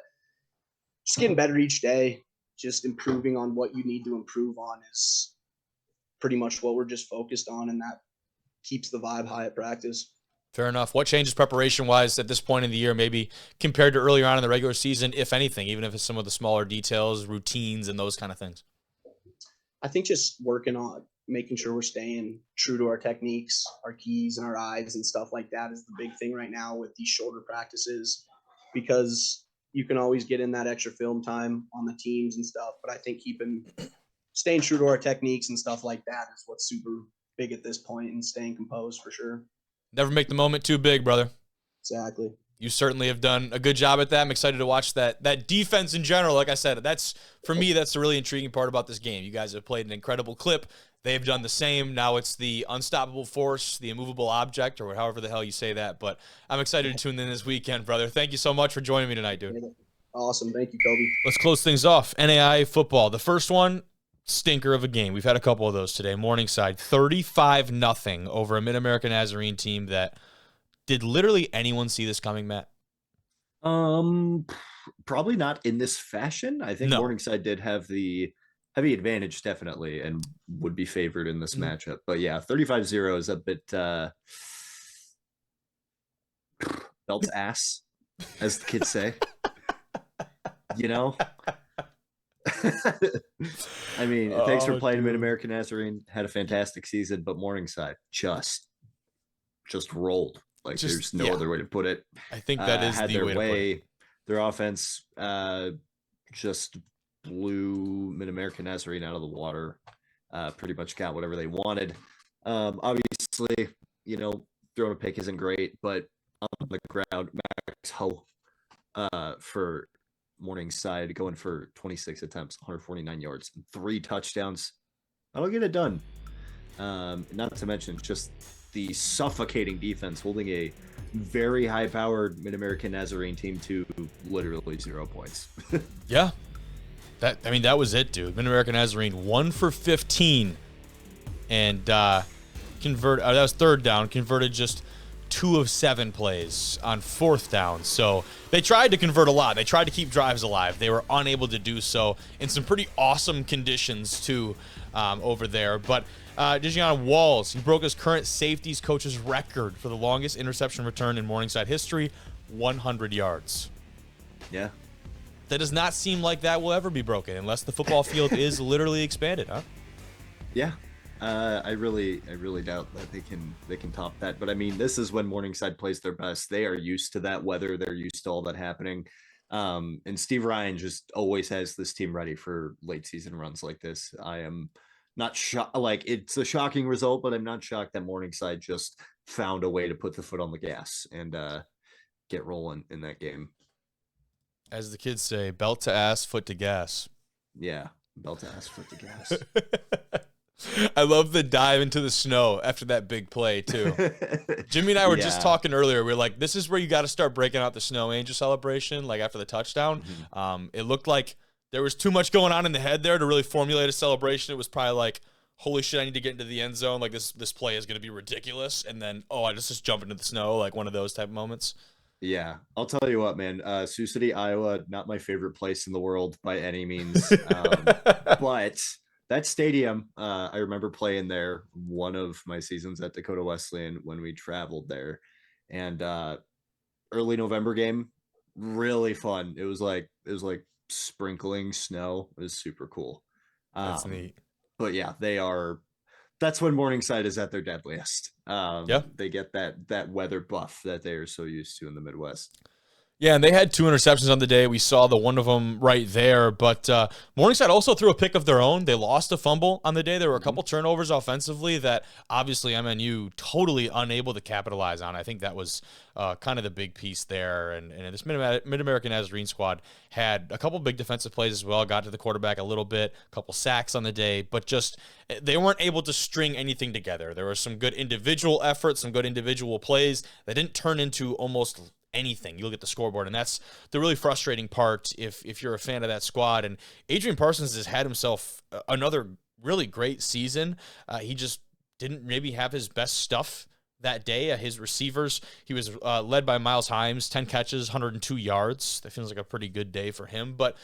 just getting better each day, just improving on what you need to improve on is pretty much what we're just focused on, and that keeps the vibe high at practice. Fair enough. What changes preparation-wise at this point in the year, maybe compared to earlier on in the regular season, if anything, even if it's some of the smaller details, routines, and those kind of things? I think just working on making sure we're staying true to our techniques, our keys, and our eyes and stuff like that is the big thing right now with these shorter practices, because you can always get in that extra film time on the teams and stuff. But I think staying true to our techniques and stuff like that is what's super big at this point, and staying composed for sure. Never make the moment too big, brother. Exactly. You certainly have done a good job at that. I'm excited to watch that defense in general. Like I said, for me, that's the really intriguing part about this game. You guys have played an incredible clip. They've done the same. Now it's the unstoppable force, the immovable object, or however the hell you say that. But I'm excited to tune in this weekend, brother. Thank you so much for joining me tonight, dude. Awesome. Thank you, Kobe. Let's close things off. NAIA football. The first one, stinker of a game. We've had a couple of those today. Morningside, 35-0 over a Mid-American Nazarene team that did literally anyone see this coming, Matt? Probably not in this fashion. I think Morningside did have the heavy advantage, definitely, and would be favored in this matchup. But yeah, 35-0 is a bit belt ass, as the kids say. I mean, thanks for playing Mid-American Nazarene. Had a fantastic season, but Morningside just rolled. There's no other way to put it. I think that is had the their way to put it. Their offense just blew Mid-American Nazarene out of the water. Pretty much got whatever they wanted. Obviously, throwing a pick isn't great, but on the ground, Max Ho for Morningside going for 26 attempts, 149 yards, 3 touchdowns. That'll get it done. Not to mention just the suffocating defense, holding a very high-powered Mid-American Nazarene team to literally 0 points. Yeah. That was it, dude. Mid-American Nazarene 1 for 15 and that was third down, converted just 2 of 7 plays on 4th down. So they tried to convert a lot. They tried to keep drives alive. They were unable to do so in some pretty awesome conditions too over there. But Dijon Walls, he broke his current safeties coach's record for the longest interception return in Morningside history, 100 yards. Yeah. That does not seem like that will ever be broken unless the football field is literally expanded, huh? Yeah. I really doubt that they can top that. But I mean, this is when Morningside plays their best. They are used to that weather. They're used to all that happening. And Steve Ryan just always has this team ready for late season runs like this. I am not shocked. It's a shocking result, but I'm not shocked that Morningside just found a way to put the foot on the gas and get rolling in that game. As the kids say, belt to ass, foot to gas. Yeah, belt to ass, foot to gas. I love the dive into the snow after that big play, too. Jimmy and I were just talking earlier. We are like, this is where you got to start breaking out the snow angel celebration, like after the touchdown. It looked like there was too much going on in the head there to really formulate a celebration. It was probably like, holy shit, I need to get into the end zone. Like, this play is going to be ridiculous. And then, I just jump into the snow, like one of those type of moments. Yeah, I'll tell you what, man. Sioux City, Iowa, not my favorite place in the world by any means. But that stadium, I remember playing there one of my seasons at Dakota Wesleyan when we traveled there. And early November game, really fun. It was like sprinkling snow. It was super cool. That's neat. But yeah, that's when Morningside is at their deadliest. They get that weather buff that they are so used to in the Midwest. Yeah, and they had 2 interceptions on the day. We saw the one of them right there. But Morningside also threw a pick of their own. They lost a fumble on the day. There were a couple turnovers offensively that obviously MNU totally unable to capitalize on. I think that was kind of the big piece there. And this Mid-American Nazarene squad had a couple big defensive plays as well, got to the quarterback a little bit, a couple sacks on the day, but just they weren't able to string anything together. There was some good individual efforts, some good individual plays that didn't turn into almost anything. You look at the scoreboard, and that's the really frustrating part if you're a fan of that squad. And Adrian Parsons has had himself another really great season. He just didn't maybe have his best stuff that day. His receivers, he was led by Miles Himes, 10 catches, 102 yards. That feels like a pretty good day for him, but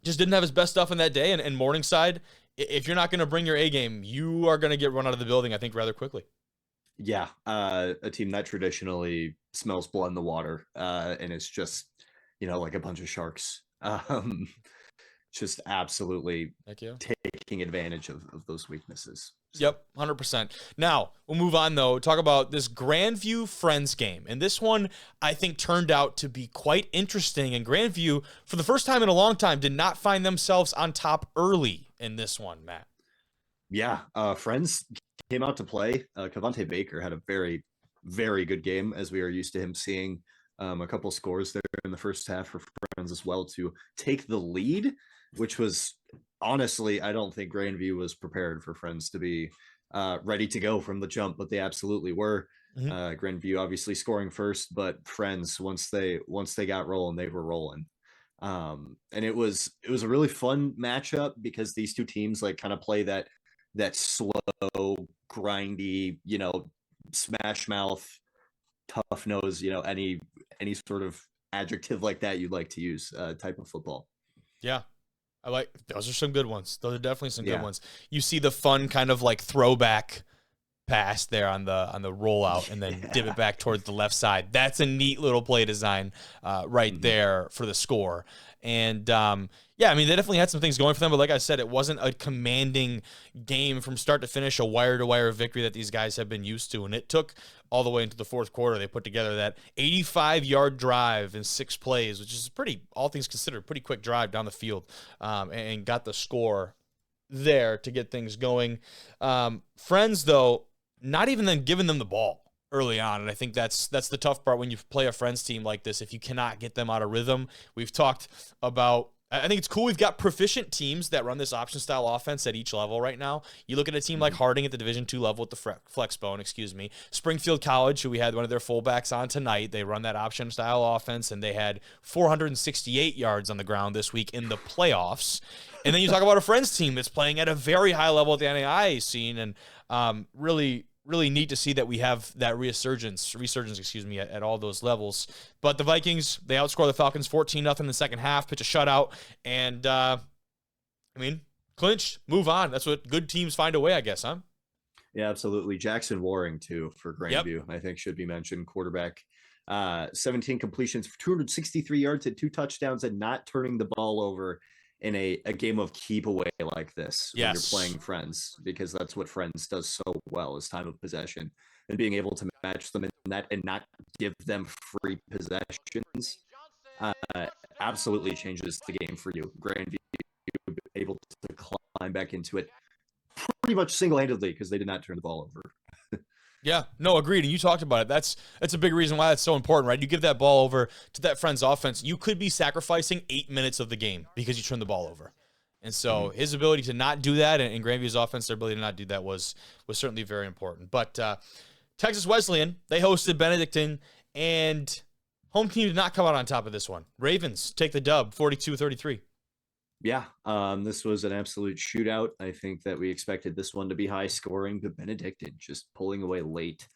just didn't have his best stuff in that day. And Morningside, if you're not going to bring your A game, you are going to get run out of the building, I think, rather quickly. Yeah, a team that traditionally smells blood in the water, and it's just, like a bunch of sharks. Just absolutely taking advantage of those weaknesses. So. Yep, 100%. Now, we'll move on, though. Talk about this Grandview Friends game. And this one, I think, turned out to be quite interesting. And Grandview, for the first time in a long time, did not find themselves on top early in this one, Matt. Yeah, Friends came out to play. Cavante Baker had a very, very good game, as we are used to him seeing a couple scores there in the first half for Friends as well to take the lead, which was honestly, I don't think Grandview was prepared for Friends to be ready to go from the jump, but they absolutely were. Grandview obviously scoring first, but Friends, once they got rolling, they were rolling. And it was a really fun matchup because these two teams like kind of play that slow, grindy, smash mouth, tough nose, any sort of adjective like that you'd like to use type of football. Yeah. Those are some good ones. Those are definitely some good ones. You see the fun kind of like throwback pass there on the rollout and then dip it back towards the left side. That's a neat little play design right there for the score. And they definitely had some things going for them, but like I said, it wasn't a commanding game from start to finish, a wire-to-wire victory that these guys have been used to, and it took all the way into the fourth quarter. They put together that 85-yard drive in 6 plays, which is pretty, all things considered, pretty quick drive down the field, and got the score there to get things going. Friends, though, not even then giving them the ball early on, and I think that's the tough part when you play a Friends team like this. If you cannot get them out of rhythm, we've talked about. I think it's cool. We've got proficient teams that run this option style offense at each level right now. You look at a team like Harding at the Division II level with the flex bone, Springfield College, who we had one of their fullbacks on tonight. They run that option style offense, and they had 468 yards on the ground this week in the playoffs. And then you talk about a Friends team that's playing at a very high level at the NAIA scene, and really neat to see that we have that resurgence, at all those levels. But the Vikings, they outscore the Falcons 14-0 in the second half, pitch a shutout, and clinch, move on. That's what good teams find a way, I guess, huh? Yeah, absolutely. Jackson Waring, too, for Grandview, I think should be mentioned. Quarterback, 17 completions for 263 yards and 2 touchdowns, and not turning the ball over in a game of keep away like this when you're playing Friends, because that's what Friends does so well, is time of possession, and being able to match them in that and not give them free possessions absolutely changes the game for you. Grandview able to climb back into it pretty much single-handedly because they did not turn the ball over. Yeah, no, agreed. And you talked about it. That's a big reason why that's so important, right? You give that ball over to that friend's offense, you could be sacrificing 8 minutes of the game because you turn the ball over. And so his ability to not do that, and Grandview's offense, their ability to not do that was certainly very important. But Texas Wesleyan, they hosted Benedictine, and home team did not come out on top of this one. Ravens take the dub, 42-33. Yeah, this was an absolute shootout. I think that we expected this one to be high scoring, but Benedictine just pulling away late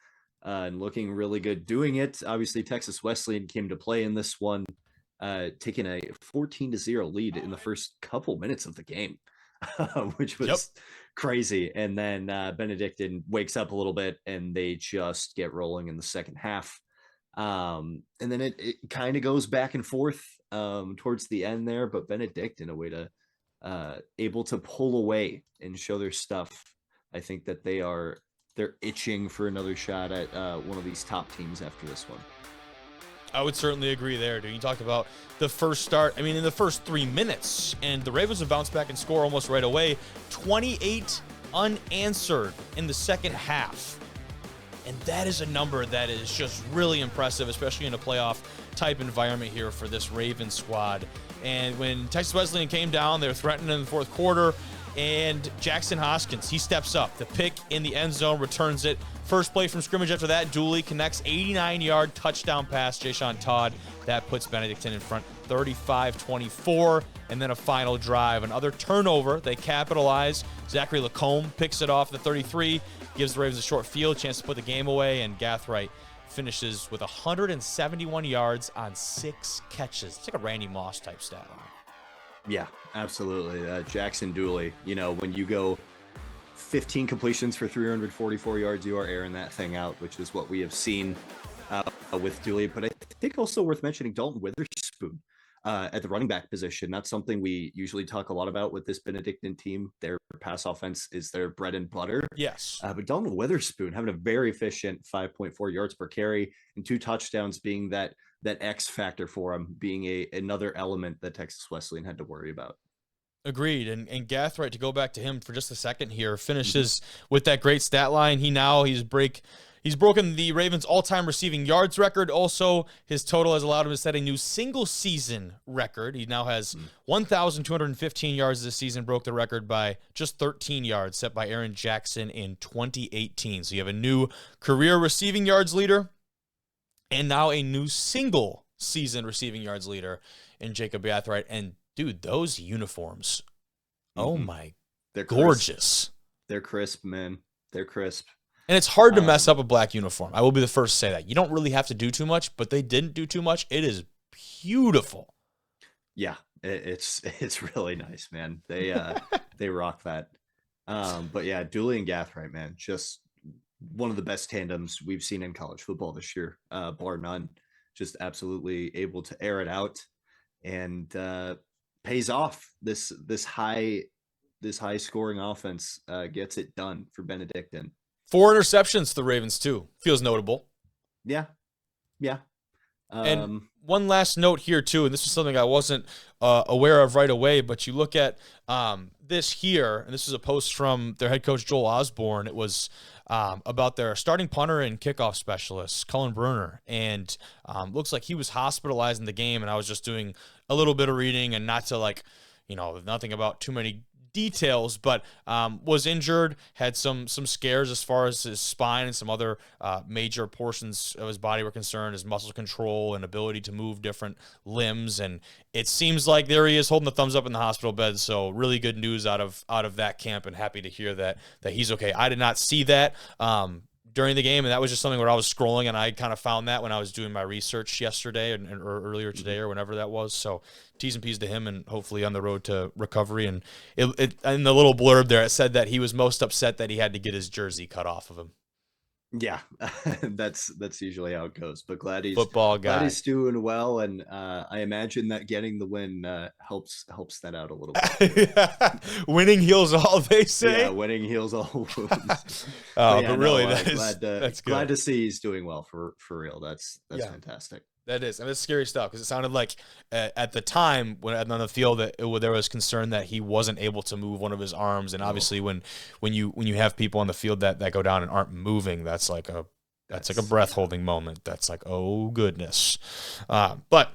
and looking really good doing it. Obviously, Texas Wesleyan came to play in this one, taking a 14-0 lead in the first couple minutes of the game, which was crazy. And then Benedictine wakes up a little bit, and they just get rolling in the second half. And then it kind of goes back and forth towards the end there, but Benedict in a way to able to pull away and show their stuff. I think that they're itching for another shot at one of these top teams after this one. I would certainly agree there, dude. You talked about the first start. I mean, in the first 3 minutes, and the Ravens would bounce back and score almost right away. 28 unanswered in the second half. And that is a number that is just really impressive, especially in a playoff type environment here for this Ravens squad. And when Texas Wesleyan came down, they were threatening in the fourth quarter. And Jackson Hoskins, he steps up. The pick in the end zone, returns it. First play from scrimmage after that, Dooley connects 89-yard touchdown pass, Jayshon Todd. That puts Benedictine in front 35-24. And then a final drive. Another turnover. They capitalize. Zachary Lacombe picks it off the 33. Gives the Ravens a short field, chance to put the game away, and Gathright finishes with 171 yards on 6 catches. It's like a Randy Moss type stat line. Yeah, absolutely. Jackson Dooley, when you go 15 completions for 344 yards, you are airing that thing out, which is what we have seen with Dooley. But I think also worth mentioning Dalton Witherspoon at the running back position. That's something we usually talk a lot about with this Benedictine team. Their pass offense is their bread and butter. Yes. But Dalton Witherspoon having a very efficient 5.4 yards per carry and 2 touchdowns, being that X factor for him, being another element that Texas Wesleyan had to worry about. Agreed. And Gathright, to go back to him for just a second here, finishes with that great stat line. He's broken the Ravens' all-time receiving yards record. Also, his total has allowed him to set a new single-season record. He now has 1,215 yards this season, broke the record by just 13 yards set by Aaron Jackson in 2018. So you have a new career receiving yards leader and now a new single-season receiving yards leader in Jacob Gathright. And, dude, those uniforms, oh my, they're gorgeous. They're crisp, man. They're crisp. And it's hard to mess up a black uniform. I will be the first to say that. You don't really have to do too much, but they didn't do too much. It is beautiful. Yeah, it's really nice, man. They they rock that. But yeah, Dooley and Gathright, man, just one of the best tandems we've seen in college football this year, bar none. Just absolutely able to air it out, and pays off. This high scoring offense gets it done for Benedictine. 4 interceptions to the Ravens, too. Feels notable. Yeah. And one last note here, too, and this is something I wasn't aware of right away, but you look at this here, and this is a post from their head coach, Joel Osborne. It was about their starting punter and kickoff specialist, Cullen Bruner, and looks like he was hospitalized in the game, and I was just doing a little bit of reading, and not to, nothing about too many details, but was injured, had some scares as far as his spine and some other major portions of his body were concerned, his muscle control and ability to move different limbs. And it seems like there he is holding the thumbs up in the hospital bed. So really good news out of that camp, and happy to hear that he's okay. I did not see that during the game, and that was just something where I was scrolling, and I kind of found that when I was doing my research yesterday or earlier today or whenever that was. So T's and P's to him, and hopefully on the road to recovery. And it in the little blurb there, it said that he was most upset that he had to get his jersey cut off of him. Yeah, that's usually how it goes. But glad he's doing well, and I imagine that getting the win helps that out a little bit. Yeah. Winning heals all, they say. Yeah, winning heals all wounds. But really, that's good. Glad to see he's doing well for real. That's fantastic. That is, and it's scary stuff because it sounded like at the time when on the field that there was concern that he wasn't able to move one of his arms, and obviously when you have people on the field that go down and aren't moving, that's like a breath holding moment. That's like, oh goodness, but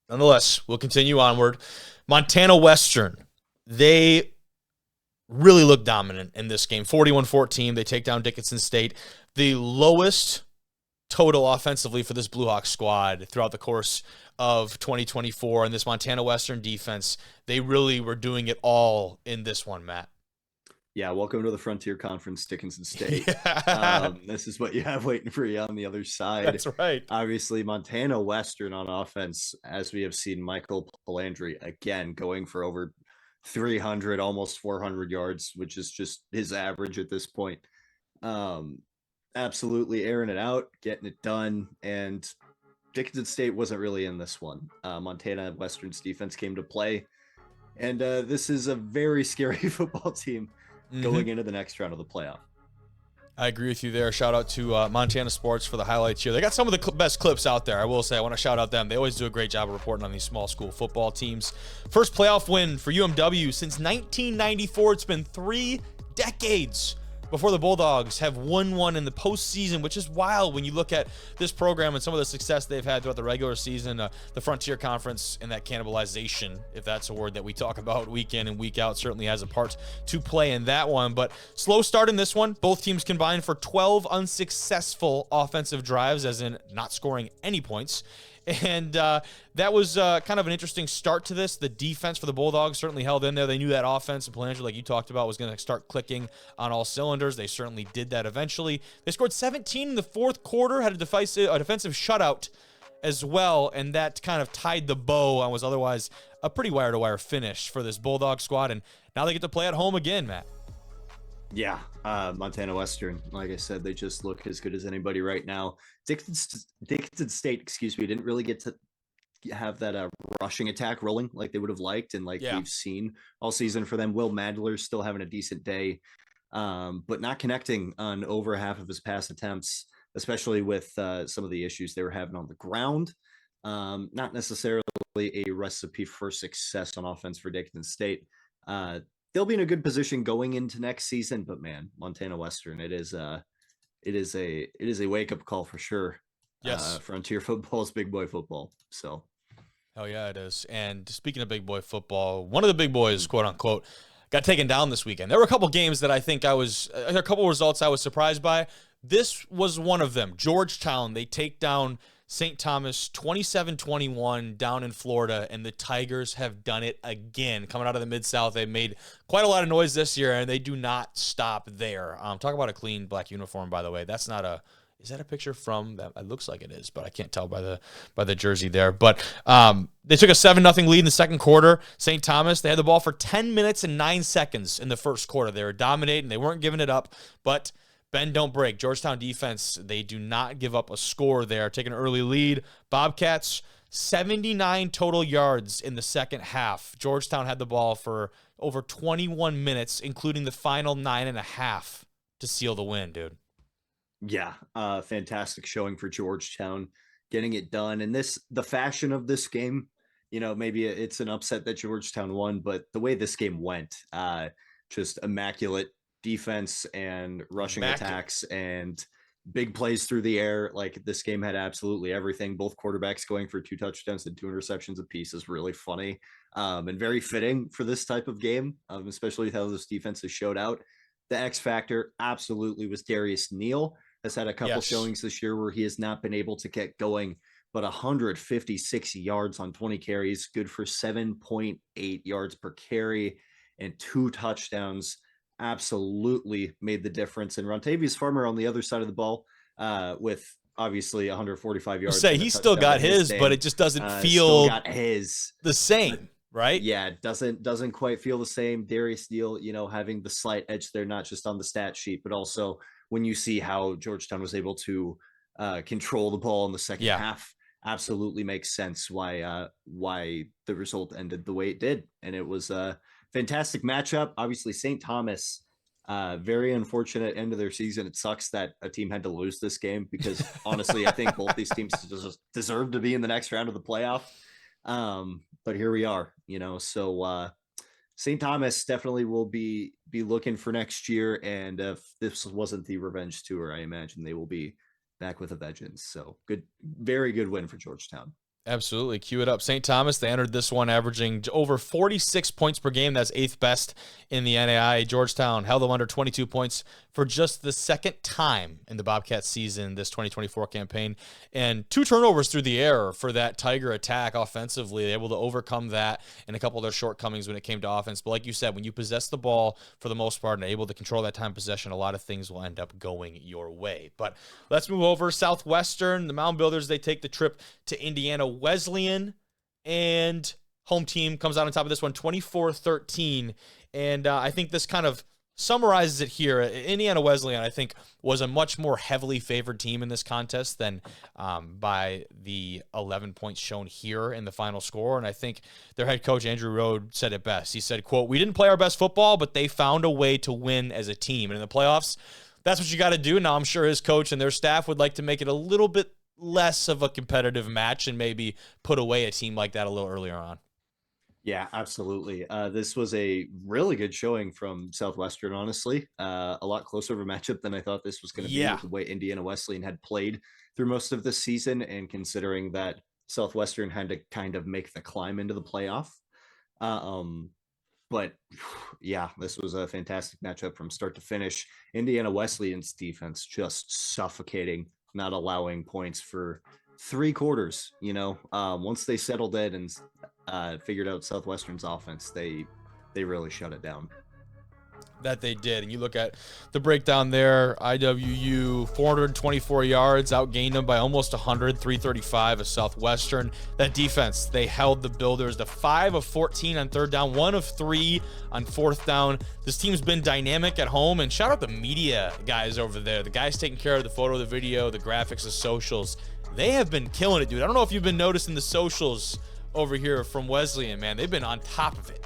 nonetheless, we'll continue onward. Montana Western, they really look dominant in this game. 41-14, they take down Dickinson State. The lowest total offensively for this Blue Hawk squad throughout the course of 2024, and this Montana Western defense, they really were doing it all in this one, Matt. Yeah, welcome to the Frontier Conference, Dickinson State. Yeah. This is what you have waiting for you on the other side. That's right. Obviously, Montana Western on offense, as we have seen Michael Palandri again going for over 300, almost 400 yards, which is just his average at this point. Absolutely airing it out, getting it done, and Dickinson State wasn't really in this one. Montana Western's defense came to play, and this is a very scary football team going into the next round of the playoff. I agree with you there. Shout out to Montana Sports for the highlights here. They got some of the best clips out there. I will say, I want to shout out them. They always do a great job of reporting on these small school football teams. First playoff win for UMW since 1994. It's been 3 decades before the Bulldogs have won one in the postseason, which is wild when you look at this program and some of the success they've had throughout the regular season, the Frontier Conference, and that cannibalization, if that's a word that we talk about week in and week out, certainly has a part to play in that one. But slow start in this one. Both teams combined for 12 unsuccessful offensive drives, as in not scoring any points. And that was kind of an interesting start to this. The defense for the Bulldogs certainly held in there. They knew that offense and Palandri, like you talked about, was going to start clicking on all cylinders. They certainly did that eventually. They scored 17 in the fourth quarter, had a defensive shutout as well, and that kind of tied the bow on was otherwise a pretty wire-to-wire finish for this Bulldog squad. And now they get to play at home again, Matt. Yeah, Montana Western, like I said, they just look as good as anybody right now. Dickinson State, didn't really get to have that rushing attack rolling like they would have liked, and we've seen all season for them. Will Madler's still having a decent day, but not connecting on over half of his pass attempts, especially with some of the issues they were having on the ground. Not necessarily a recipe for success on offense for Dickinson State. They'll be in a good position going into next season, but man, Montana Western, it is a wake up call for sure. Yes, Frontier football is big boy football. So, hell yeah, it is. And speaking of big boy football, one of the big boys, quote unquote, got taken down this weekend. There were a couple games that I think a couple results I was surprised by. This was one of them. Georgetown, they take down St. Thomas 27-21 down in Florida, and the Tigers have done it again. Coming out of the Mid-South, they made quite a lot of noise this year, and they do not stop there. Talk about a clean black uniform, by the way. That's not a – is that a picture from – that? It looks like it is, but I can't tell by the jersey there. But they took a 7-0 lead in the second quarter. St. Thomas, they had the ball for 10 minutes and 9 seconds in the first quarter. They were dominating. They weren't giving it up, but – bend don't break. Georgetown defense, they do not give up a score there. Take an early lead. Bobcats, 79 total yards in the second half. Georgetown had the ball for over 21 minutes, including the final 9.5 to seal the win, dude. Yeah, fantastic showing for Georgetown, getting it done. And the fashion of this game, maybe it's an upset that Georgetown won, but the way this game went, just immaculate defense and rushing attacks and big plays through the air. Like, this game had absolutely everything. Both quarterbacks going for 2 touchdowns and 2 interceptions apiece is really funny and very fitting for this type of game, especially with how this defense has showed out. The X factor absolutely was Darius Neal. Has had a couple showings this year where he has not been able to get going, but 156 yards on 20 carries, good for 7.8 yards per carry and 2 touchdowns. Absolutely made the difference. And Rontavious Farmer on the other side of the ball with obviously 145 yards. He still got his, but it just doesn't feel the same, right? Yeah, it doesn't quite feel the same. Darius Neal, having the slight edge there, not just on the stat sheet, but also when you see how Georgetown was able to control the ball in the second half, absolutely makes sense why the result ended the way it did. And it was fantastic matchup. Obviously, St. Thomas, Very unfortunate end of their season. It sucks that a team had to lose this game because honestly, I think both these teams just deserve to be in the next round of the playoff. But here we are, so St. Thomas definitely will be looking for next year. And if this wasn't the revenge tour, I imagine they will be back with a vengeance. So good, very good win for Georgetown. Absolutely. Cue it up. St. Thomas, they entered this one averaging over 46 points per game. That's 8th best in the NAIA. Georgetown held them under 22 points for just the second time in the Bobcats season, this 2024 campaign. And 2 turnovers through the air for that Tiger attack offensively. They were able to overcome that and a couple of their shortcomings when it came to offense. But like you said, when you possess the ball for the most part and are able to control that time possession, a lot of things will end up going your way. But let's move over. Southwestern, the Mound Builders, they take the trip to Indiana Wesleyan, and home team comes out on top of this one 24-13. And I think this kind of summarizes it here. Indiana Wesleyan, I think, was a much more heavily favored team in this contest than by the 11 points shown here in the final score. And I think their head coach, Andrew Rode, said it best. He said, quote, "We didn't play our best football, but they found a way to win as a team. And in the playoffs, that's what you got to do." Now, I'm sure his coach and their staff would like to make it a little bit less of a competitive match and maybe put away a team like that a little earlier on. Yeah, absolutely. This was a really good showing from Southwestern, honestly. A lot closer of a matchup than I thought this was going to be with the way Indiana Wesleyan had played through most of the season, and considering that Southwestern had to kind of make the climb into the playoff. But yeah, this was a fantastic matchup from start to finish. Indiana Wesleyan's defense just suffocating, not allowing points for 3 quarters. Once they settled in and figured out Southwestern's offense, they really shut it down. That they did. And you look at the breakdown there, IWU 424 yards, outgained them by almost 100, 335 of Southwestern. That defense, they held the Builders to 5 of 14 on 3rd down, 1 of 3 on 4th down. This team's been dynamic at home, and shout out the media guys over there. The guys taking care of the photo, the video, the graphics, the socials. They have been killing it, dude. I don't know if you've been noticing the socials over here from Wesleyan, man. They've been on top of it.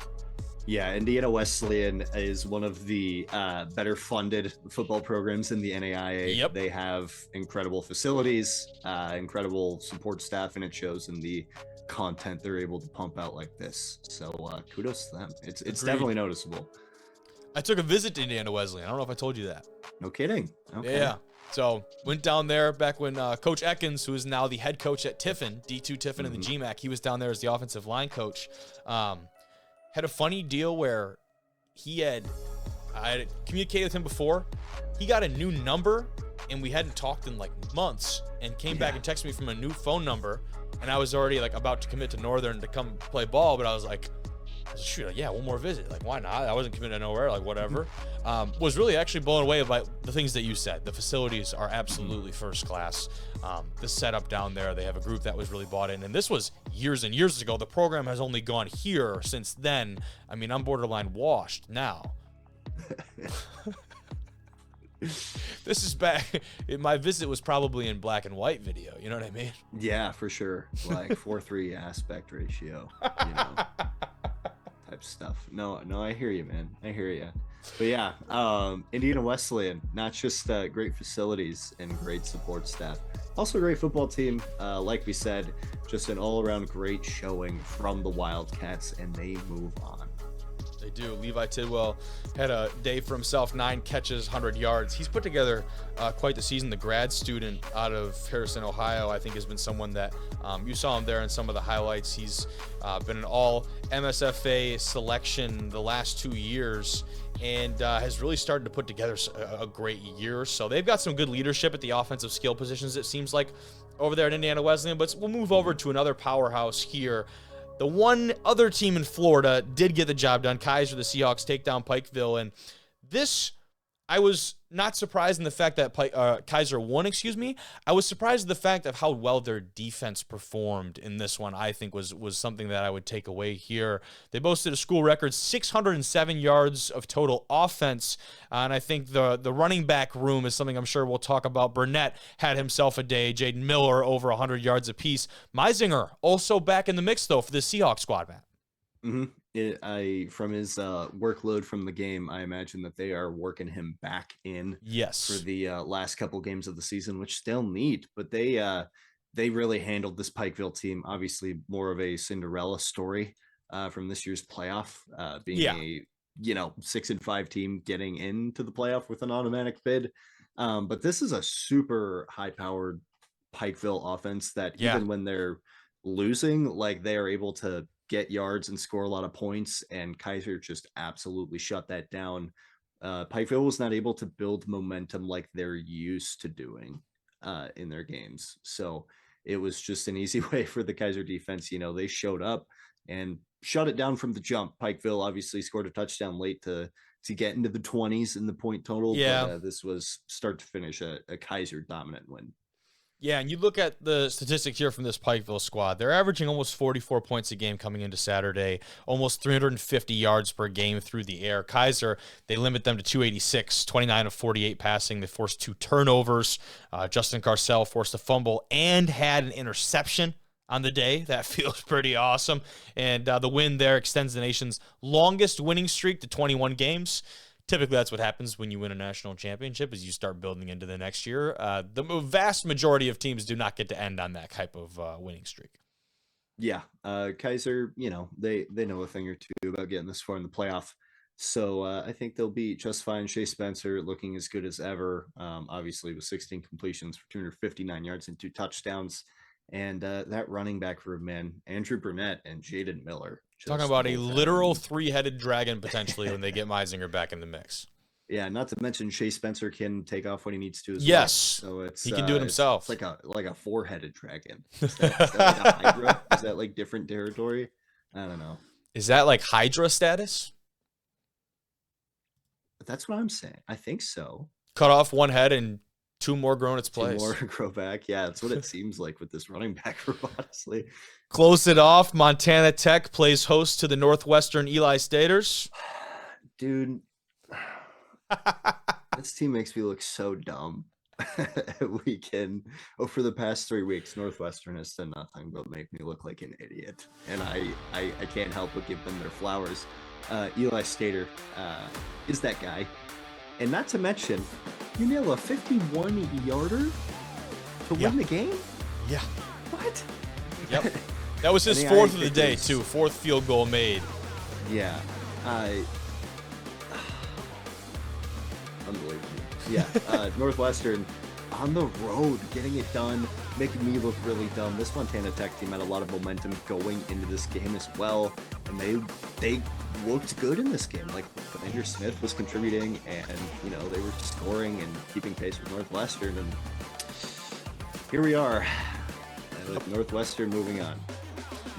Yeah, Indiana Wesleyan is one of the better funded football programs in the NAIA. Yep. They have incredible facilities, incredible support staff, and it shows in the content they're able to pump out like this. So kudos to them. It's definitely noticeable. I took a visit to Indiana Wesleyan. I don't know if I told you that. No kidding. Okay. Yeah. So went down there back when Coach Ekins, who is now the head coach at Tiffin, D2 Tiffin in the GMAC, he was down there as the offensive line coach. Had a funny deal where I had communicated with him before. He got a new number, and we hadn't talked in like months, and came back and texted me from a new phone number. And I was already like about to commit to Northern to come play ball, but I was like, shoot, yeah, one more visit. Like, why not? I wasn't committed to nowhere, like whatever. Was really actually blown away by the things that you said. The facilities are absolutely first class. The setup down there, they have a group that was really bought in. And this was years and years ago. The program has only gone here since then. I mean, I'm borderline washed now. This is back. My visit was probably in black and white video. You know what I mean? Yeah, for sure. Like 4:3 aspect ratio, type stuff. No, I hear you, man. I hear you. But yeah, Indiana Wesleyan, not just great facilities and great support staff, also a great football team. Like we said, just an all-around great showing from the Wildcats, and they move on. They do. Levi Tidwell had a day for himself, 9 catches, 100 yards. He's put together quite the season. The grad student out of Harrison, Ohio, I think has been someone that you saw him there in some of the highlights. He's been an all MSFA selection the last 2 years and has really started to put together a great year. So they've got some good leadership at the offensive skill positions, it seems like, over there at Indiana Wesleyan. But we'll move over to another powerhouse here. The one other team in Florida did get the job done. Kaiser, the Seahawks, take down Pikeville. And this, I was not surprised in the fact that Kaiser won, I was surprised at the fact of how well their defense performed in this one. I think was something that I would take away here. They boasted a school record 607 yards of total offense. And I think the running back room is something I'm sure we'll talk about. Burnett had himself a day. Jaden Miller over 100 yards apiece. Meisinger also back in the mix, though, for the Seahawks squad, Matt. From his workload from the game, I imagine that they are working him back in Yes. for the last couple games of the season, which they'll need. But they really handled this Pikeville team. Obviously, more of a Cinderella story from this year's playoff, being a 6-5 team getting into the playoff with an automatic bid. But this is a super high-powered Pikeville offense that even when they're losing, like they are able to get yards and score a lot of points, and Kaiser just absolutely shut that down. Pikeville was not able to build momentum like they're used to doing in their games. So it was just an easy way for the Kaiser defense. They showed up and shut it down from the jump. Pikeville obviously scored a touchdown late to get into the 20s in the point total. Yeah. But this was start to finish a Kaiser dominant win. Yeah, and you look at the statistics here from this Pikeville squad. They're averaging almost 44 points a game coming into Saturday, almost 350 yards per game through the air. Kaiser, they limit them to 286, 29 of 48 passing. They forced 2 turnovers. Justin Carcel forced a fumble and had an interception on the day. That feels pretty awesome. And the win there extends the nation's longest winning streak to 21 games. Typically, that's what happens when you win a national championship, is you start building into the next year. The vast majority of teams do not get to end on that type of winning streak. Yeah, Kaiser, they know a thing or two about getting this far in the playoff. So I think they'll be just fine. Shea Spencer looking as good as ever, obviously with 16 completions for 259 yards and 2 touchdowns. And that running back room, man, Andrew Burnett and Jaden Miller. Talking about a literal 3-headed dragon potentially when they get Meisinger back in the mix. Yeah, not to mention Shea Spencer can take off when he needs to as yes. well. So he can do it himself. It's like a 4-headed dragon. Is that like a Hydra? Is that like different territory? I don't know. Is that like Hydra status? That's what I'm saying. I think so. Cut off one head and 2 more grow in its place. 2 more grow back. Yeah, that's what it seems like with this running back group, honestly. Close it off. Montana Tech plays host to the Northwestern Eli Staters. Dude, this team makes me look so dumb. For the past 3 weeks, Northwestern has done nothing but make me look like an idiot. And I can't help but give them their flowers. Eli Stater is that guy. And not to mention, you nail a 51-yarder to win the game? Yeah. What? Yep. That was his 4th of the day, too. 4th field goal made. Yeah. Unbelievable. Yeah. Northwestern on the road, getting it done, making me look really dumb. This Montana Tech team had a lot of momentum going into this game as well. And they looked good in this game. Like, Andrew Smith was contributing, and they were scoring and keeping pace with Northwestern, and here we are with Northwestern moving on.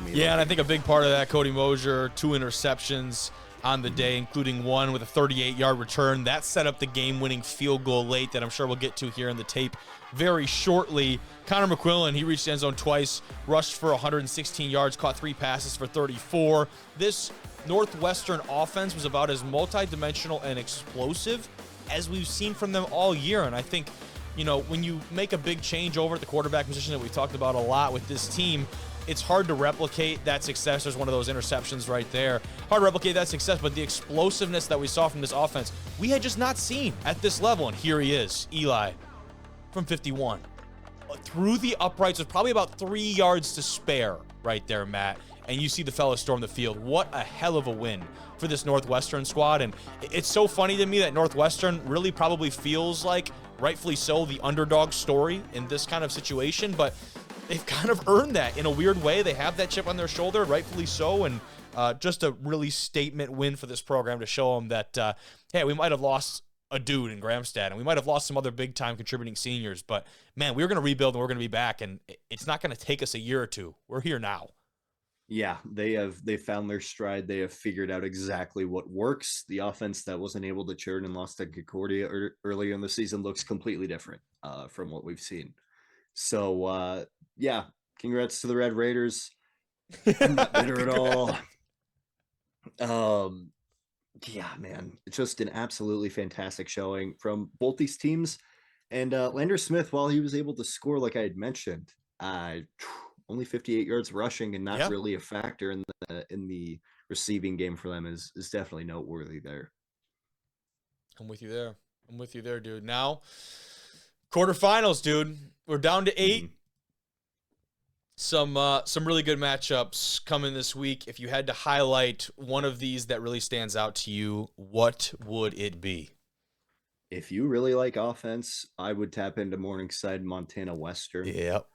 Yeah, and I think a big part of that, Cody Mosier, 2 interceptions on the day, including one with a 38-yard return. That set up the game-winning field goal late that I'm sure we'll get to here in the tape very shortly. Connor McQuillan, he reached the end zone twice, rushed for 116 yards, caught 3 passes for 34. This Northwestern offense was about as multidimensional and explosive as we've seen from them all year. And I think, when you make a big change over at the quarterback position that we've talked about a lot with this team, it's hard to replicate that success. There's one of those interceptions right there. Hard to replicate that success, but the explosiveness that we saw from this offense, we had just not seen at this level. And here he is, Eli, from 51. Through the uprights, with probably about 3 yards to spare right there, Matt. And you see the fellow storm the field. What a hell of a win for this Northwestern squad. And it's so funny to me that Northwestern really probably feels like, rightfully so, the underdog story in this kind of situation. But they've kind of earned that in a weird way. They have that chip on their shoulder, rightfully so. And just a really statement win for this program to show them that, hey, we might have lost a dude in Gramstad, and we might have lost some other big-time contributing seniors. But, man, we're going to rebuild, and we're going to be back. And it's not going to take us a year or two. We're here now. Yeah, they found their stride. They have figured out exactly what works. The offense that wasn't able to churn and lost to Concordia earlier in the season looks completely different from what we've seen. So, yeah, congrats to the Red Raiders. I'm not bitter at all. Yeah, man, it's just an absolutely fantastic showing from both these teams. And Lander Smith, while he was able to score, like I had mentioned, only 58 yards rushing and not really a factor in the receiving game for them is definitely noteworthy there. I'm with you there. I'm with you there, dude. Now, quarterfinals, dude. We're down to 8. Some really good matchups coming this week. If you had to highlight one of these that really stands out to you, what would it be? If you really like offense, I would tap into Morningside, Montana Western. Yep.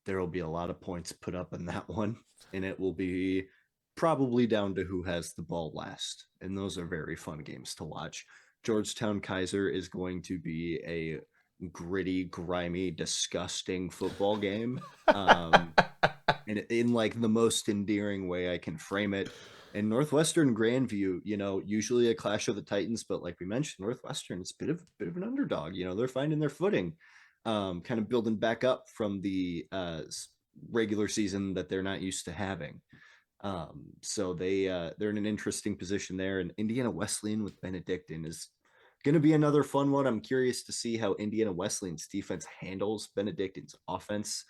There will be a lot of points put up in that one, and it will be probably down to who has the ball last. And those are very fun games to watch. Georgetown Kaiser is going to be a gritty, grimy, disgusting football game. And in like the most endearing way I can frame it. And Northwestern Grandview, you know, usually a clash of the Titans, but like we mentioned, Northwestern is a bit of an underdog. You know, they're finding their footing, kind of building back up from the regular season that they're not used to having. So they're in an interesting position there. And Indiana Wesleyan with Benedictine is going to be another fun one. I'm curious to see how Indiana Wesleyan's defense handles Benedictine's offense.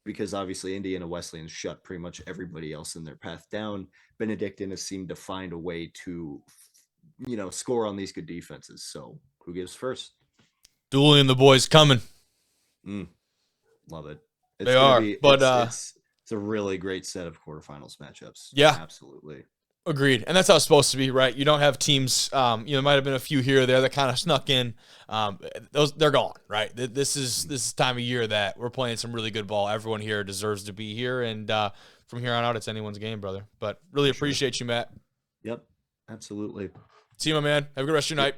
Because obviously Indiana Wesleyan shut pretty much everybody else in their path down. Benedictine has seemed to find a way to, you know, score on these good defenses. So who gives first? Dooley and the boys coming. Love it. They are, but it's a really great set of quarterfinals matchups. Yeah, absolutely. Agreed. And that's how it's supposed to be, right? You don't have teams, you know, there might have been a few here or there that kind of snuck in. They're gone, right? This is time of year that we're playing some really good ball. Everyone here deserves to be here. And from here on out, it's anyone's game, brother. But really appreciate you, Matt. Yep, absolutely. See you, my man. Have a good rest of your night.